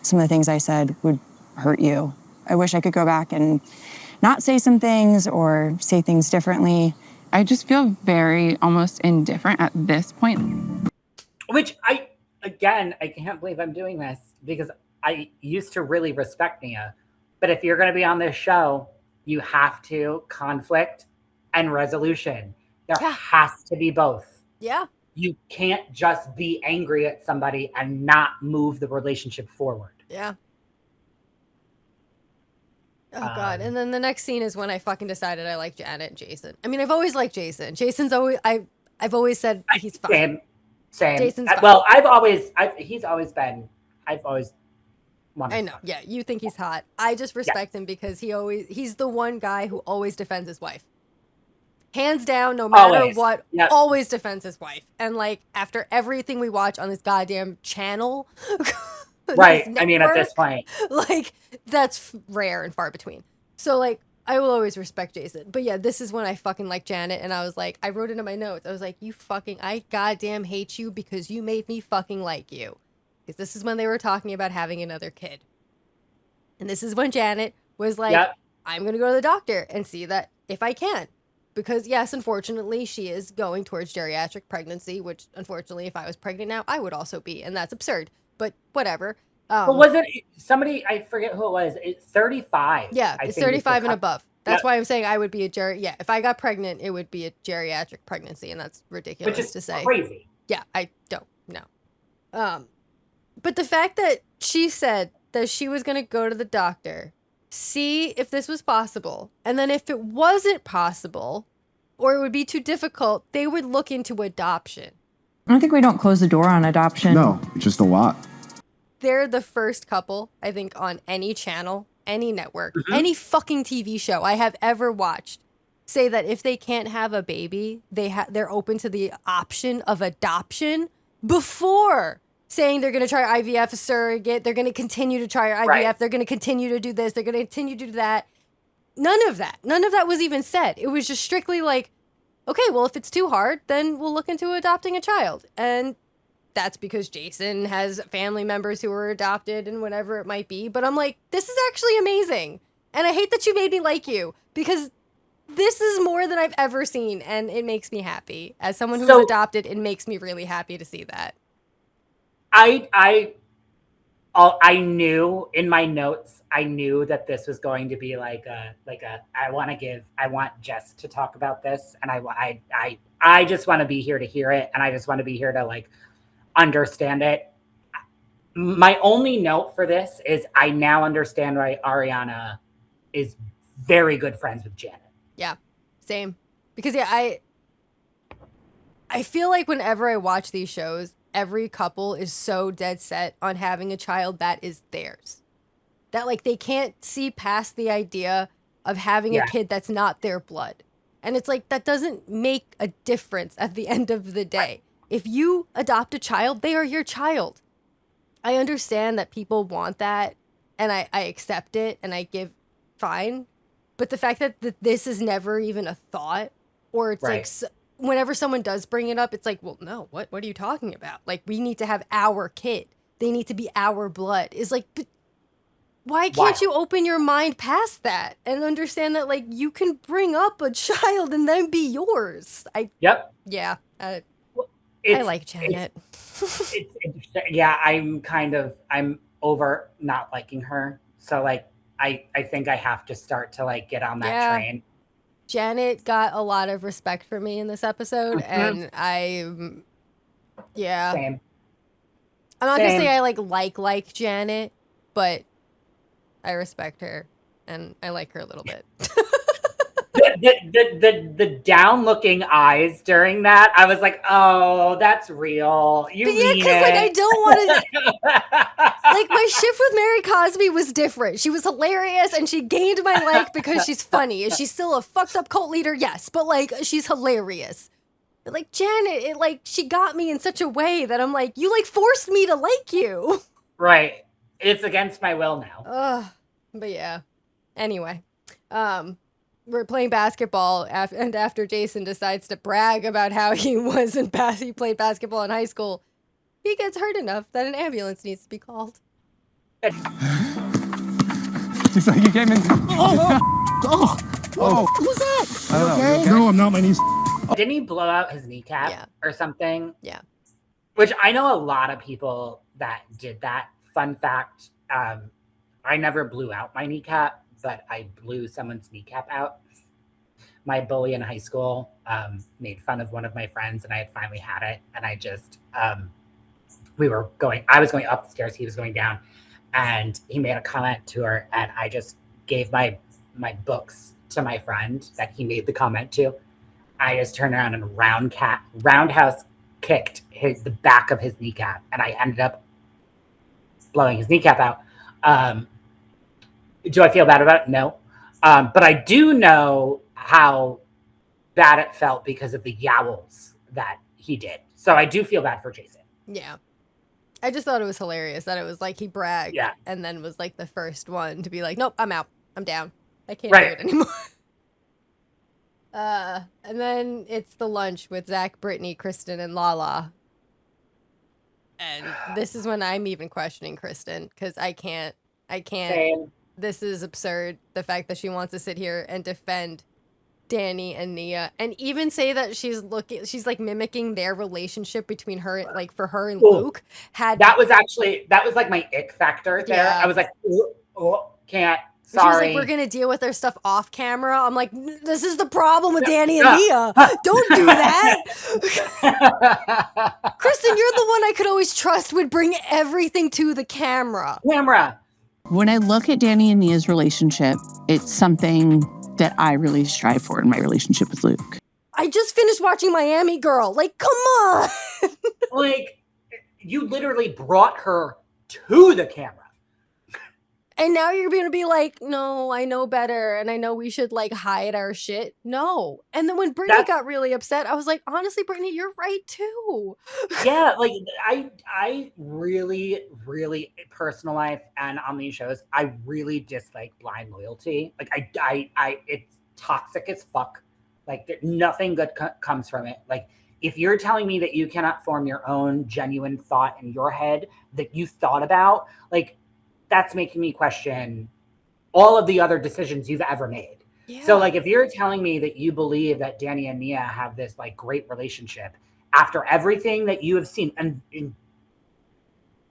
J: some of the things I said would hurt you. I wish I could go back and not say some things or say things differently.
H: I just feel very almost indifferent at this point.
A: Which I can't believe I'm doing this because I used to really respect Nia. But if you're going to be on this show, you have to conflict and resolution. There has to be both.
B: Yeah.
A: You can't just be angry at somebody and not move the relationship forward.
B: Yeah. Oh, God. And then the next scene is when I fucking decided I like Janet and Jason. I mean, I've always liked Jason. Jason's always, I've always said he's fine.
A: Same.
B: Jason's fine.
A: Well, I've always wanted
B: I know. Yeah. You think he's hot. I just respect him because he's the one guy who always defends his wife. Hands down, no matter what, always defends his wife. And like, after everything we watch on this goddamn channel.
A: Right. I mean, at this point.
B: Like, that's rare and far between. So, like, I will always respect Jason. But yeah, this is when I fucking like Janet. And I was like, I wrote it in my notes. I was like, I goddamn hate you because you made me fucking like you. Because this is when they were talking about having another kid. And this is when Janet was like, I'm going to go to the doctor and see that if I can. Because, yes, unfortunately, she is going towards geriatric pregnancy, which, unfortunately, if I was pregnant now, I would also be. And that's absurd. But whatever.
A: But was it somebody, I forget who it was, it's 35.
B: Yeah, it's 35 and above. That's why I'm saying I would be if I got pregnant, it would be a geriatric pregnancy. And that's ridiculous
A: Which is
B: to say.
A: Crazy.
B: Yeah, I don't know. But the fact that she said that she was going to go to the doctor, see if this was possible. And then if it wasn't possible or it would be too difficult, they would look into adoption.
J: I think we don't close the door on adoption.
K: No, it's just a lot.
B: They're the first couple, I think, on any channel, any network, any fucking TV show I have ever watched say that if they can't have a baby, they're open to the option of adoption before saying they're going to try IVF, a surrogate, they're going to continue to try IVF, they're going to continue to do this, they're going to continue to do that. None of that was even said. It was just strictly like, okay, well, if it's too hard, then we'll look into adopting a child. And that's because Jason has family members who are adopted and whatever it might be. But I'm like, this is actually amazing. And I hate that you made me like you because this is more than I've ever seen. And it makes me happy. As someone who's adopted, it makes me really happy to see that.
A: I knew in my notes, I knew that this was going to be I want Jess to talk about this. And I just want to be here to hear it. And I just want to be here to like understand it. My only note for this is I now understand why Ariana is very good friends with Janet.
B: Yeah, same. Because I feel like whenever I watch these shows, every couple is so dead set on having a child that is theirs. That like they can't see past the idea of having a kid that's not their blood. And it's like that doesn't make a difference at the end of the day. Right. If you adopt a child, they are your child. I understand that people want that and I accept it and I give fine. But the fact that this is never even a thought or it's like whenever someone does bring it up, it's like, well, no, what are you talking about? Like, we need to have our kid. They need to be our blood. It's like, but why can't you open your mind past that and understand that, like, you can bring up a child and then be yours? Yeah. I like Janet.
A: It's interesting. Yeah, I'm over not liking her. So, like, I think I have to start to, like, get on that train.
B: Janet got a lot of respect for me in this episode, and
A: Same.
B: I'm not gonna say I like Janet, but I respect her, and I like her a little bit.
A: the down looking eyes during that, I was like, oh, that's real. You mean it.
B: Like I don't want to. Like my shift with Mary Cosby was different. She was hilarious, and she gained my like because she's funny. Is she still a fucked up cult leader? Yes, but like she's hilarious. But, like Janet, it like she got me in such a way that I'm like, you like forced me to like you.
A: Right. It's against my will now.
B: But yeah. Anyway, we're playing basketball, and after Jason decides to brag about how he played basketball in high school, he gets hurt enough that an ambulance needs to be called.
V: She's like, you came in.
W: Who's that?
V: I don't know.
W: Okay? No, I'm not. My knees.
A: Didn't he blow out his kneecap or something?
B: Yeah.
A: Which I know a lot of people that did that. Fun fact, I never blew out my kneecap, but I blew someone's kneecap out. My bully in high school made fun of one of my friends, and I had finally had it. And I just, I was going up the stairs, he was going down, and he made a comment to her, and I just gave my books to my friend that he made the comment to. I just turned around and roundhouse kicked the back of his kneecap, and I ended up blowing his kneecap out. Do I feel bad about it? No. But I do know how bad it felt because of the yowls that he did. So I do feel bad for Jason.
B: Yeah. I just thought it was hilarious that it was like he bragged and then was like the first one to be like, nope, I'm out. I'm down. I can't do it anymore. And then it's the lunch with Zach, Brittany, Kristen, and Lala. And this is when I'm even questioning Kristen because I can't.
A: Same.
B: This is absurd. The fact that she wants to sit here and defend Danny and Nia and even say that she's like mimicking their relationship between her, like for her and Luke. That was
A: like my ick factor there. I was like, can't. Sorry.
B: She was like, we're going to deal with their stuff off camera. I'm like, this is the problem with Danny and Nia. Don't do that. Kristen, you're the one I could always trust would bring everything to the camera.
H: When I look at Danny and Nia's relationship, it's something that I really strive for in my relationship with Luke.
B: I just finished watching Miami Girl. Like, come on.
A: Like, you literally brought her to the camera.
B: And now you're going to be like, no, I know better. And I know we should like hide our shit. No. And then when Brittany got really upset, I was like, honestly, Brittany, you're right too.
A: Yeah. Like I really, really personal life and on these shows, I really dislike blind loyalty. Like I it's toxic as fuck. Like nothing good comes from it. Like if you're telling me that you cannot form your own genuine thought in your head that you thought about, like, that's making me question all of the other decisions you've ever made. Yeah. So like, if you're telling me that you believe that Danny and Nia have this like great relationship after everything that you have seen, and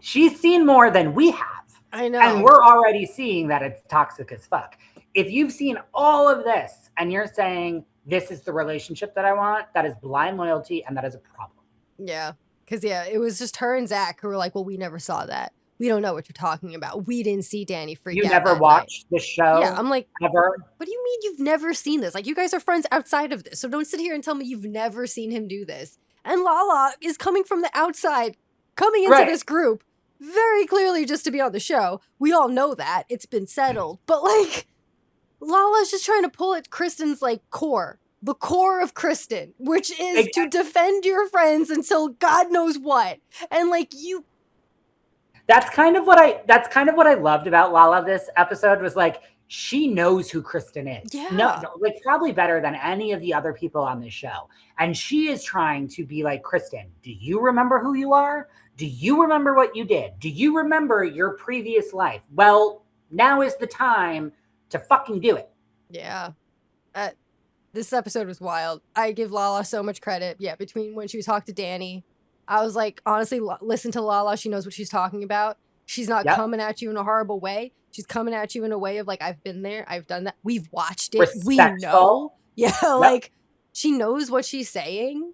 A: she's seen more than we have.
B: I know.
A: And we're already seeing that it's toxic as fuck. If you've seen all of this and you're saying this is the relationship that I want, that is blind loyalty and that is a problem.
B: Yeah. Cause it was just her and Zach who were like, well, we never saw that. We don't know what you're talking about. We didn't see Danny freak out.
A: You never watched the show?
B: Yeah, I'm like,
A: ever?
B: What do you mean you've never seen this? Like, you guys are friends outside of this, so don't sit here and tell me you've never seen him do this. And Lala is coming from the outside, coming into this group, very clearly just to be on the show. We all know that. It's been settled. But, like, Lala's just trying to pull at Kristen's, like, core. The core of Kristen, which is to defend your friends until God knows what. And, like,
A: That's kind of what I loved about Lala this episode was like she knows who Kristen is.
B: Yeah.
A: No, like probably better than any of the other people on this show. And she is trying to be like, Kristen, do you remember who you are? Do you remember what you did? Do you remember your previous life? Well, now is the time to fucking do it.
B: Yeah. This episode was wild. I give Lala so much credit. Yeah, between when she talked to Danny, I was like, honestly, listen to Lala. She knows what she's talking about. She's not coming at you in a horrible way. She's coming at you in a way of like, I've been there. I've done that. We've watched it.
A: Respectful.
B: We know. Yeah, like she knows what she's saying.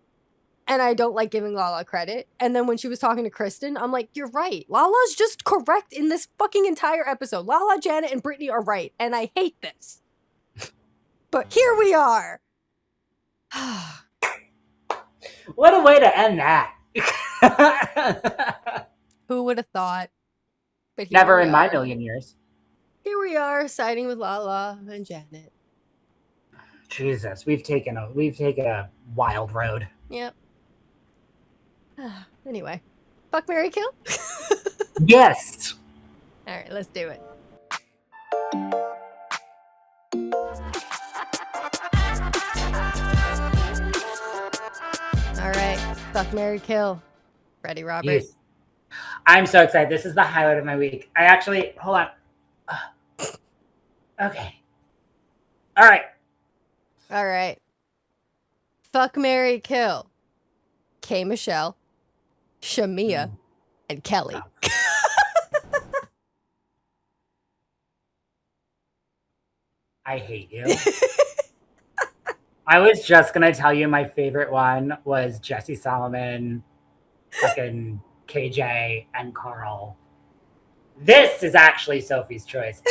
B: And I don't like giving Lala credit. And then when she was talking to Kristen, I'm like, you're right. Lala's just correct in this fucking entire episode. Lala, Janet, and Brittany are right. And I hate this. But here we are.
A: What a way to end that.
B: Who would have thought? But
A: never in my million years.
B: Here we are, siding with Lala and Janet.
A: Jesus, we've taken a wild road.
B: Yep. Anyway, fuck, marry, kill.
A: Yes.
B: All right, let's do it. All right, fuck, marry, kill. Ready, Robert?
A: Yes. I'm so excited. This is the highlight of my week. I actually, hold on. Okay. All right.
B: Fuck, marry, kill. K. Michelle, Shamia, and Kelli.
A: I hate you. I was just gonna tell you my favorite one was Jesse Solomon, fucking KJ, and Carl. This is actually Sophie's choice.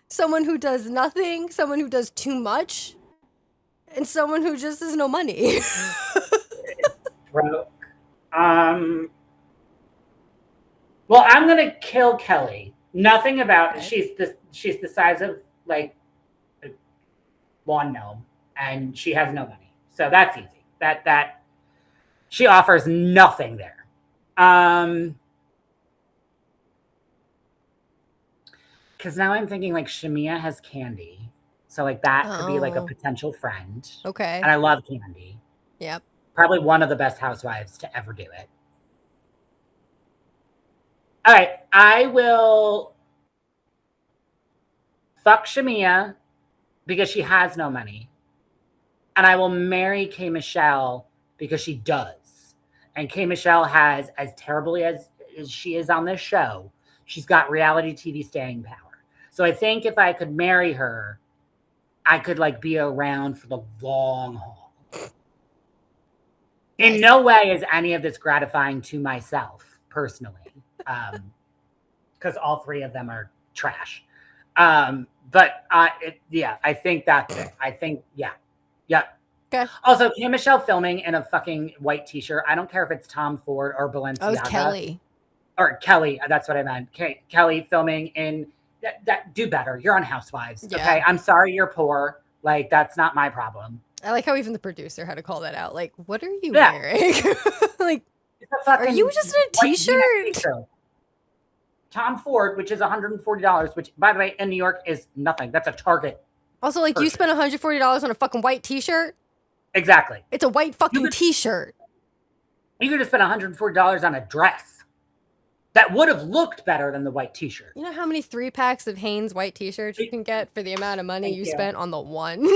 B: Someone who does nothing, someone who does too much, and someone who just has no money.
A: Broke. Well, I'm gonna kill Kelli. Nothing about she's the size of like a lawn gnome, and she has no money, so that's easy. That she offers nothing there. Because now I'm thinking like Shamia has Candy, so like that could be like a potential friend.
B: Okay.
A: And I love Candy.
B: Yep.
A: Probably one of the best housewives to ever do it. All right, I will fuck Shamia because she has no money. And I will marry K. Michelle because she does. And K. Michelle has, as terribly as she is on this show, she's got reality TV staying power. So I think if I could marry her, I could like be around for the long haul. In no way is any of this gratifying to myself personally. Because all three of them are trash. But I think that's it. I think, yeah.
B: Okay.
A: Also, K. Michelle filming in a fucking white t-shirt. I don't care if it's Tom Ford or Balenciaga.
B: Oh, it's Kelli.
A: Or Kelli, that's what I meant. Kelli filming in, that do better. You're on Housewives, okay? I'm sorry you're poor. Like, that's not my problem.
B: I like how even the producer had to call that out. Like, what are you wearing? Like, are you just in a t-shirt?
A: Tom Ford, which is $140, which, by the way, in New York is nothing. That's a Target.
B: Also, like, you spent $140 on a fucking white t-shirt?
A: Exactly.
B: It's a white fucking t-shirt.
A: You could have spent $140 on a dress. That would have looked better than the white t-shirt.
B: You know how many 3-packs of Hanes white t-shirts you can get for the amount of money you spent on the one?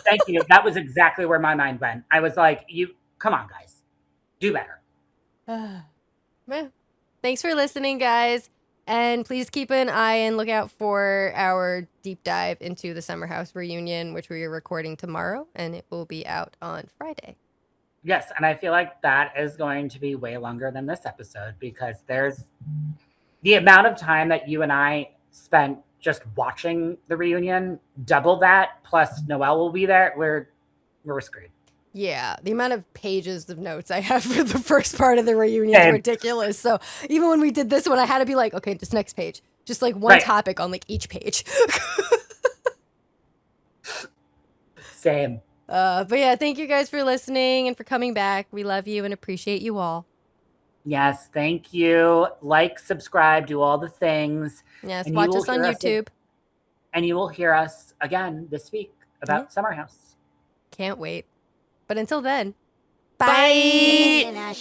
A: Thank you. That was exactly where my mind went. I was like, come on, guys. Do better.
B: Thanks for listening, guys. And please keep an eye and look out for our deep dive into the Summer House reunion, which we are recording tomorrow, and it will be out on Friday.
A: Yes, and I feel like that is going to be way longer than this episode because there's the amount of time that you and I spent just watching the reunion, double that, plus Noelle will be there. We're screwed.
B: Yeah, the amount of pages of notes I have for the first part of the reunion is ridiculous. So even when we did this one, I had to be like, okay, just next page. Just like one topic on like each page.
A: Same.
B: But yeah, thank you guys for listening and for coming back. We love you and appreciate you all.
A: Yes, thank you. Like, subscribe, do all the things.
B: Yes, and watch us on YouTube.
A: And you will hear us again this week about Summer House.
B: Can't wait. But until then, bye.